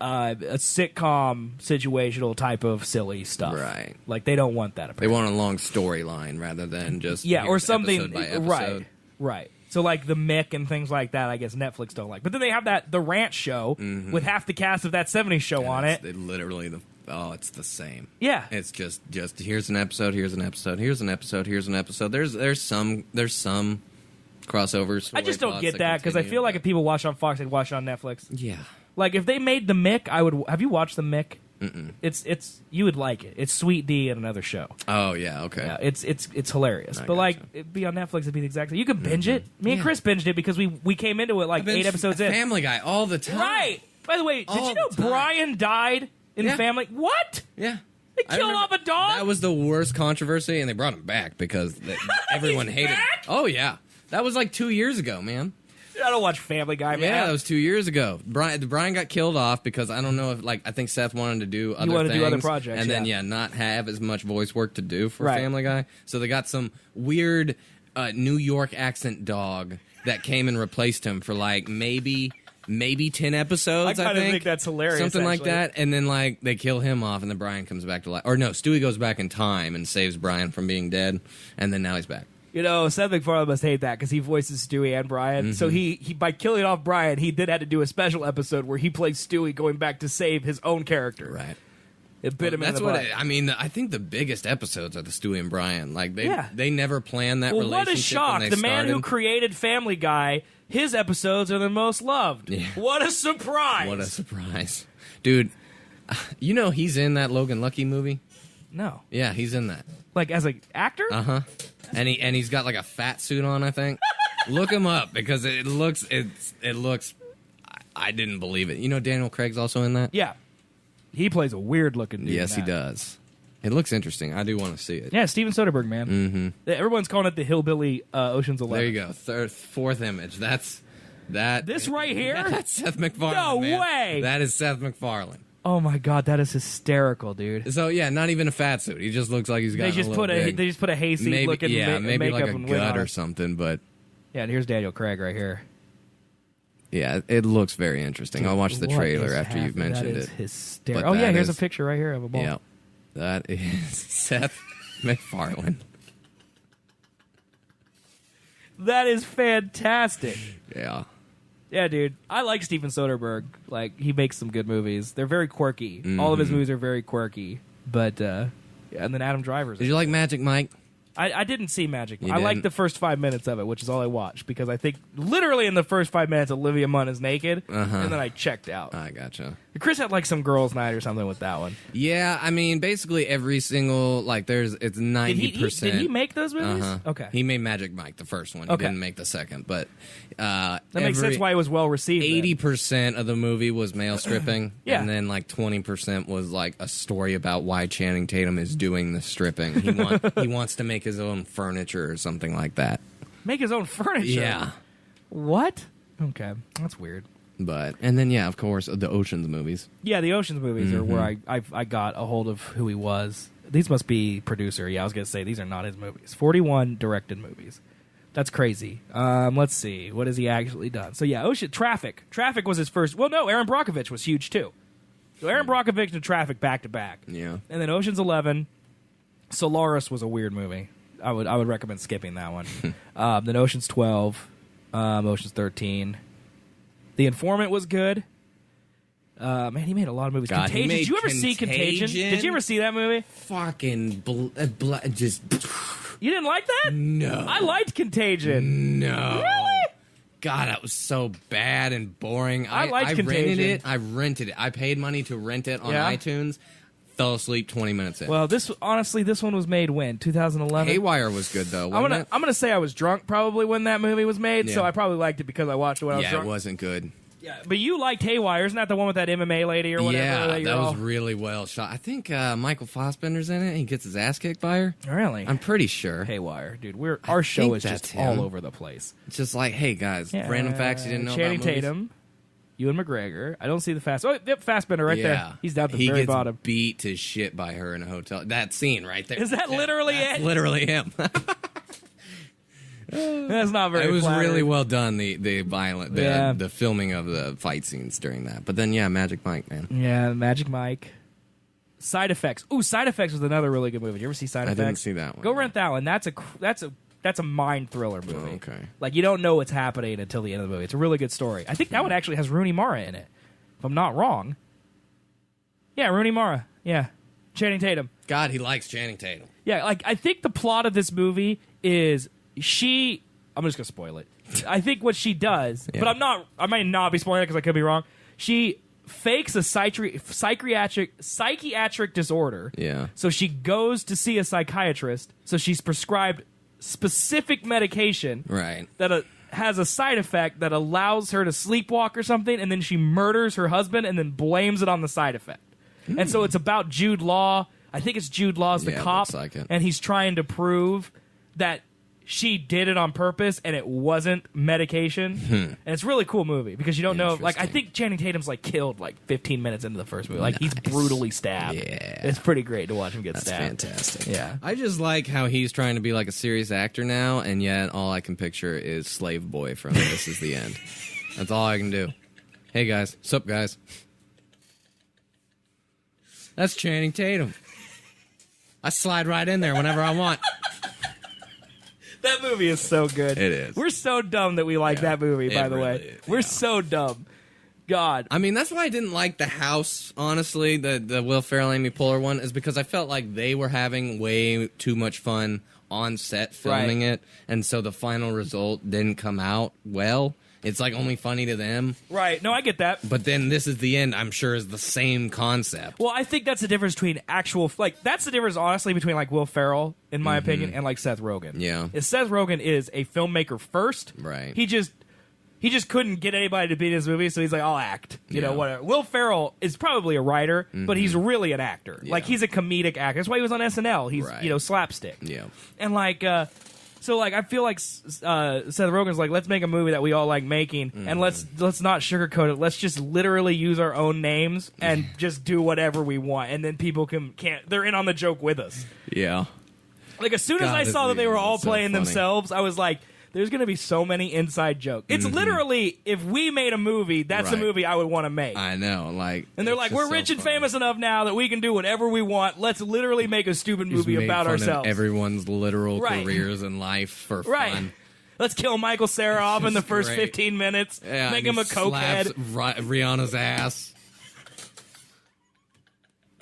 a sitcom situational type of silly stuff. Right. Like they don't want that. They Apparently. want a long storyline rather than just or here's something episode by episode. right. So like the Mick and things like that, I guess Netflix don't like. But then they have the Ranch show with half the cast of that '70s show And on it's it. literally it's the same. Yeah. It's just here's an episode, here's an episode, here's an episode, here's an episode. There's some crossovers. I just don't get that because I feel like if people watch on Fox, they'd watch it on Netflix. Yeah. Like if they made the Mick, I would. Have you watched the Mick? Mm-mm. It's you would like it. It's Sweet D and another show. Oh yeah, okay. Yeah, it's hilarious. But like it'd be on Netflix, it'd be the exact same. You could binge it. Me and Chris binged it because we came into it like 8 episodes in. Family Guy all the time. Right. By the way, did All you know the time. Brian died in Yeah. Family? What? Yeah. They I killed remember off a dog? That was the worst controversy, and they brought him back because everyone He's hated him. back? Oh yeah, that was like 2 years ago, man. I don't watch Family Guy, man. Yeah, that was 2 years ago. Brian got killed off because I don't know if I think Seth wanted to do other wanted things, to do other projects, and then yeah. not have as much voice work to do for Right. Family Guy. So they got some weird New York accent dog that came and replaced him for like maybe 10 episodes. I I kinda think that's hilarious, something like actually. that. And then like they kill him off, and then Brian comes back to life. Or no, Stewie goes back in time and saves Brian from being dead, and then now he's back. You know, Seth MacFarlane must hate that because he voices Stewie and Brian. So he by killing off Brian, he then had to do a special episode where he plays Stewie going back to save his own character. Right. It bit him That's in the what butt. I mean. I think the biggest episodes are the Stewie and Brian. Like Yeah. they never planned that Well, relationship. what a shock. When The they man who started. created Family Guy, his episodes are the most loved. Yeah. What a surprise. What a surprise, dude! You know he's in that Logan Lucky movie. No. Yeah, he's in that. Like as an actor? And he's got like a fat suit on. I think. Look him up because it looks. I didn't believe it. You know Daniel Craig's also in that. Yeah. He plays a weird looking dude. Yes, in he that. does. It looks interesting. I do want to see it. Yeah, Steven Soderbergh, man. Mm-hmm. Everyone's calling it the hillbilly Ocean's 11. There you go. Fourth image. That's that. This right here? That's Seth MacFarlane. No man. way! That is Seth MacFarlane. Oh my god, that is hysterical, dude. So yeah, not even a fat suit. He just looks like he's got. They just put a hayseed looking maybe makeup like a and wig gut on. or something. But yeah, and here's Daniel Craig right here. yeah, it looks very interesting. Dude, I'll watch the what trailer is after you've happening? mentioned that is it. Hysterical. But Oh yeah, that here's a is- picture right here of a ball. Yeah, that is Seth MacFarlane. That is fantastic. Yeah. Yeah, dude. I like Steven Soderbergh. Like, he makes some good movies. They're very quirky. All of his movies are very quirky. But, yeah, and then Adam Driver's. Did you like Magic Mike? I didn't see Magic. You I liked didn't? the first 5 minutes of it, which is all I watched, because I think literally in the first 5 minutes Olivia Munn is naked, and then I checked out. I gotcha. Chris had like some girls' night or something with that one. Yeah, I mean, basically every single it's 90%. Did he make those movies? Okay. He made Magic Mike, the first one. He Okay. didn't make the second, but That makes sense why it was well received. 80% of the movie was male stripping, Yeah. and then like 20% was like a story about why Channing Tatum is doing the stripping. He wants to make his own furniture or something like that. Make his own furniture? Yeah. What? Okay. That's weird. And then of course the Ocean's movies. Yeah, the Ocean's movies are where I got a hold of who he was. These must be producer. Yeah, I was going to say, these are not his movies. 41 directed movies. That's crazy. Let's see. What has he actually done? So, yeah, Traffic. Traffic was his first. Well, no, Aaron Brockovich was huge, too. So, Aaron Brockovich and Traffic back-to-back. Yeah. And then Ocean's 11. Solaris was a weird movie. I would recommend skipping that one. Then Ocean's 12. Ocean's 13. The Informant was good. Man, he made a lot of movies. God, he Contagion. made Did you ever see Contagion? Did you ever see that movie? Fucking just You didn't like that? no. I liked Contagion. No. Really? God, that was so bad and boring. I liked Contagion. I rented it. I paid money to rent it on Yeah? iTunes. Fell asleep 20 minutes in. Well, this one was made when 2011. Haywire was good though. Wasn't I'm gonna say I was drunk probably when that movie was made, so Yeah. I probably liked it because I watched it when I was yeah, drunk. it wasn't good. Yeah, but you liked Haywire, isn't that the one with that MMA lady or whatever? Yeah, you're that was all- really well shot. I think Michael Fassbender's in it. He gets his ass kicked by her. Really. I'm pretty sure. Haywire, dude. Our show think is just that's him. all over the place. It's just like, hey guys, random facts you didn't know Channing about movies. Tatum, Ewan McGregor. I don't see the Fast. Oh, yep, Fassbender right Yeah, there. He's down at the he very gets bottom. beat to shit by her in a hotel. That scene right there. Is that literally That's it? literally him. That's not very. It was flattering. really well done. The Yeah. the filming of the fight scenes during that. But then Magic Mike, man. Yeah, Magic Mike. Side Effects. Ooh, Side Effects was another really good movie. Did you ever see Side I Effects? didn't see that one. Go rent that one. That's a mind thriller movie. Oh, okay. Like, you don't know what's happening until the end of the movie. It's a really good story. I think that one actually has Rooney Mara in it, if I'm not wrong. Yeah, Rooney Mara. Yeah, Channing Tatum. God, he likes Channing Tatum. Yeah, like, I think the plot of this movie is I'm just gonna spoil it. I think what she does, Yeah. but I might not be spoiling it because I could be wrong. She fakes a psychiatric disorder. Yeah. So she goes to see a psychiatrist. So she's prescribed specific medication Right. that has a side effect that allows her to sleepwalk or something, and then she murders her husband and then blames it on the side effect. And so it's about Jude Law. I think it's Jude Law's the Yeah, it cop, looks like it. and he's trying to prove that she did it on purpose and it wasn't medication. And it's a really cool movie because you don't know. Like, I think Channing Tatum's like killed like 15 minutes into the first movie. Like, he's brutally stabbed. Yeah. It's pretty great to watch him get That's stabbed. fantastic. Yeah. I just like how he's trying to be like a serious actor now, and yet all I can picture is Slave Boy from This Is the End. That's all I can do. Hey guys, sup guys? That's Channing Tatum. I slide right in there whenever I want. That movie is so good. It is. We're so dumb that we like that movie, by it the really way. is, We're yeah. so dumb. God. I mean, that's why I didn't like The House, honestly, the Will Ferrell, Amy Poehler one, is because I felt like they were having way too much fun on set filming it, and so the final result didn't come out well. It's like only funny to them. Right. No, I get that. But then This Is the End, I'm sure, is the same concept. Well, I think that's the difference between that's the difference, honestly, between like Will Ferrell, in my opinion, and like Seth Rogen. Yeah. Is Seth Rogen is a filmmaker first. Right. He just He just couldn't get anybody to be in his movie, so he's like, I'll act. You know, whatever. Will Ferrell is probably a writer, but he's really an actor. Yeah. Like, he's a comedic actor. That's why he was on SNL. He's, you know, slapstick. Yeah. And, like, so, like, I feel like Seth Rogen's like, let's make a movie that we all like making, and let's not sugarcoat it. Let's just literally use our own names and just do whatever we want, and then people can't. They're in on the joke with us. Yeah. Like, as soon as I saw that they were all playing themselves, I was like, there's going to be so many inside jokes. It's literally, if we made a movie, that's a movie I would want to make. I know, like... And they're like, we're rich and famous enough now that we can do whatever we want. Let's literally make a stupid movie about ourselves. Everyone's literal careers in life for fun. Let's kill Michael Cera off in the first 15 minutes. Yeah, make him a cokehead. Rihanna's ass.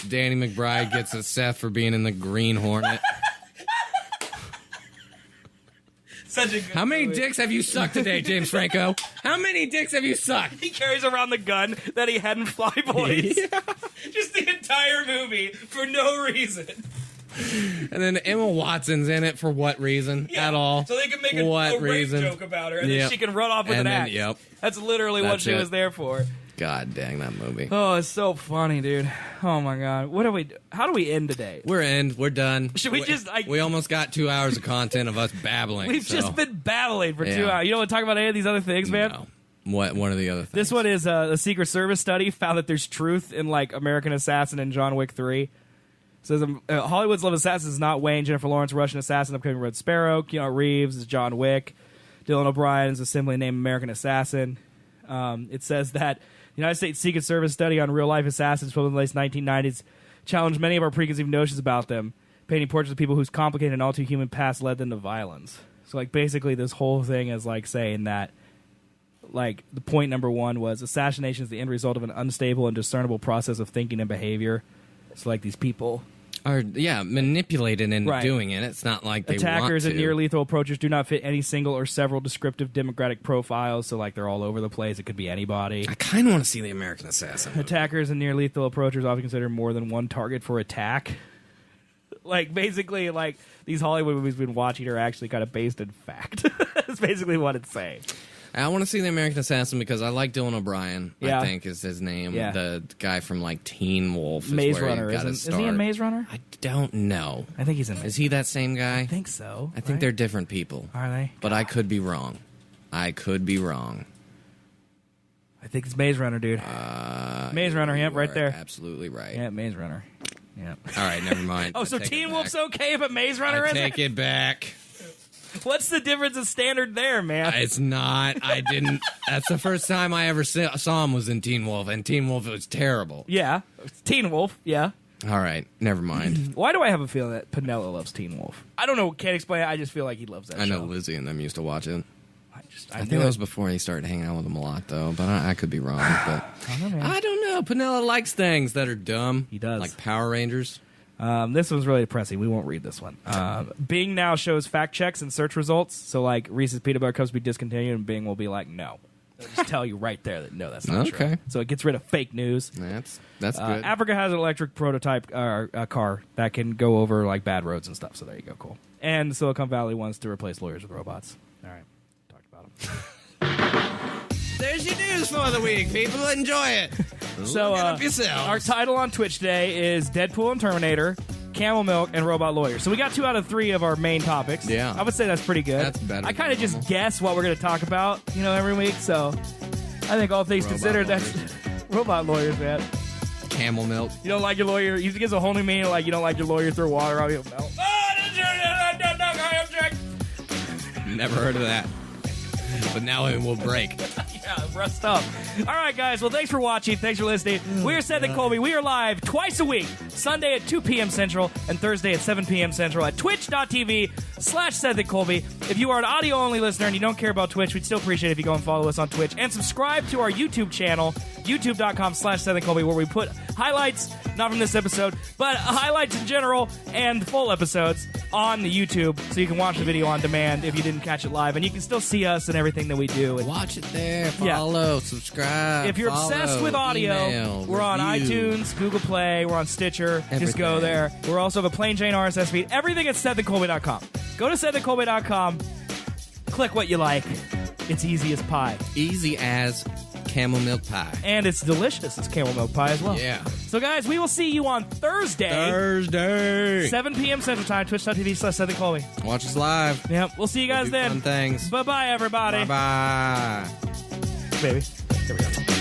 Danny McBride gets a Seth for being in the Green Hornet. Such a good How many movie. dicks have you sucked today, James Franco? How many dicks have you sucked? He carries around the gun that he had in Fly Boys. Just the entire movie for no reason. And then Emma Watson's in it for what reason at all? So they can make a rape joke about her, and then she can run off with an axe. Yep. That's literally what she was there for. God dang that movie. Oh, it's so funny, dude. Oh my god. What do we do? How do we end today? We're done. Should we just we almost got 2 hours of content of us babbling. We've just been babbling for 2 hours. You don't want to talk about any of these other things, man? No. What are the other things? This one is a Secret Service study found that there's truth in like American Assassin and John Wick 3. It says Hollywood's love assassins is not Wayne, Jennifer Lawrence, Russian assassin, upcoming Red Sparrow. Keanu Reeves is John Wick. Dylan O'Brien is a simply named American Assassin. It says that the United States Secret Service study on real-life assassins from the late 1990s challenged many of our preconceived notions about them, painting portraits of people whose complicated and all-too-human past led them to violence. So, like, basically this whole thing is, like, saying that, like, the point number one was assassination is the end result of an unstable and discernible process of thinking and behavior. So, like, these people are manipulated into doing it. It's not like they attackers want to. and near lethal approaches do not fit any single or several descriptive demographic profiles. So like they're all over the place. It could be anybody. I kind of want to see the American Assassin movie. Attackers and near lethal approachers often consider more than one target for attack. Like basically, like these Hollywood movies we've been watching are actually kind of based in fact. That's basically what it's saying. I want to see the American Assassin because I like Dylan O'Brien, I think is his name. Yeah. The guy from like Teen Wolf. Maze Runner, is he in Maze Runner? I don't know. I think he's in Maze Runner. Is he that same guy? I think so. I think they're different people. Are they? But I could be wrong. I think it's Maze Runner, dude. Maze Runner, yep, right there. Absolutely right. Yeah, Maze Runner. Yeah. All right, never mind. Oh, so Teen Wolf's okay, but Maze Runner isn't? Take it back. What's the difference of standard there, man? It's not. I didn't. That's the first time I ever saw him was in Teen Wolf, and Teen Wolf was terrible. Yeah. Teen Wolf, yeah. All right, never mind. Why do I have a feeling that Pinella loves Teen Wolf? I don't know. Can't explain it. I just feel like he loves that show. I know Lizzie and them used to watch it. I think knew that was before he started hanging out with them a lot, though. But I could be wrong. But I don't know. Pinella likes things that are dumb. He does. Like Power Rangers. This one's really depressing. We won't read this one. Bing now shows fact checks and search results. So, like, Reese's Peanut Butter Cups will be discontinued, and Bing will be like, no. They'll just tell you right there that, no, that's not true. So it gets rid of fake news. That's good. Africa has an electric prototype car that can go over, like, bad roads and stuff. So there you go. Cool. And Silicon Valley wants to replace lawyers with robots. All right. Talked about them. There's your news for the week, people. Enjoy it. So, Look it up yourselves. Our title on Twitch today is Deadpool and Terminator, Camel Milk, and Robot Lawyer. So we got 2 out of 3 of our main topics. Yeah. I would say that's pretty good. That's better. I kind of just guess what we're going to talk about, every week. So I think all things considered, that's Robot Lawyers, man. Camel Milk. You don't like your lawyer. He gives a whole new meaning, like you don't like your lawyer throw water on you. Never heard of that. But now it will break. Yeah, rust up. All right, guys. Well, thanks for watching. Thanks for listening. We are Seth and Colby. We are live twice a week, Sunday at 2 p.m. Central and Thursday at 7 p.m. Central at twitch.tv/Seth and Colby. If you are an audio-only listener and you don't care about Twitch, we'd still appreciate it if you go and follow us on Twitch and subscribe to our YouTube channel, youtube.com/Seth and Colby, where we put highlights, not from this episode, but highlights in general and full episodes on the YouTube, so you can watch the video on demand if you didn't catch it live, and you can still see us and everything that we do. And watch it there. Follow, subscribe. If you're obsessed with audio, email, we're on review. iTunes, Google Play, we're on Stitcher. Everything. Just go there. We're also have a plain Jane RSS feed. Everything at SethandColby.com. Go to SethandColby.com. Click what you like. It's easy as pie. Easy as camel milk pie. And it's delicious. It's camel milk pie as well. Yeah. So, guys, we will see you on Thursday. 7 p.m. Central Time, twitch.tv/Southern Colby. Watch us live. Yep, we'll see you guys then. Fun things. Bye-bye, everybody. Bye-bye. Baby. Here we go.